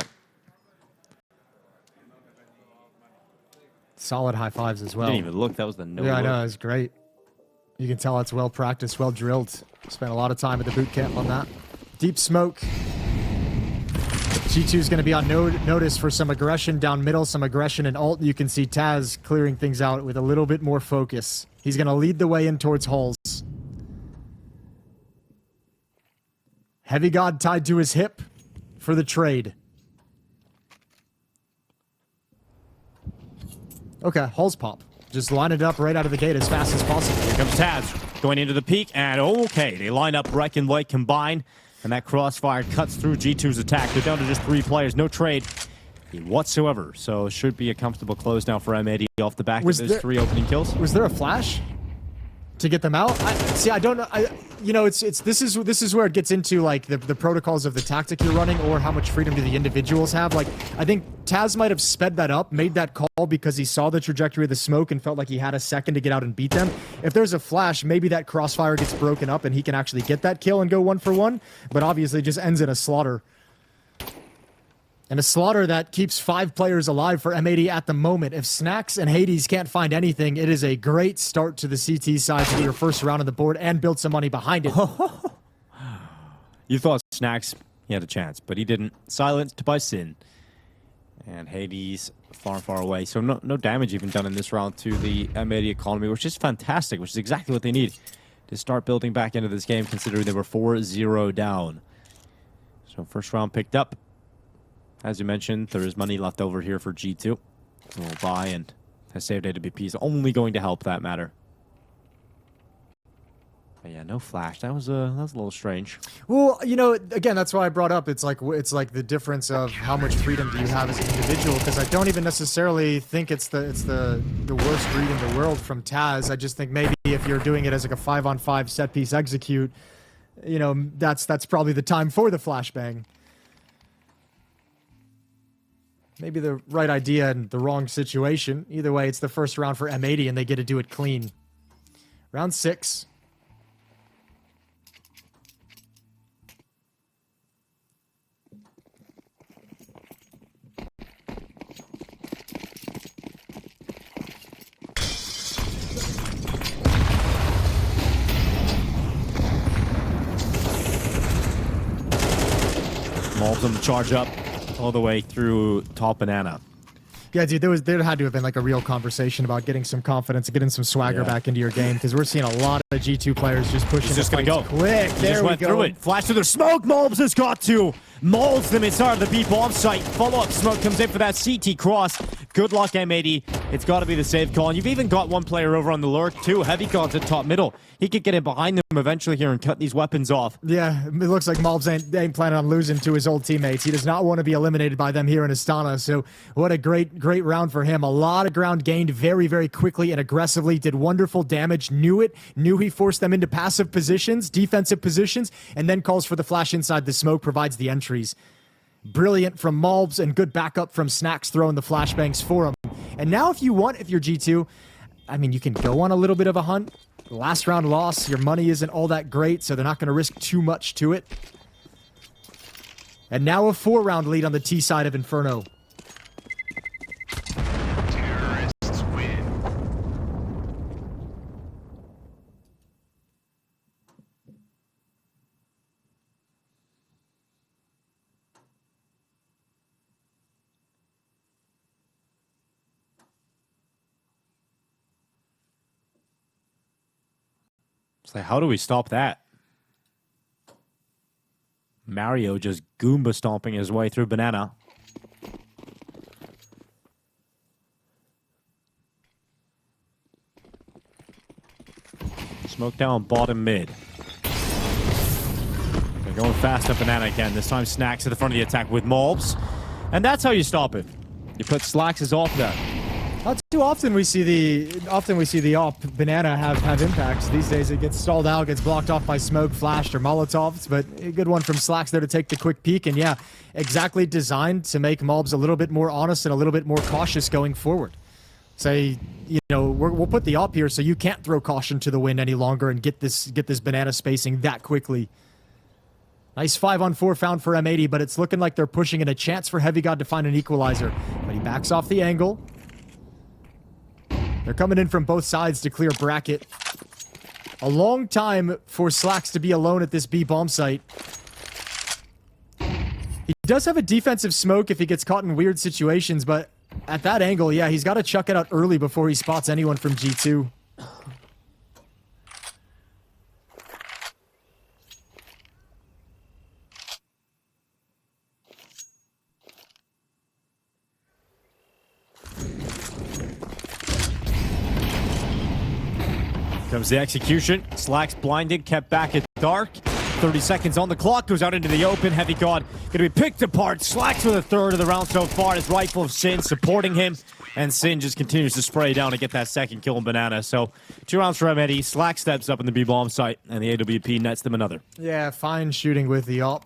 Speaker 2: Solid high fives as well.
Speaker 1: Didn't even look. That was the no
Speaker 2: Yeah, I
Speaker 1: look.
Speaker 2: know. It's great. You can tell it's well practiced, well drilled. Spent a lot of time at the boot camp on that. Deep smoke. G2 is going to be on notice for some aggression down middle, some aggression in ult. You can see Taz clearing things out with a little bit more focus. He's going to lead the way in towards halls. Heavy God tied to his hip for the trade. Okay, halls pop. Just line it up right out of the gate as fast as possible.
Speaker 1: Here comes Taz going into the peak, and okay, they line up Rek and White combined, and that crossfire cuts through G2's attack. They're down to just 3 players, no trade whatsoever. So it should be a comfortable close now for M80 off the back of those 3 opening kills.
Speaker 2: Was there a flash to get them out? I don't know. This is where it gets into like the protocols of the tactic you're running, or how much freedom do the individuals have. Like, I think Taz might have sped that up, made that call because he saw the trajectory of the smoke and felt like he had a second to get out and beat them. If there's a flash, maybe that crossfire gets broken up and he can actually get that kill and go 1 for 1, but obviously it just ends in a slaughter. And a slaughter that keeps 5 players alive for M80 at the moment. If Snacks and Hades can't find anything, it is a great start to the CT side to get your first round on the board and build some money behind it.
Speaker 1: You thought Snacks, he had a chance, but he didn't. Silenced by Sin. And Hades far, far away. So no damage even done in this round to the M80 economy, which is fantastic, which is exactly what they need to start building back into this game, considering they were 4-0 down. So first round picked up. As you mentioned, there is money left over here for G2. We'll buy, and a saved AWP is only going to help that matter. But yeah, no flash. That was a little strange.
Speaker 2: Well, you know, again, that's why I brought up. It's like the difference of how much freedom do you have as an individual. Because I don't even necessarily think it's the worst read in the world from Taz. I just think maybe if you're doing it as like a 5-on-5 set piece execute, you know, that's probably the time for the flashbang. Maybe the right idea and the wrong situation. Either way, it's the first round for M80, and they get to do it clean. Round 6.
Speaker 1: Them charge up all the way through top banana.
Speaker 2: Yeah, dude, there had to have been like a real conversation about getting some confidence and getting some swagger back into your game, because we're seeing a lot of G2 players just pushing.
Speaker 1: He's just gonna go
Speaker 2: quick.
Speaker 1: He
Speaker 2: there
Speaker 1: just
Speaker 2: we
Speaker 1: went
Speaker 2: go.
Speaker 1: through it. Flash through their smoke. Mulbs has got to. Mauls them inside of the B bomb site. Follow up smoke comes in for that CT cross. Good luck, M80. It's got to be the safe call. And you've even got one player over on the lurk too. Heavy God's at top middle. He could get in behind them eventually here and cut these weapons off.
Speaker 2: Yeah, it looks like Mulbs ain't planning on losing to his old teammates. He does not want to be eliminated by them here in Astana. So what a great round for him. A lot of ground gained very, very quickly and aggressively. Did wonderful damage. Knew he forced them into passive positions, defensive positions, and then calls for the flash inside the smoke, provides the entries. Brilliant from Mulbs and good backup from Snacks throwing the flashbangs for him. And now if you're G2, I mean, you can go on a little bit of a hunt. Last round loss, your money isn't all that great, so they're not going to risk too much to it. And now a 4-round lead on the T side of Inferno.
Speaker 4: Terrorists win.
Speaker 1: It's like, how do we stop that? Mario just Goomba stomping his way through banana. Smoke down bottom mid. They're going fast up banana again. This time Snacks at the front of the attack with Mulbs. And that's how you stop it. You put Slacks' off there.
Speaker 2: Not too often we see the op banana have impacts. These days it gets stalled out, gets blocked off by smoke, flashed, or Molotovs, but a good one from Slacks there to take the quick peek, and yeah, exactly designed to make Mulbs a little bit more honest and a little bit more cautious going forward. Say, you know, we'll put the op here so you can't throw caution to the wind any longer and get this banana spacing that quickly. Nice 5-on-4 found for M80, but it's looking like they're pushing in a chance for Heavy God to find an equalizer. But he backs off the angle. They're coming in from both sides to clear bracket. A long time for Slacks to be alone at this B bomb site. He does have a defensive smoke if he gets caught in weird situations, but at that angle, yeah, he's got to chuck it out early before he spots anyone from G2.
Speaker 1: Comes the execution. Slacks blinded, kept back at dark. 30 seconds on the clock, goes out into the open. Heavy God gonna be picked apart. Slacks with a third of the round so far. His rifle of Sin supporting him. And Sin just continues to spray down to get that second kill in banana. So 2 rounds for M80. Slack steps up in the B-bomb site, and the AWP nets them another.
Speaker 2: Yeah, fine shooting with the op,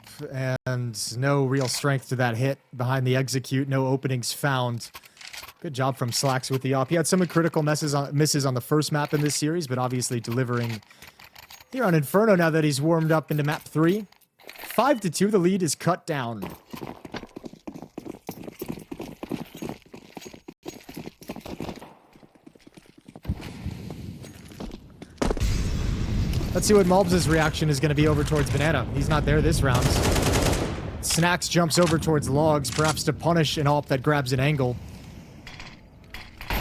Speaker 2: and no real strength to that hit behind the execute. No openings found. Good job from Slacks with the op. He had some critical misses on the first map in this series, but obviously delivering here on Inferno now that he's warmed up into map 3. 5-2, the lead is cut down. Let's see what Mulbs' reaction is going to be over towards banana. He's not there this round. Snacks jumps over towards Logs, perhaps to punish an AWP that grabs an angle.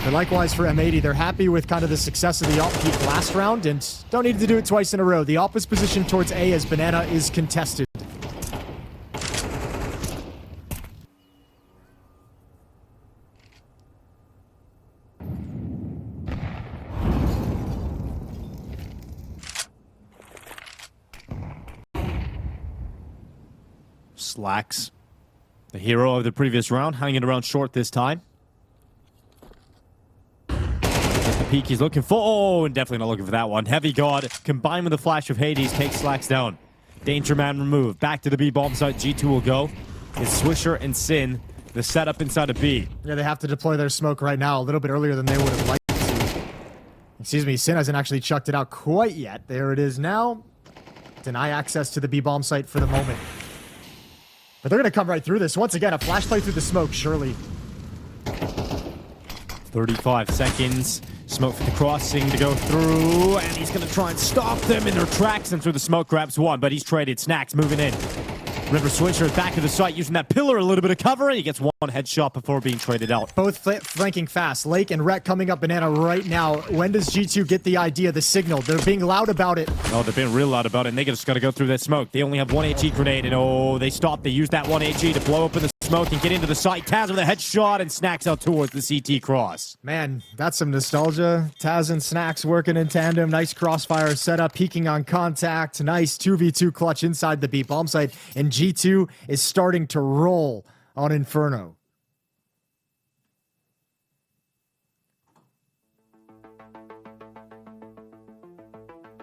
Speaker 2: But likewise for M80, they're happy with kind of the success of the AWP peak last round and don't need to do it twice in a row. The AWP is positioned towards A as Banana is contested.
Speaker 1: Slacks, the hero of the previous round, hanging around short this time. The peak he's looking for. Oh, and definitely not looking for that one. Heavy God, combined with the flash of Hades, takes Slacks down. Danger Man removed. Back to the B bomb site. G2 will go. It's Swisher and Sin. The setup inside of B.
Speaker 2: Yeah, they have to deploy their smoke right now, a little bit earlier than they would have liked to. Excuse me, Sin hasn't actually chucked it out quite yet. There it is now. Deny access to the B bomb site for the moment. But they're going to come right through this. Once again, a flash play through the smoke, surely.
Speaker 1: 35 seconds. Smoke for the crossing to go through. And he's going to try and stop them in their tracks. And through the smoke grabs one, but he's traded. Snacks moving in. River Swisher back of the site using that pillar, a little bit of cover. And he gets one headshot before being traded out.
Speaker 2: Both flanking fast. Lake and Rhett coming up Banana right now. When does G2 get the idea, the signal? They're being loud about it.
Speaker 1: Oh, they're being real loud about it, and they just got to go through that smoke. They only have one HE grenade, and oh, they stopped. They used that one HE to blow open the smoke and get into the site. Taz with a headshot and Snacks out towards the CT cross.
Speaker 2: Man, that's some nostalgia. Taz and Snacks working in tandem. Nice crossfire setup, peeking on contact. Nice 2v2 clutch inside the B bomb site, and G2 is starting to roll on Inferno.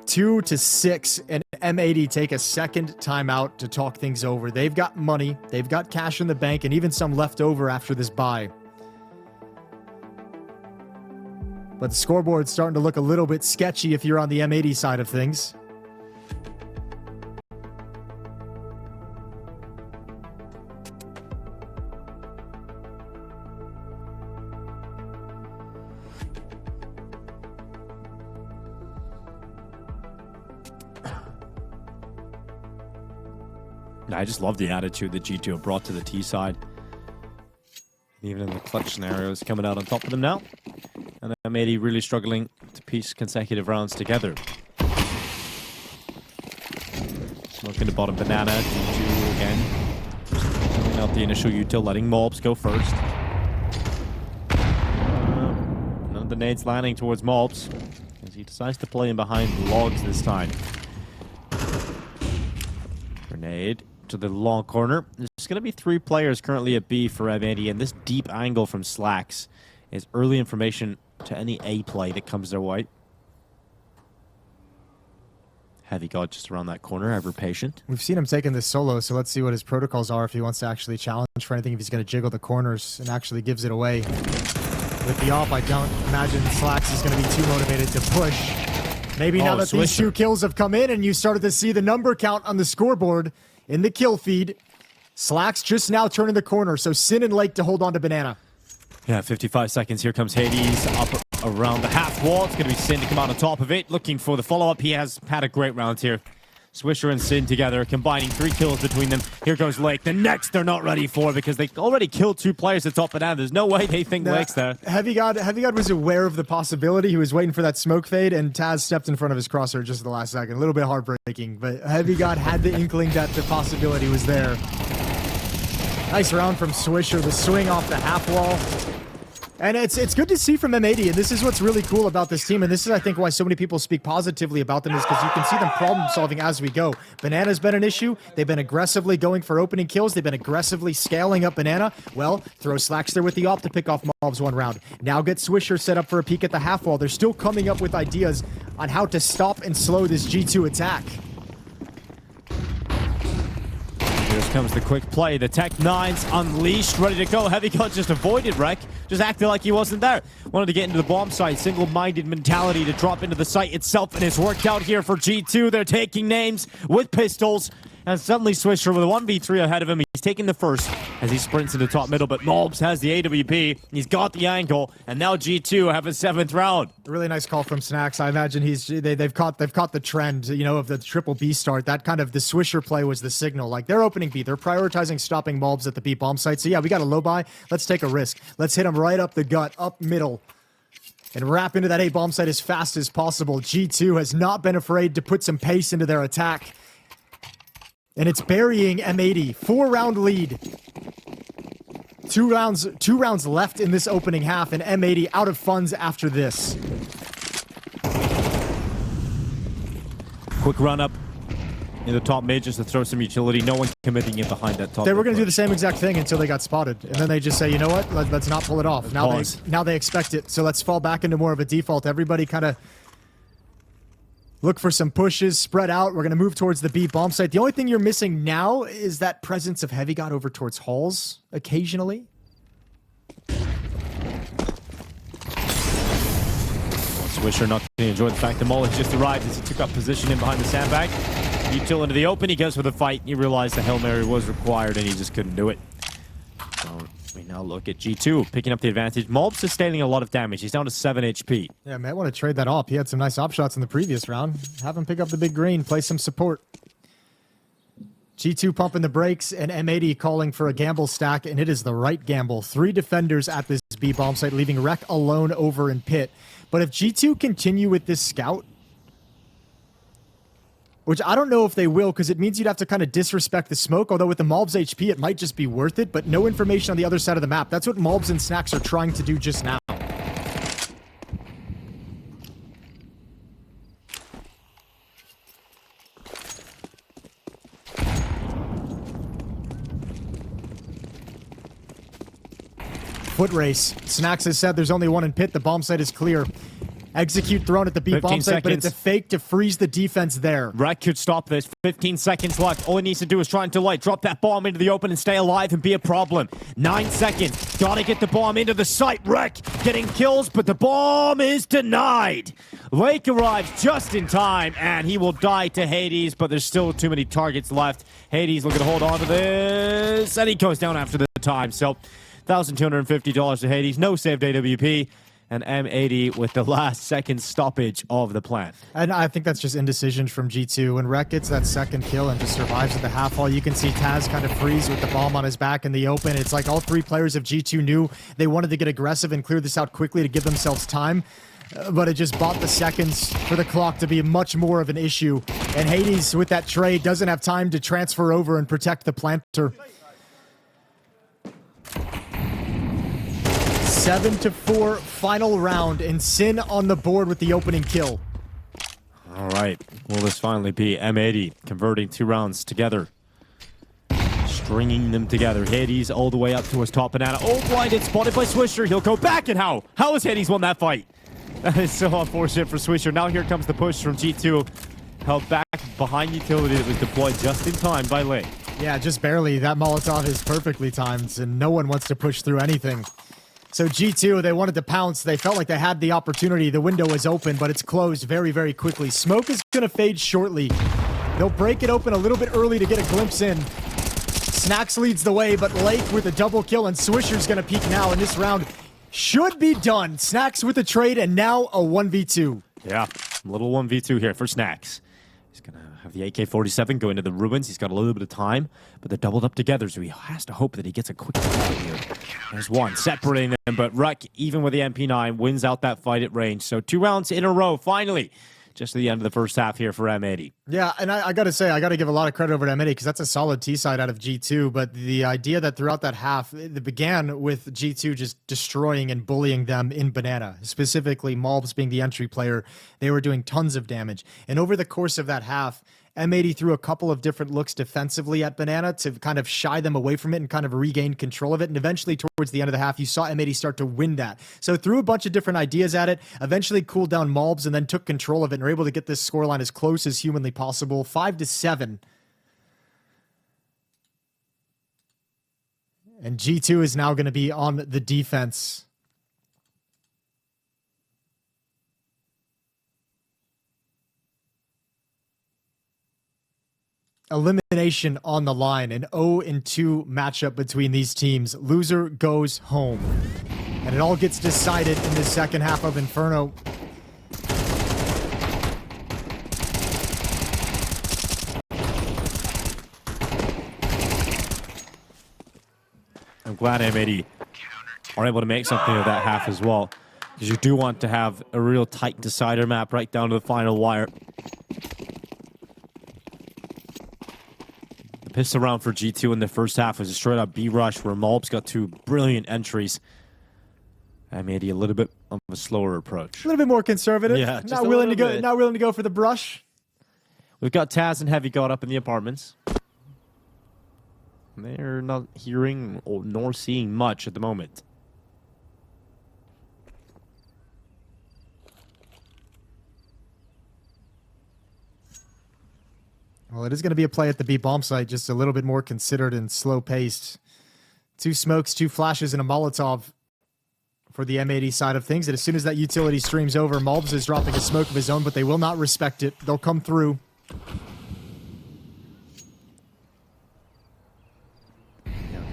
Speaker 2: Two to 6, and M80 take a second timeout to talk things over. They've got money, they've got cash in the bank, and even some left over after this buy. But the scoreboard's starting to look a little bit sketchy if you're on the M80 side of things.
Speaker 1: I just love the attitude that G2 have brought to the T side. Even in the clutch scenarios, coming out on top of them now. And M80 really struggling to piece consecutive rounds together. Smoking the bottom Banana. G2 again. Pulling out the initial util, letting Mobs go first. None of the nades landing towards Mobs, as he decides to play in behind Logs this time. Grenade to the long corner. There's going to be 3 players currently at B for M80, and this deep angle from Slacks is early information to any A play that comes their way. Heavy God just around that corner, ever patient.
Speaker 2: We've seen him taking this solo, so let's see what his protocols are if he wants to actually challenge for anything, if he's going to jiggle the corners and actually gives it away. With the AWP, I don't imagine Slacks is going to be too motivated to push. Maybe now that these 2 kills have come in and you started to see the number count on the scoreboard in the kill feed, Slacks just now turning the corner, so Sin and Lake to hold on to Banana.
Speaker 1: Yeah, 55 seconds. Here comes Hades up around the half wall. It's going to be Sin to come out on top of it, looking for the follow-up. He has had a great round here. Swisher and Sin together, combining 3 kills between them. Here goes Lake. The next they're not ready for because they already killed 2 players at top Banana. There's no way they think Lake's there.
Speaker 2: Heavy God was aware of the possibility. He was waiting for that smoke fade, and Taz stepped in front of his crosshair just at the last second. A little bit heartbreaking, but Heavy God had the inkling that the possibility was there. Nice round from Swisher, the swing off the half wall. And it's good to see from M80, and this is what's really cool about this team, and this is, I think, why so many people speak positively about them, is because you can see them problem-solving as we go. Banana's been an issue. They've been aggressively going for opening kills. They've been aggressively scaling up Banana. Well, throw Slacks there with the AWP to pick off Mobs 1 round. Now get Swisher set up for a peek at the half wall. They're still coming up with ideas on how to stop and slow this G2 attack.
Speaker 1: Here comes the quick play. The Tech 9's unleashed, ready to go. Heavy God just avoided Wreck. Just acted like he wasn't there. Wanted to get into the bomb site. Single-minded mentality to drop into the site itself, and it's worked out here for G2. They're taking names with pistols. And suddenly Swisher with a 1v3 ahead of him. He's taking the first as he sprints into top middle, but malbs has the AWP. He's got the angle, and now G2 have a 7th round.
Speaker 2: A really nice call from Snacks. I imagine they've caught the trend, you know, of the triple B start. That kind of the Swisher play was the signal. Like, they're opening B. They're prioritizing stopping malbs at the B bomb site. So yeah, we got a low buy. Let's take a risk. Let's hit him right up the gut, up middle, and wrap into that A bomb site as fast as possible. G2 has not been afraid to put some pace into their attack. And it's burying M80. 4-round lead. Two rounds left in this opening half, and M80 out of funds after this.
Speaker 1: Quick run up in the top mid just to throw some utility. No one committing it behind that top.
Speaker 2: They were going to do the same exact thing until they got spotted. And then they just say, you know what? Let's not pull it off. Now they expect it. So let's fall back into more of a default. Everybody kind of look for some pushes, spread out. We're going to move towards the B bomb site. The only thing you're missing now is that presence of Heavy God over towards halls occasionally.
Speaker 1: Swisher not going to enjoy the fact that Mol has just arrived as he took up position in behind the sandbag. Util into the open. He goes for the fight. He realized the Hail Mary was required and he just couldn't do it. So we now look at G2 picking up the advantage. malbs sustaining a lot of damage. He's down to 7 HP.
Speaker 2: Yeah, might want to trade that off. He had some nice op shots in the previous round. Have him pick up the big green, play some support. G2 pumping the brakes and M80 calling for a gamble stack, and it is the right gamble. 3 defenders at this B bomb site, leaving Rec alone over in pit. But if G2 continue with this scout, which I don't know if they will, because it means you'd have to kind of disrespect the smoke, although with the malbs HP, it might just be worth it, but no information on the other side of the map. That's what malbs and Snacks are trying to do just now. Foot race. Snacks has said there's only one in pit. The bomb site is clear. Execute thrown at the B bomb site, but it's a fake to freeze the defense there.
Speaker 1: Rec could stop this. 15 seconds left. All he needs to do is try and delight. Drop that bomb into the open and stay alive and be a problem. 9 seconds. Gotta get the bomb into the site. Rec getting kills, but the bomb is denied. Lake arrives just in time, and he will die to Hades, but there's still too many targets left. Hades looking to hold on to this, and he goes down after the time. So, $1,250 to Hades. No saved AWP. And M80 with the last second stoppage of the plant.
Speaker 2: And I think that's just indecision from G2. When Rec gets that second kill and just survives at the half wall, you can see Taz kind of freeze with the bomb on his back in the open. It's like all 3 players of G2 knew they wanted to get aggressive and clear this out quickly to give themselves time. But it just bought the seconds for the clock to be much more of an issue. And Hades, with that trade, doesn't have time to transfer over and protect the planter. 7-4 final round, and Sin on the board with the opening kill.
Speaker 1: All right, will this finally be M80 converting 2 rounds together? Stringing them together. Hades all the way up to his top banana. Oh, blinded, spotted by Swisher. He'll go back, and how? How has Hades won that fight? That is so unfortunate for Swisher. Now here comes the push from G2. Held back behind utility that was deployed just in time by Lei.
Speaker 2: Yeah, just barely. That Molotov is perfectly timed, and no one wants to push through anything. So G2, they wanted to pounce. They felt like they had the opportunity. The window was open, but it's closed very, very quickly. Smoke is going to fade shortly. They'll break it open a little bit early to get a glimpse in. Snacks leads the way, but Lake with a double kill, and Swisher's going to peek now, and this round should be done. Snacks with a trade, and now a 1v2.
Speaker 1: Yeah, a little 1v2 here for Snacks. He's going to have the AK-47 go into the ruins. He's got a little bit of time, but they're doubled up together, so he has to hope that he gets a quick kill here. There's one separating them, but Rec, even with the MP9, wins out that fight at range. So 2 rounds in a row, finally, just at the end of the first half here for M80.
Speaker 2: Yeah, and I got to say, I got to give a lot of credit over to M80 because that's a solid T-side out of G2, but the idea that throughout that half, it began with G2 just destroying and bullying them in Banana, specifically malbs being the entry player. They were doing tons of damage. And over the course of that half, M80 threw a couple of different looks defensively at Banana to kind of shy them away from it and kind of regain control of it. And eventually, towards the end of the half, you saw M80 start to win that. So threw a bunch of different ideas at it, eventually cooled down malbs, and then took control of it and were able to get this scoreline as close as humanly possible, 5-7. And G2 is now going to be on the defense. elimination on the line. An 0-2 matchup between these teams. Loser goes home. And it all gets decided in the second half of Inferno.
Speaker 1: I'm glad M80 are able to make something of that half as well, because you do want to have a real tight decider map right down to the final wire. The pistol round for G2 in the first half was a straight up B rush where malbs got 2 brilliant entries. M80 a little bit of a slower approach.
Speaker 2: A little bit more conservative.
Speaker 1: Yeah, just
Speaker 2: not
Speaker 1: a
Speaker 2: willing to
Speaker 1: little
Speaker 2: go.
Speaker 1: bit.
Speaker 2: Not willing to go for the brush.
Speaker 1: We've got Taz and Heavy God up in the apartments. They're not hearing or nor seeing much at the moment.
Speaker 2: Well, it is going to be a play at the B bomb site, just a little bit more considered and slow paced. 2 smokes, 2 flashes, and a Molotov for the M80 side of things. And as soon as that utility streams over, malbs is dropping a smoke of his own, but they will not respect it. They'll come through.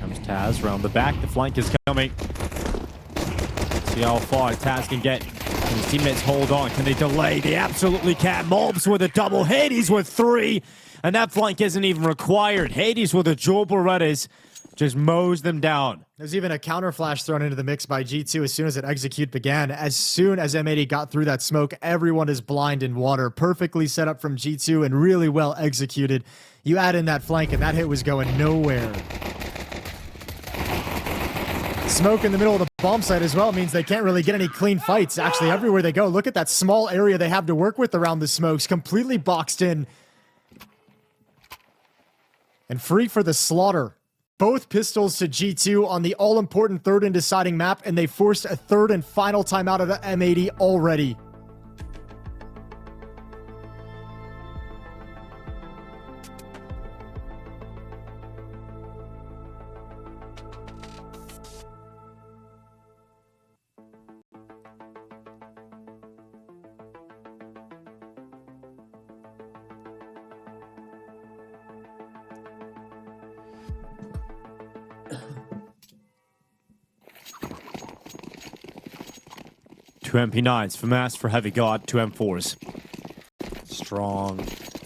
Speaker 1: Comes Taz around the back. The flank is coming. See how far Taz can get. Can his teammates hold on? Can they delay? They absolutely can. malbs with a double. Hades with 3. And that flank isn't even required. Hades with a dual Berettas just mows them down.
Speaker 2: There's even a counter flash thrown into the mix by G2 as soon as that execute began. As soon as M80 got through that smoke, everyone is blind in water. Perfectly set up from G2 and really well executed. You add in that flank and that hit was going nowhere. Smoke in the middle of the bomb site as well means they can't really get any clean fights. Actually, everywhere they go, look at that small area they have to work with around the smokes. Completely boxed in. And free for the slaughter. Both pistols to G2 on the all-important third and deciding map, and they forced a third and final timeout of the M80 already.
Speaker 1: Two MP9s for Mass, for Heavy God, 2 M4s. Strong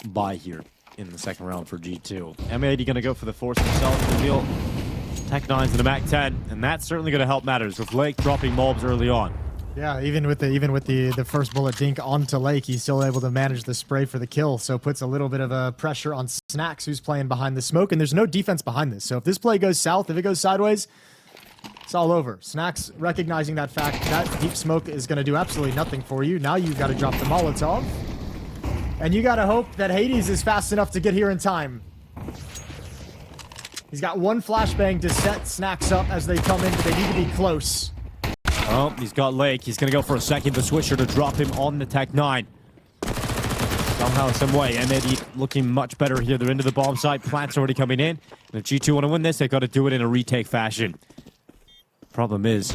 Speaker 1: buy here in the second round for G2. M80 going to go for the force himself to deal Tech 9s and a Mac 10, and that's certainly going to help matters with Lake dropping malbs early on.
Speaker 2: Yeah, even with the first bullet dink onto Lake, he's still able to manage the spray for the kill, so puts a little bit of a pressure on Snacks, who's playing behind the smoke, and there's no defense behind this. So if this play goes south, if it goes sideways, it's all over. Snacks recognizing that fact, that deep smoke is going to do absolutely nothing for you. Now you've got to drop the Molotov. And you got to hope that Hades is fast enough to get here in time. He's got 1 flashbang to set Snacks up as they come in, but they need to be close.
Speaker 1: Oh, he's got Lake. He's going to go for a second. The switcher to drop him on the Tech 9. Somehow, some way. M80 looking much better here. They're into the bomb site. Plant's already coming in. And if G2 want to win this, they've got to do it in a retake fashion. Problem is,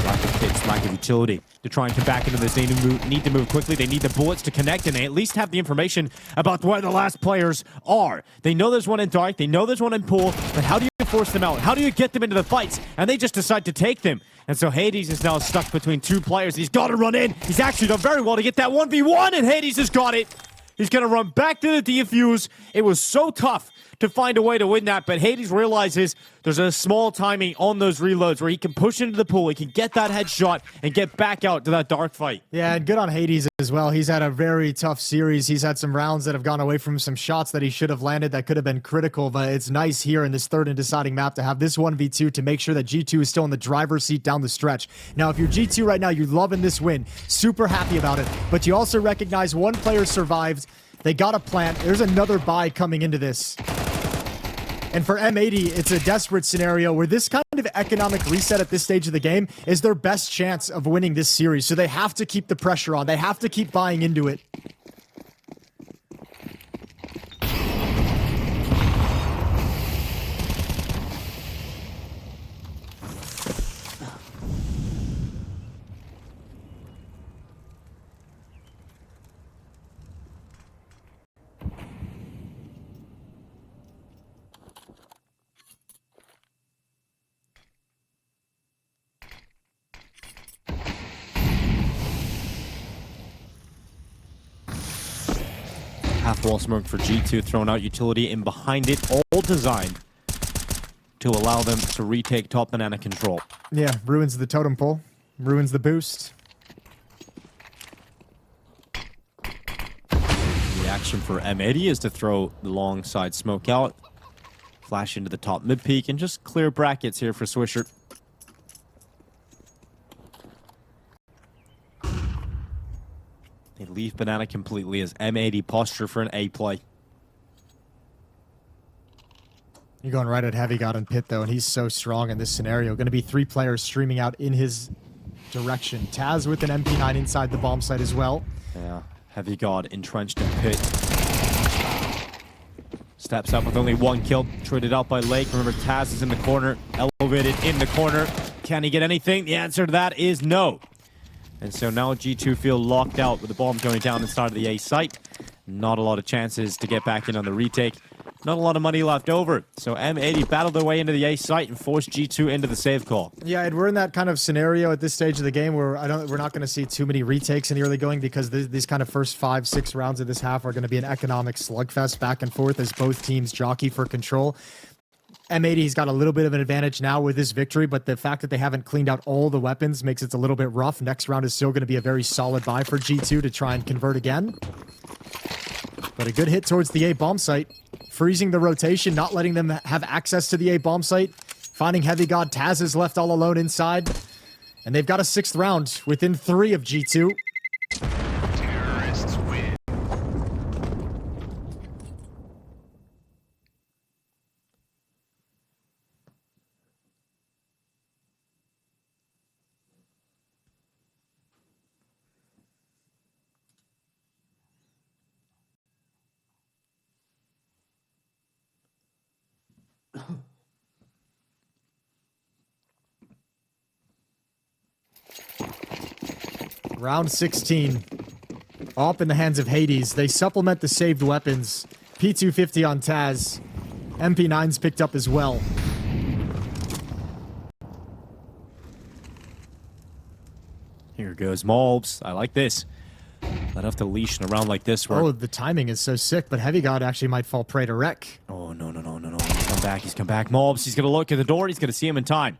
Speaker 1: lack of kits, lack of utility. To try and come back into this, they need to move quickly. They need the bullets to connect, and they at least have the information about where the last players are. They know there's one in dark, they know there's one in pool, but how do you force them out? How do you get them into the fights? And they just decide to take them. And so Hades is now stuck between 2 players. He's got to run in. He's actually done very well to get that 1v1, and Hades has got it. He's going to run back to the defuse. It was so tough to find a way to win that, but Hades realizes there's a small timing on those reloads where he can push into the pool, he can get that headshot, and get back out to that dark fight.
Speaker 2: Yeah, and good on Hades as well. He's had a very tough series. He's had some rounds that have gone away from some shots that he should have landed that could have been critical, but it's nice here in this third and deciding map to have this 1v2 to make sure that G2 is still in the driver's seat down the stretch. Now, if you're G2 right now, you're loving this win. Super happy about it, but you also recognize one player survived. They got a plant. There's another buy coming into this. And for M80, it's a desperate scenario where this kind of economic reset at this stage of the game is their best chance of winning this series. So they have to keep the pressure on. They have to keep buying into it.
Speaker 1: Half-wall smoke for G2, thrown out utility in behind it, all designed to allow them to retake top banana control.
Speaker 2: Yeah, ruins the totem pole, ruins the boost.
Speaker 1: The action for M80 is to throw the long side smoke out, flash into the top mid peak, and just clear brackets here for Swisher. They leave banana completely as M80 posture for an A play.
Speaker 2: You're going right at Heavy God and Pit, though, and he's so strong in this scenario. Going to be 3 players streaming out in his direction. Taz with an MP9 inside the bomb site as well.
Speaker 1: Yeah, Heavy God entrenched in Pit. Steps up with only 1 kill, traded out by Lake. Remember, Taz is in the corner, elevated in the corner. Can he get anything? The answer to that is no. And so now G2 feel locked out with the bomb going down inside of the A site. Not a lot of chances to get back in on the retake. Not a lot of money left over. So M80 battled their way into the A site and forced G2 into the save call.
Speaker 2: Yeah, and we're in that kind of scenario at this stage of the game where we're not going to see too many retakes in the early going because these kind of first 5-6 rounds of this half are going to be an economic slugfest back and forth as both teams jockey for control. M80's got a little bit of an advantage now with this victory, but the fact that they haven't cleaned out all the weapons makes it a little bit rough. Next round is still going to be a very solid buy for G2 to try and convert again. But a good hit towards the A bomb site, freezing the rotation, not letting them have access to the A bomb site. Finding Heavy God, Taz is left all alone inside. And they've got a 6th round within 3 of G2.
Speaker 4: Terrorists win.
Speaker 2: Round 16. Up in the hands of Hades. They supplement the saved weapons. P250 on Taz. MP9's picked up as well.
Speaker 1: Here goes Malbs. I like this. Let off the leash in a round like this where...
Speaker 2: Oh, the timing is so sick, but Heavy God actually might fall prey to Wreck.
Speaker 1: Oh, no. He's come back. Malbs, he's going to look at the door. He's going to see him in time.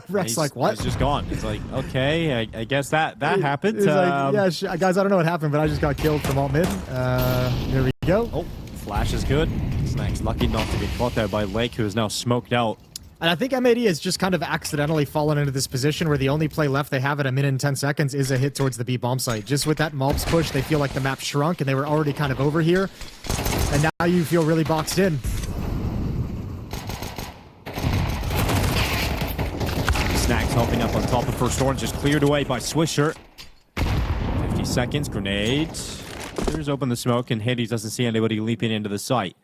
Speaker 2: Wreck's like, what?
Speaker 1: He's just gone. He's like, okay, I guess that happened.
Speaker 2: He's like, yeah, guys, I don't know what happened, but I just got killed from alt mid. There we go.
Speaker 1: Oh, flash is good. Snack's lucky not to get caught there by Lake, who is now smoked out.
Speaker 2: And I think M80 has just kind of accidentally fallen into this position where the only play left they have at 1 minute and 10 seconds is a hit towards the B bomb site. Just with that Malbs push, they feel like the map shrunk and they were already kind of over here. And now you feel really boxed in.
Speaker 1: Snacks helping up on top of first orange, just cleared away by Swisher. 50 seconds, grenade. Clears open the smoke, and Hades doesn't see anybody leaping into the site.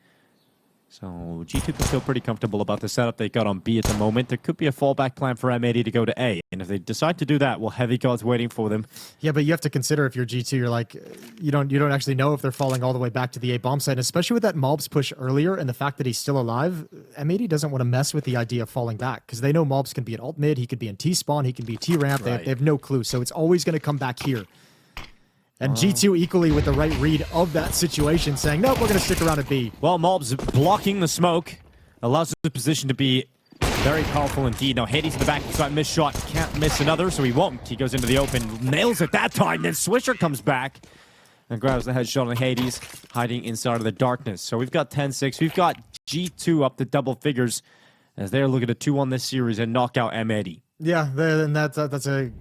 Speaker 1: So G2 can feel pretty comfortable about the setup they got on B at the moment. There could be a fallback plan for M80 to go to A. And if they decide to do that, well, Heavy God's waiting for them.
Speaker 2: Yeah, but you have to consider if you're G2, you're like, you don't actually know if they're falling all the way back to the A bomb site. And especially with that Malbs push earlier and the fact that he's still alive, M80 doesn't want to mess with the idea of falling back because they know Malbs can be at alt mid, he could be in T-spawn, he can be T-ramp.
Speaker 1: Right.
Speaker 2: They have no clue. So it's always going to come back here. And G2 equally with the right read of that situation, saying, nope, we're going to stick around at B.
Speaker 1: Well, Malbs blocking the smoke allows the position to be very powerful indeed. Now, Hades in the back, so missed shot, can't miss another, so he won't. He goes into the open, nails it that time, then Swisher comes back and grabs the headshot on Hades, hiding inside of the darkness. So we've got 10-6. We've got G2 up to double figures as they're looking to 2-1 this series and knock out M80.
Speaker 2: Yeah, and that's a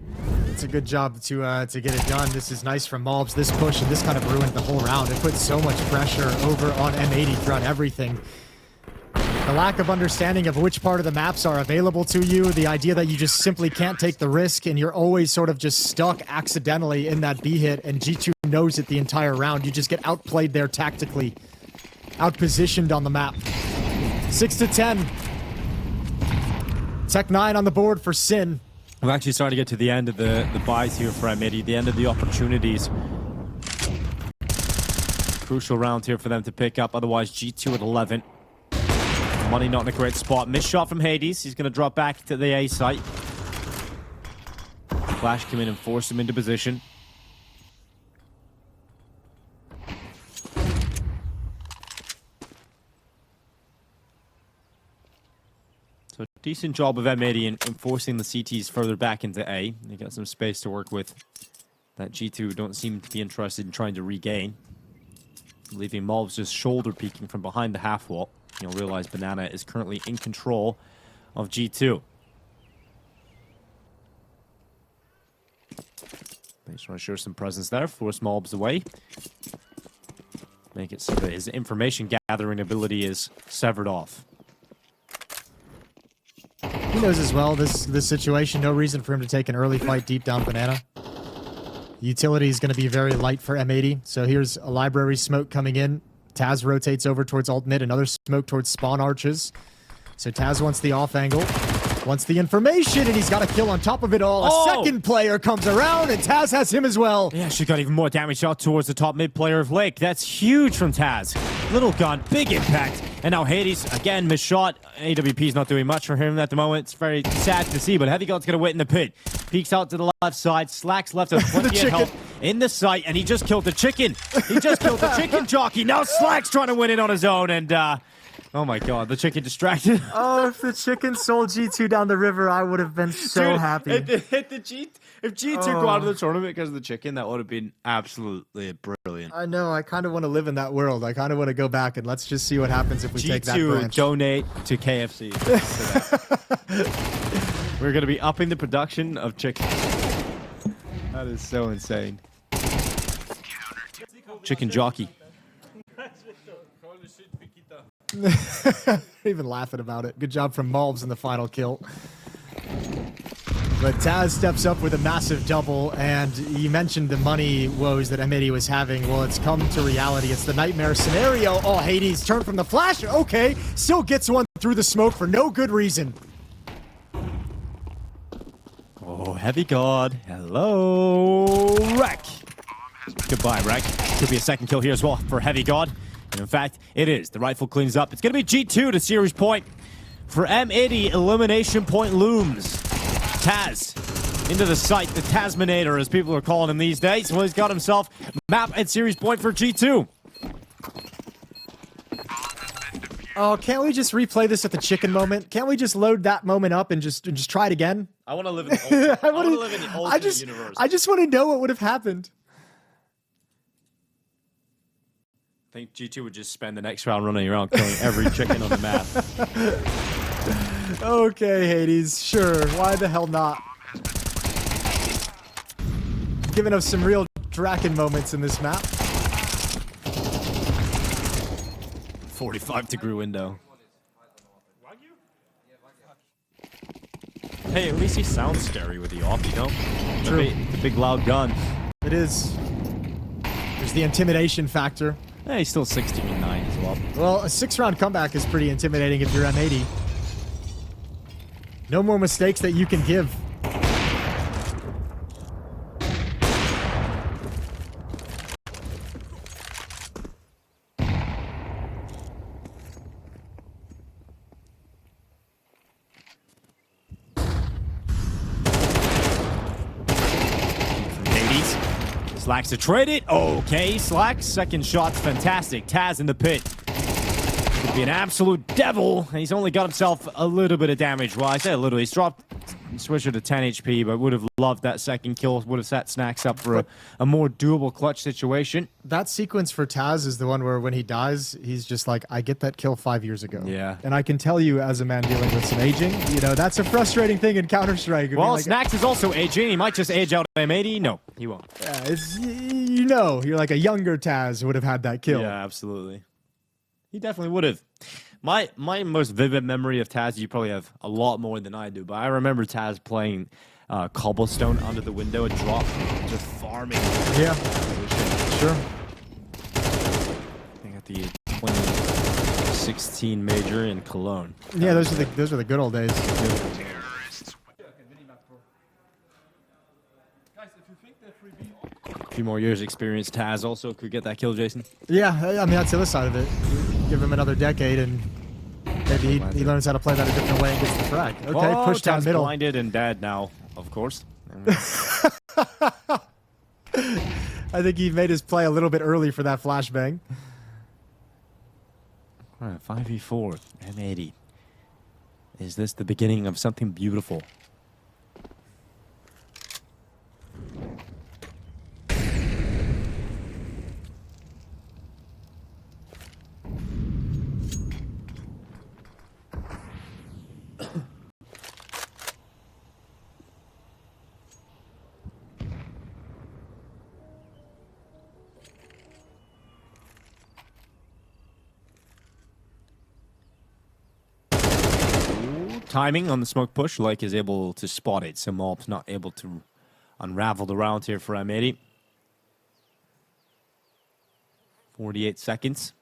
Speaker 2: good job to get it done. This is nice from Malbs. This push and this kind of ruined the whole round. It put so much pressure over on M80 throughout everything. The lack of understanding of which part of the maps are available to you, the idea that you just simply can't take the risk and you're always sort of just stuck accidentally in that B hit, and G2 knows it the entire round. You just get outplayed there tactically, outpositioned on the map. 6-10. Tech 9 on the board for Sin.
Speaker 1: We're actually starting to get to the end of the buys here for M80, the end of the opportunities. Crucial round here for them to pick up, otherwise G2 at 11. Money not in a great spot. Missed shot from Hades. He's going to drop back to the A site. Flash come in and force him into position. Decent job of M80 in forcing the CTs further back into A. They got some space to work with that G2 don't seem to be interested in trying to regain. Leaving MongolZ just shoulder peeking from behind the half wall. You'll realize Banana is currently in control of G2. They just want to show some presence there, force MongolZ away. Make it so that his information gathering ability is severed off.
Speaker 2: He knows as well this situation. No reason for him to take an early fight deep down Banana. Utility is going to be very light for M80. So here's a library smoke coming in. Taz rotates over towards alt mid. Another smoke towards spawn arches. So Taz wants the off angle. Wants the information, and he's got a kill on top of it all. A second player comes around, and Taz has him as well.
Speaker 1: Yeah, she got even more damage out towards the top mid player of Lake. That's huge from Taz. Little gun, big impact. And now Hades, again, missed shot. AWP's not doing much for him at the moment. It's very sad to see, but Heavy God's going to wait in the pit. Peeks out to the left side. Slack's left with plenty of help in the site, and he just killed the chicken. He just killed the chicken jockey. Now Slack's trying to win it on his own, and oh my god, the chicken distracted.
Speaker 2: Oh, if the chicken sold G2 down the river, I would have been so happy.
Speaker 1: If G2 go out of the tournament because of the chicken, that would have been absolutely brilliant.
Speaker 2: I know, I kind of want to live in that world. I kind of want to go back and let's just see what happens if we take that branch.
Speaker 1: G2 donate to KFC. We're going to be upping the production of chicken. That is so insane. Chicken jockey.
Speaker 2: Even laughing about it. Good job from MongolZ in the final kill. But Taz steps up with a massive double, and you mentioned the money woes that M80 was having. Well, it's come to reality. It's the nightmare scenario. Oh, Hades turned from the flash. Okay, still gets one through the smoke for no good reason.
Speaker 1: Oh, Heavy God. Hello, Wreck. Goodbye, Wreck. Could be a second kill here as well for Heavy God. And in fact, it is. The rifle cleans up. It's going to be G2 to series point. For M80, elimination point looms. Taz into the site, the Tasmanator, as people are calling him these days. Well, he's got himself map at series point for G2.
Speaker 2: Oh, can't we just replay this at the chicken moment? Can't we just load that moment up and just try it again?
Speaker 1: I want to live in the ultimate, I want to live in the ultimate universe.
Speaker 2: I just want to know what would have happened.
Speaker 1: I think G2 would just spend the next round running around killing every chicken on the map.
Speaker 2: Okay, Hades, sure. Why the hell not? Giving us some real Draken moments in this map.
Speaker 1: 45-degree window. Hey, at least he sounds scary with the off, you know?
Speaker 2: True.
Speaker 1: The big loud gun.
Speaker 2: It is. There's the intimidation factor.
Speaker 1: Hey, he's still 16-9 as well.
Speaker 2: Well, a 6-round comeback is pretty intimidating if you're M80. No more mistakes that you can give.
Speaker 1: Slack's to trade it. Okay, Slack. Second shot's fantastic. Taz in the pit. Could be an absolute devil. He's only got himself a little bit of damage. Well, I say a little. He's dropped Swisher to 10 HP, but would have loved that second kill. Would have set Snacks up for a more doable clutch situation.
Speaker 2: That sequence for Taz is the one where when he dies, he's just like, I get that kill 5 years ago.
Speaker 1: Yeah.
Speaker 2: And I can tell you, as a man dealing with some aging, you know, that's a frustrating thing in Counter-Strike.
Speaker 1: Well,
Speaker 2: like,
Speaker 1: Snacks is also aging. He might just age out M80. No, he won't.
Speaker 2: Yeah, it's, you know, you're like a younger Taz would have had that kill.
Speaker 1: Yeah, absolutely. He definitely would have. My most vivid memory of Taz, you probably have a lot more than I do, but I remember Taz playing Cobblestone under the window and drop, just farming.
Speaker 2: Yeah, sure.
Speaker 1: I think at the 2016 major in Cologne.
Speaker 2: Yeah, those are the good old days.
Speaker 1: A few more years experience, Taz also could get that kill, Jason.
Speaker 2: Yeah, I mean, that's the other side of it. Give him another decade and maybe he learns how to play that a different way and gets the frag. Okay, push down
Speaker 1: Taz
Speaker 2: middle.
Speaker 1: Blinded and dead now, of course.
Speaker 2: I think he made his play a little bit early for that flashbang.
Speaker 1: All right, 5v4, M80. Is this the beginning of something beautiful? Timing on the smoke push, like is able to spot it, so Mob's not able to unravel the round here for M80. 48 seconds.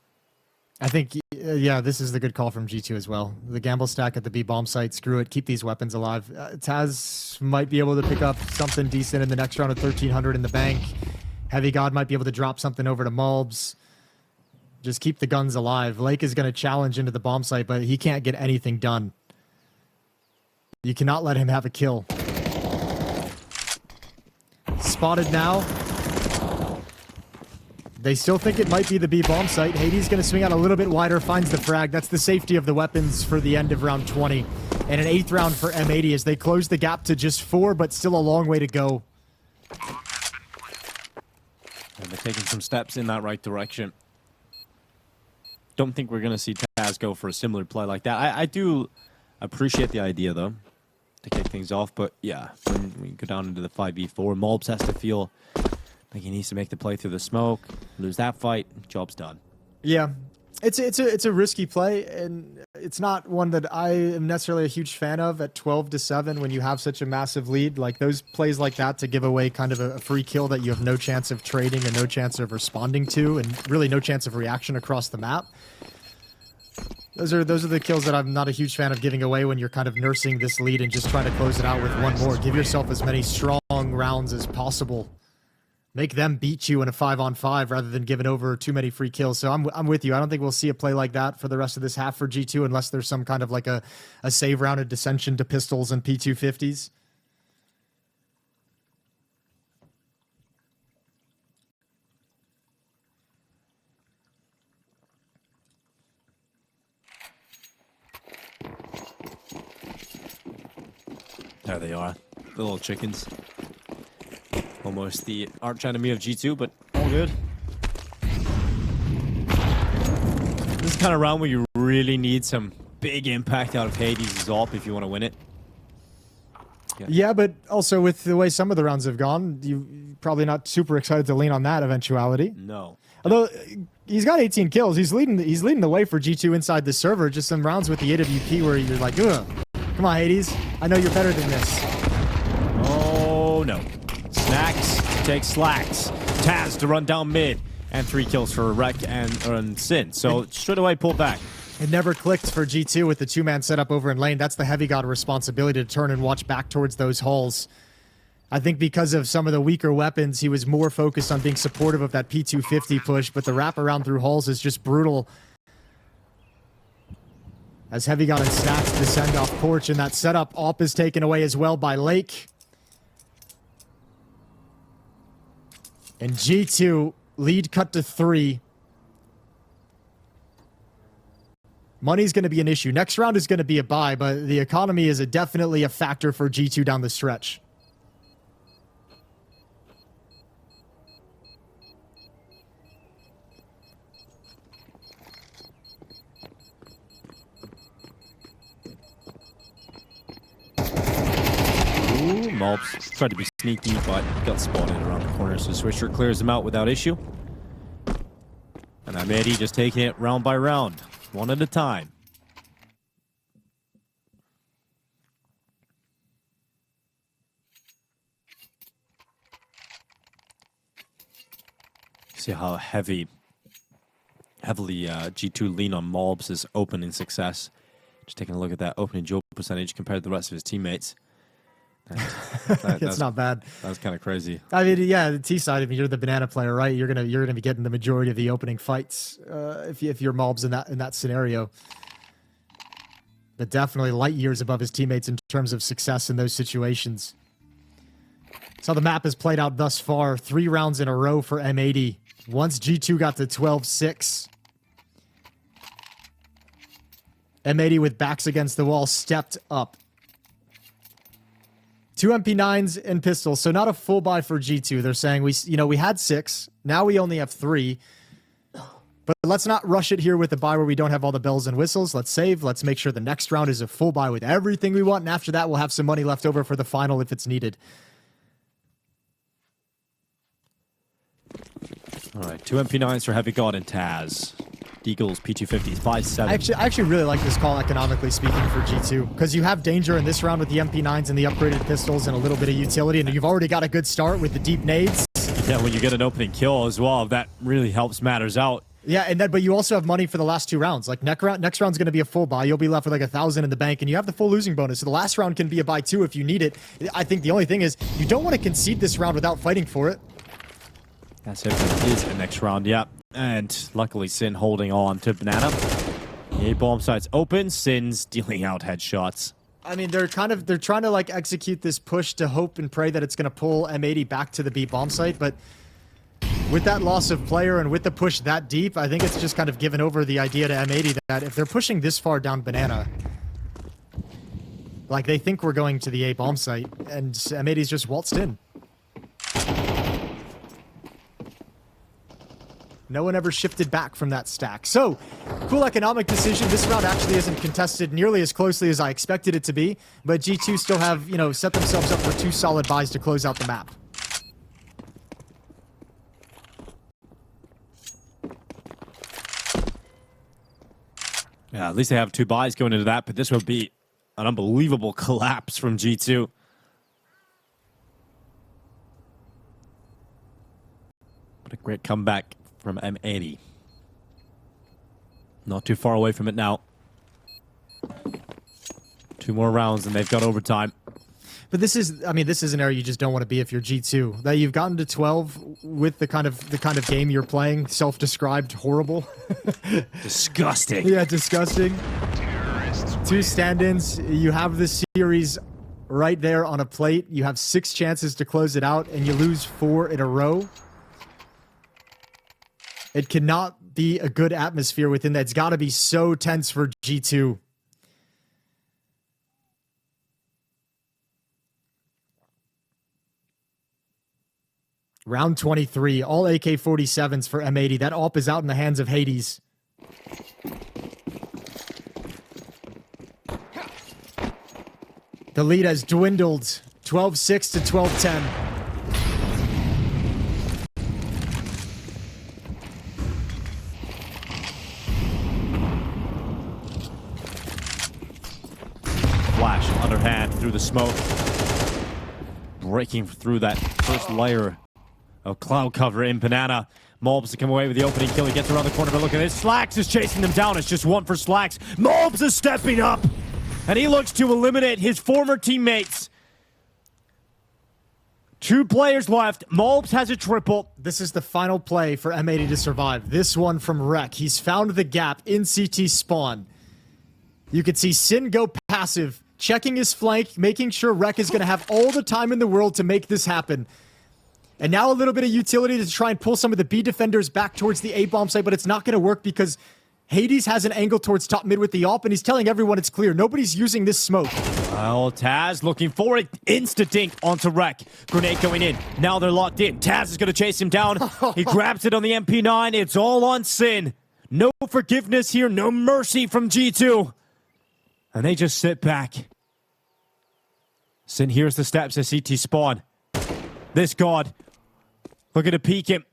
Speaker 2: I think, yeah, this is the good call from G2 as well. The gamble stack at the B bomb site, screw it, keep these weapons alive. Taz might be able to pick up something decent in the next round of 1300 in the bank. Heavy God might be able to drop something over to Mulbs. Just keep the guns alive. Lake is going to challenge into the bomb site, but he can't get anything done. You cannot let him have a kill. Spotted now. They still think it might be the B bomb site. Hades going to swing out a little bit wider, finds the frag. That's the safety of the weapons for the end of round 20. And an 8th round for M80 as they close the gap to just 4, but still a long way to go.
Speaker 1: And they're taking some steps in that right direction. Don't think we're going to see Taz go for a similar play like that. I do appreciate the idea, though, to kick things off. But, yeah, when we go down into the 5v4, Mulbs has to feel like he needs to make the play through the smoke, lose that fight, job's done.
Speaker 2: Yeah, it's a risky play, and it's not one that I am necessarily a huge fan of at 12-7 when you have such a massive lead. Like those plays like that to give away kind of a free kill that you have no chance of trading and no chance of responding to, and really no chance of reaction across the map. Those are the kills that I'm not a huge fan of giving away when you're kind of nursing this lead and just trying to close it out with one more. Give yourself as many strong rounds as possible. Make them beat you in a 5-on-5 rather than giving over too many free kills. So I'm with you. I don't think we'll see a play like that for the rest of this half for G2 unless there's some kind of like a save round of dissension to pistols and P250s.
Speaker 1: There they are, the little chickens. Almost the arch enemy of G2, but all good. This is the kind of round where you really need some big impact out of Hades' AWP if you want to win it.
Speaker 2: Yeah, but also with the way some of the rounds have gone, you're probably not super excited to lean on that eventuality.
Speaker 1: No.
Speaker 2: Although he's got 18 kills, he's leading the way for G2 inside the server. Just some rounds with the AWP where you're like, ugh, come on, Hades, I know you're better than this.
Speaker 1: Oh no. Snacks takes slacks. Taz to run down mid. And 3 kills for Rek and Sin. So straight away pull back.
Speaker 2: It never clicked for G2 with the 2-man setup over in lane. That's the Heavy God responsibility to turn and watch back towards those holes. I think because of some of the weaker weapons, he was more focused on being supportive of that P250 push, but the wraparound through holes is just brutal. As Heavy God and Snacks descend off porch, and that setup, AWP is taken away as well by Lake. And G2, lead cut to 3. Money's going to be an issue. Next round is going to be a buy, but the economy is definitely a factor for G2 down the stretch.
Speaker 1: Mulbs tried to be sneaky, but got spotted around the corner, so Swisher clears him out without issue. And M80 just taking it round by round, one at a time. See how heavily G2 lean on Mulbs' opening success. Just taking a look at that opening job percentage compared to the rest of his teammates.
Speaker 2: It's not bad.
Speaker 1: That's kind of crazy.
Speaker 2: I mean, yeah, the T side. I mean, you're the banana player, right? You're gonna be getting the majority of the opening fights if you're Mulbs in that scenario. But definitely light years above his teammates in terms of success in those situations. So the map has played out thus far. 3 rounds in a row for M80. Once G2 got to 12-6. M80 with backs against the wall stepped up. 2 MP9s and pistols, so not a full buy for G2. They're saying we had 6, now we only have 3. But let's not rush it here with the buy where we don't have all the bells and whistles. Let's save. Let's make sure the next round is a full buy with everything we want, and after that we'll have some money left over for the final if it's needed.
Speaker 1: All right, 2 MP9s for Heavy God and Taz. Deagles, P250s, 5-7.
Speaker 2: I actually really like this call economically speaking for G2, because you have danger in this round with the MP9s and the upgraded pistols and a little bit of utility, and you've already got a good start with the deep nades.
Speaker 1: Yeah, when you get an opening kill as well, that really helps matters out.
Speaker 2: Yeah, and then but you also have money for the last 2 rounds. Like next round's going to be a full buy. You'll be left with like 1,000 in the bank, and you have the full losing bonus. So the last round can be a buy too if you need it. I think the only thing is you don't want to concede this round without fighting for it.
Speaker 1: That's it. It is the next round, yeah. And luckily, Sin holding on to Banana. The A-bomb site's open. Sin's dealing out headshots.
Speaker 2: I mean, they're trying to like execute this push to hope and pray that it's going to pull M80 back to the B bomb site, but with that loss of player and with the push that deep, I think it's just kind of given over the idea to M80 that if they're pushing this far down Banana, like they think we're going to the A bomb site, and M80's just waltzed in. No one ever shifted back from that stack. So, cool economic decision. This round actually isn't contested nearly as closely as I expected it to be, but G2 still have, set themselves up for 2 solid buys to close out the map.
Speaker 1: Yeah, at least they have 2 buys going into that, but this would be an unbelievable collapse from G2. What a great comeback from M80. Not too far away from it now. 2 more rounds and they've got overtime.
Speaker 2: But this is an area you just don't want to be if you're G2. That you've gotten to 12 with the kind of game you're playing, self-described horrible.
Speaker 1: Disgusting.
Speaker 2: Yeah, disgusting. 2 stand-ins. You have the series right there on a plate. You have 6 chances to close it out, and you lose 4 in a row. It cannot be a good atmosphere within that. It's got to be so tense for G2. Round 23, all AK-47s for M80. That AWP is out in the hands of Hades. The lead has dwindled, 12-6 to 12-10.
Speaker 1: Flash, underhand through the smoke. Breaking through that first layer of cloud cover in Banana. MOLBS to come away with the opening kill. He gets around the corner, but look at this. Slacks is chasing them down. It's just 1 for Slacks. MOLBS is stepping up, and he looks to eliminate his former teammates. 2 players left. MOLBS has a triple.
Speaker 2: This is the final play for M80 to survive. This one from Rek. He's found the gap in CT spawn. You could see Sin go passive, checking his flank, making sure Rek is going to have all the time in the world to make this happen. And now a little bit of utility to try and pull some of the B defenders back towards the A-bomb site, but it's not going to work because Hades has an angle towards top mid with the AWP, and he's telling everyone it's clear. Nobody's using this smoke.
Speaker 1: Well, Taz looking for it. Insta-dink onto Rek. Grenade going in. Now they're locked in. Taz is going to chase him down. He grabs it on the MP9. It's all on Sin. No forgiveness here. No mercy from G2. And they just sit back. Sin hears the steps as CT spawn. This god. Looking to peek him.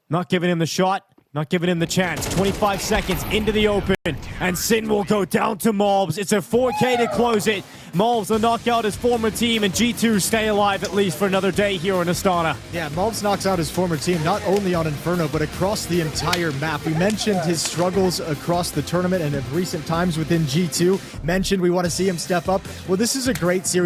Speaker 1: Not giving him the shot. Not giving him the chance. 25 seconds into the open. And Sin will go down to MOLBS. It's a 4K to close it. MOLBS will knock out his former team, and G2 stay alive at least for another day here in Astana.
Speaker 2: Yeah, MOLBS knocks out his former team, not only on Inferno, but across the entire map. We mentioned his struggles across the tournament and of recent times within G2. Mentioned we want to see him step up. Well, this is a great series.